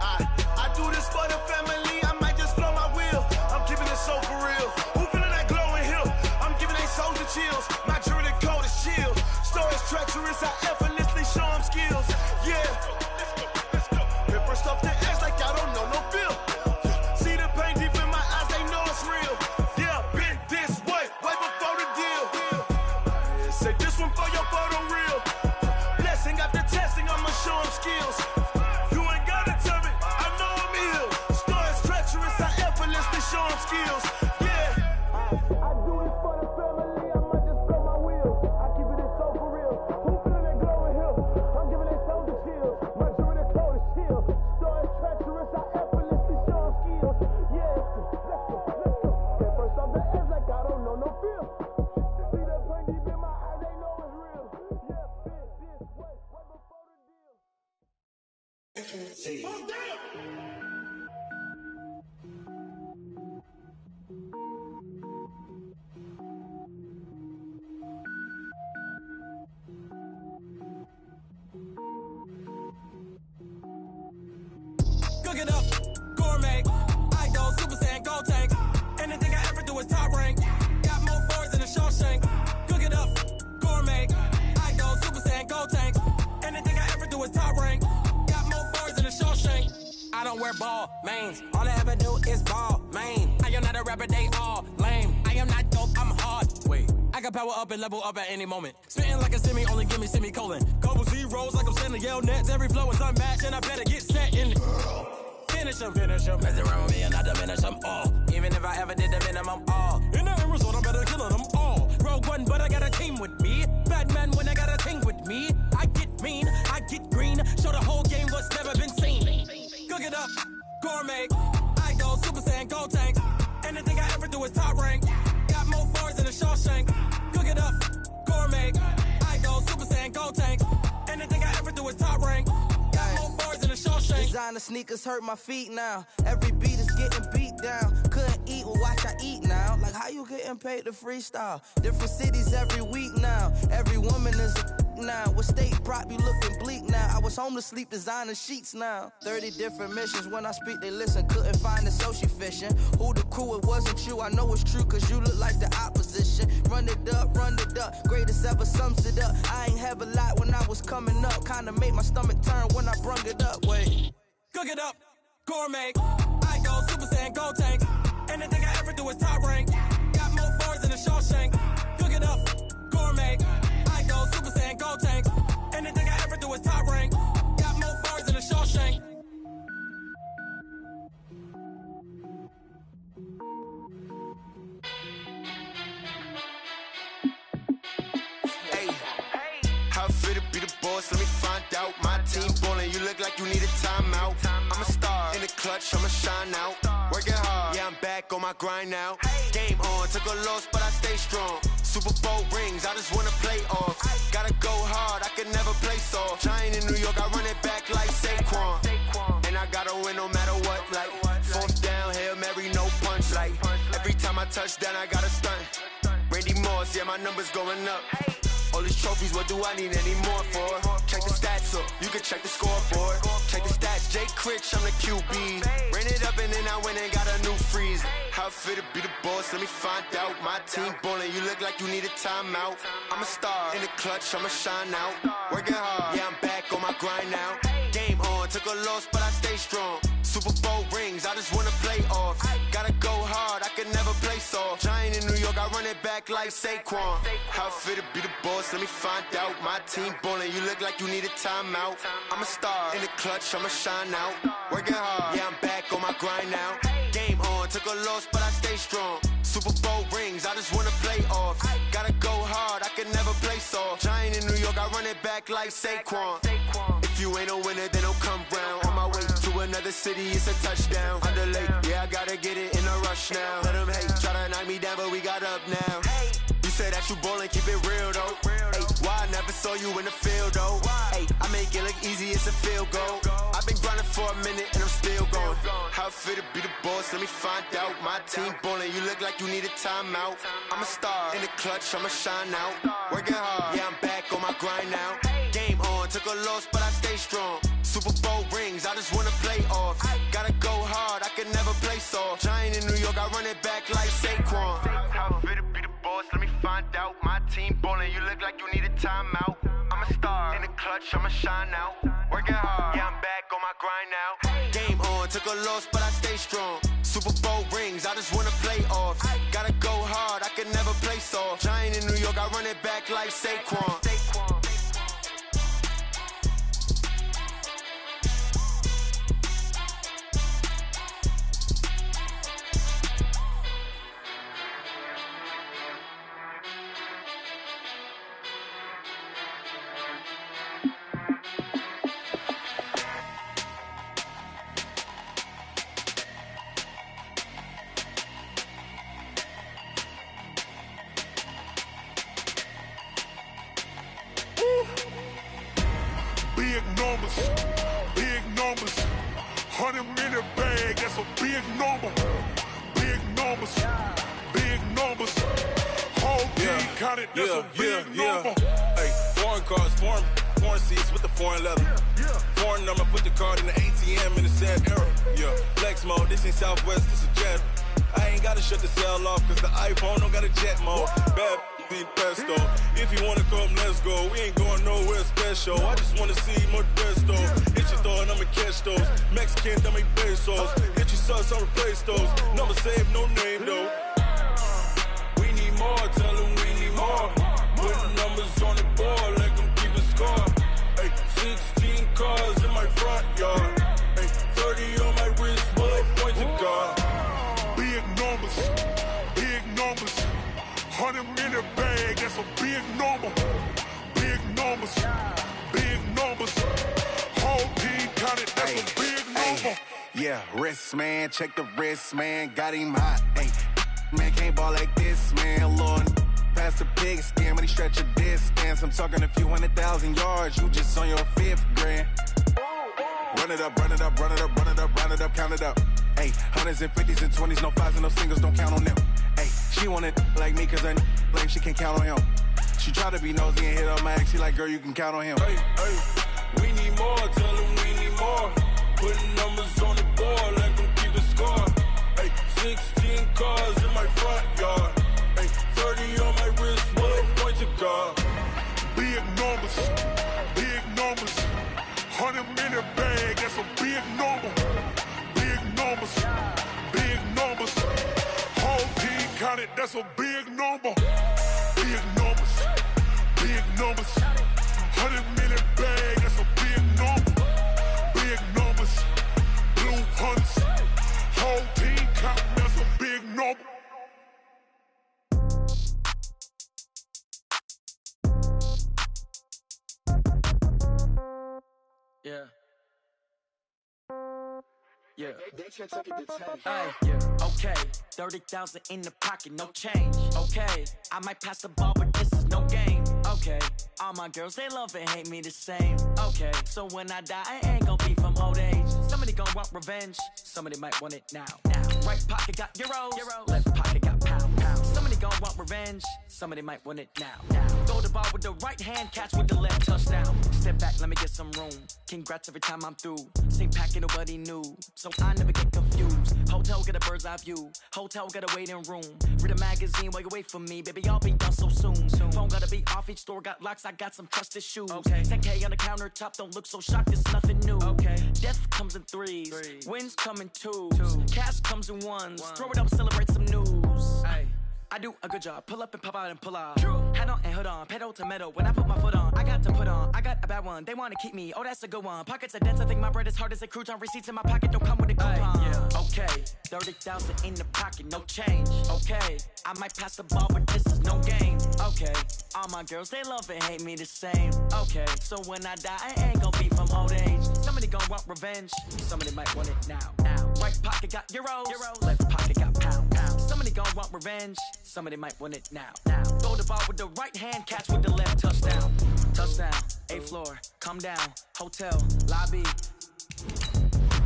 I do this for the family, I might just blow my wheel. I'm keeping it so for real. Who feeling that glowing hill? I'm giving they souls the chills. My jewelry code is chill. Story's treacherous, I effortlessly show them skills. Yeah. Pepper stuff the edge like I don't know no feel. See the pain deep in my eyes, they know it's real. Yeah, been this way, right before the deal. Say this one for your photo real. Blessing after testing, I'ma show them skills. You ain't gotta tell me, I know I'm ill. Story's treacherous, I effortlessly show them skills. Yeah. I do this for the family, I might just blow my wheel. I keep it so for real. Who feeling that glowing hill? I'm giving they souls the chills. My jewelry code is chill. Story's treacherous, I effortlessly show them skills. Yeah, let's go. Get first off the edge like I don't know no feel. See that pain deep in my eyes, they know it's real. Yeah, been this way, right before the deal. Cook it up, gourmet. I go Super Saiyan, Gold Tank. Anything I ever do is top rank. Got more boys than a Shawshank. Cook it up, gourmet. I go Super Saiyan, Gold Tank. Anything I ever do is top rank. Got more boys than a Shawshank. I don't wear ball mains. All I ever do is ball main. I am not a rapper, they all lame. I am not dope, I'm hard. Wait, I can power up and level up at any moment. Spitting like a semi, only give me semicolon. Couple zeros like I'm sending yell nets. Every flow is unmatched and I better get set in. Finish him. Mess around with me and I diminish them all. Even if I ever did the minimum, all. In the end result, I'm better killing them all. Rogue One, but I got a team with me. Batman when I got a team with me. I get mean, I get green. Show the whole game what's never been seen. Cook it up, gourmet. I go Super Saiyan, Gold Tank. Anything I ever do is top rank. Got more bars than a Shawshank. Cook it up, gourmet. I go Super Saiyan, Gold Tank. Anything I ever do is top rank. Got more bars than a Shawshank. Designer sneakers hurt my feet now. Every beat is getting beat down. Couldn't eat, well watch I eat now. Like how you getting paid to freestyle? Different cities every week now. Every woman is a now. With state prop, you looking bleak now. I was home to sleep, designer sheets now. 30 different missions. When I speak, they listen. Couldn't find it, so she fishing. Who the crew? It wasn't you. I know it's true, cause you look like the opposition. Run it up. Greatest ever sums it up. I ain't have a lot when I was coming up. Kinda made my stomach turn when I brung it up. Wait. Cook it up, gourmet. I go Super Saiyan, Gold Tank. Anything I ever do is top rank. Got more bars than a Shawshank. Cook it up, gourmet. I go Super Saiyan, Gold Tank. Anything I ever do is top rank. Got more bars than a Shawshank. How fit to be the boss? Let me find out. My team born you need a timeout. I'm a star in the clutch, I'ma shine out. Working hard, yeah, I'm back on my grind now. Game on, took a loss, but I stay strong. Super Bowl rings, I just wanna play off. Gotta go hard, I can never play soft. Giant in New York, I run it back like Saquon. And I gotta win no matter what, like fourth down, Hail Mary, no punch. Like every time I touch down, I gotta stunt. Randy Moss, yeah, my numbers going up. All these trophies, what do I need any more for? Check the stats up, you can check the scoreboard. Check the stats, Jay Critch, I'm the QB. Ran it up and then I went and got a new freeze. How it fit to be the boss, let me find out. My team ballin', you look like you need a timeout. I'm a star in the clutch, I'ma shine out. Working hard, yeah, I'm back on my grind now. Game on, took a loss, but I stay strong. Super Bowl rings, I just wanna play off. Gotta go hard, I can never play soft. Giant in New York, I run it back like Saquon. How it fit to be the boss, let me find out. My team ballin', you look like you need a timeout. I'm a star in the clutch, I'ma shine out. Working hard, yeah, I'm back on my grind now. Game on, took a loss, but I stay strong. Super Bowl rings, I just wanna play off. Gotta go hard, I can never play soft. Giant in New York, I run it back like Saquon. If you ain't a winner, then don't come round. On my way to another city, it's a touchdown. Underlay, yeah, I gotta get it in a rush now. Let them hate, try to knock me down, but we got up now. You say that you ballin', keep it real though. Ay, why I never saw you in the field though? Ay, I make it look easy, it's a field goal. I've been grinding for a minute and I'm still going. How it fit to be the boss, let me find out. My team ballin', you look like you need a timeout. I'm a star in the clutch, I'ma shine out. Working hard, yeah, I'm back on my grind now. Game on, took a loss, but I stay strong. Super Bowl rings, I just wanna play off. Gotta go hard, I can never play soft. Giant in New York, I run it back like Saquon. How it fit to be the boss, let me find out. My team ballin', you look like you need a timeout. I'm a star in the clutch, I'ma shine out. Working hard, yeah, I'm back on my grind now. Game on, took a loss, but I stay strong. Super Bowl rings, I just wanna play off. Gotta go hard, I can never play soft. Giant in New York, I run it back like Saquon. Big numbers, big numbers. 100-minute bag, that's a big number. Big numbers, big numbers. Whole team counted, that's a big number. Hey, foreign cars, foreign seats with the foreign leather. Foreign number, put the card in the ATM in the sad era. Yeah, flex mode, this ain't Southwest, this is Jet. I ain't gotta shut the cell off, cause the iPhone don't got a jet mode. Bad need pesto. If you wanna come, let's go. We ain't going nowhere special. I just wanna see more Modesto. Hit your throw and I'ma catch those. Mexican, dame pesos. Hit your sus, I'll replace those. Number save, no name though. We need more, tell them we need more. Put the numbers on the board, let them keep the score. Hey, 16 cars in my front yard. Hey, 30 on my wrist, bullet point to God. Big numbers, big numbers. 100-minute bag, that's a big number. Big numbers, big numbers. Whole team counted, that's a big number. Yeah, wrist man, check the wrist man, got him hot. Ay, man can't ball like this, man. Lord, past the pig skin when he stretch a distance. I'm talking a few 100,000 yards, you just on your 5th grand. Run it up, run it up, run it up, run it up, run it up, count it up. Ay, hundreds and 50s and 20s, no 5s and no singles, don't count on them. Ay, she want it like me cause her like she can't count on him. She try to be nosy and hit on my ex, she like, girl, you can count on him. Hey, hey, we need more, tell them we need more. Putting numbers on the board, let them keep the score. Hey, 16 cars in my front yard. Hey, 30 on my wrist, bullet point to God. Big numbers, big numbers. 100-minute bag, that's a big number. Big numbers, big numbers. Whole team counted, that's a big number. Big numbers, big numbers. 100-minute bag, that's a big number. Big numbers, blue hunts. Whole team counting, that's a big number. Yeah. Yeah. Hey, yeah. Okay, 30,000 in the pocket, no change. Okay, I might pass the ball, but this is no game. Okay, all my girls, they love and hate me the same. Okay, so when I die, I ain't gonna be from old age. Somebody gonna want revenge, somebody might want it now. Right pocket got euros, left pocket got pounds. Somebody gonna want revenge, somebody might want it now. Throw the ball with the right hand, catch with the left, touchdown. Step back, let me get some room. Congrats every time I'm through. Same packet, nobody knew, so I never get confused. Hotel get a bird's eye view, hotel got a waiting room. Read a magazine while you wait for me, baby, I'll be done so soon. Phone gotta be off, each store got locks, I got some trusted shoes. 10K on the countertop, don't look so shocked, it's nothing new. Death comes in threes, wins come in twos, cash comes in ones. Throw it up, celebrate some news. I do a good job, pull up and pop out and pull off. Hat on and hood on, pedal to metal. When I put my foot on, I got to put on. I got a bad one, they wanna keep me, oh that's a good one. Pockets are dense, I think my bread is hard as a crouton. Receipts in my pocket don't come with a coupon. Okay, 30,000 in the pocket, no change. Okay, I might pass the ball, but this is no game. Okay, all my girls, they love and hate me the same. Okay, so when I die, I ain't gonna be from old age. Somebody gonna want revenge, somebody might want it now. Right pocket got euros, left pocket got pounds. Somebody gonna want revenge, somebody might want it now. Throw the ball with the right hand, catch with the left, touchdown. Touchdown, 8th floor, come down, hotel, lobby.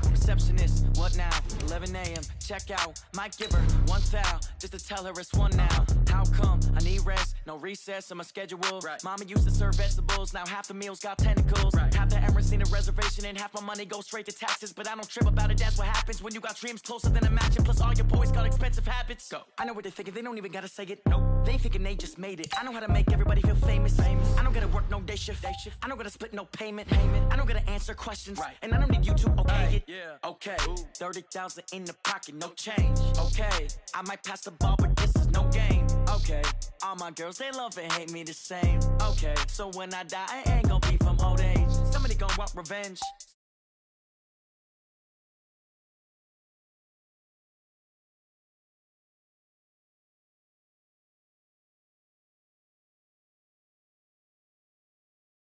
Receptionist, what now? 11 a.m., check out. Might give her one foul, just to tell her it's one now. How come? I need rest, no recess in my schedule. Mama used to serve vegetables, now half the meals got tentacles. Half the Emirates need a reservation and half my money goes straight to taxes. But I don't trip about it, that's what happens when you got dreams closer than a matching. Plus all your boys got expensive habits. Go. I know what they're thinking, they don't even gotta say it. Nope. They ain't thinking they just made it. I know how to make everybody feel famous. I don't gotta work no day shift. I don't gotta split no payment. I don't gotta answer questions. And I don't need you to okay it. Okay, 30,000 in the pocket, no change. Okay, I might pass the ball, but this is no game. Okay, all my girls, they love and hate me the same. Okay, so when I die, I ain't gonna be from old age. Somebody gonna want revenge,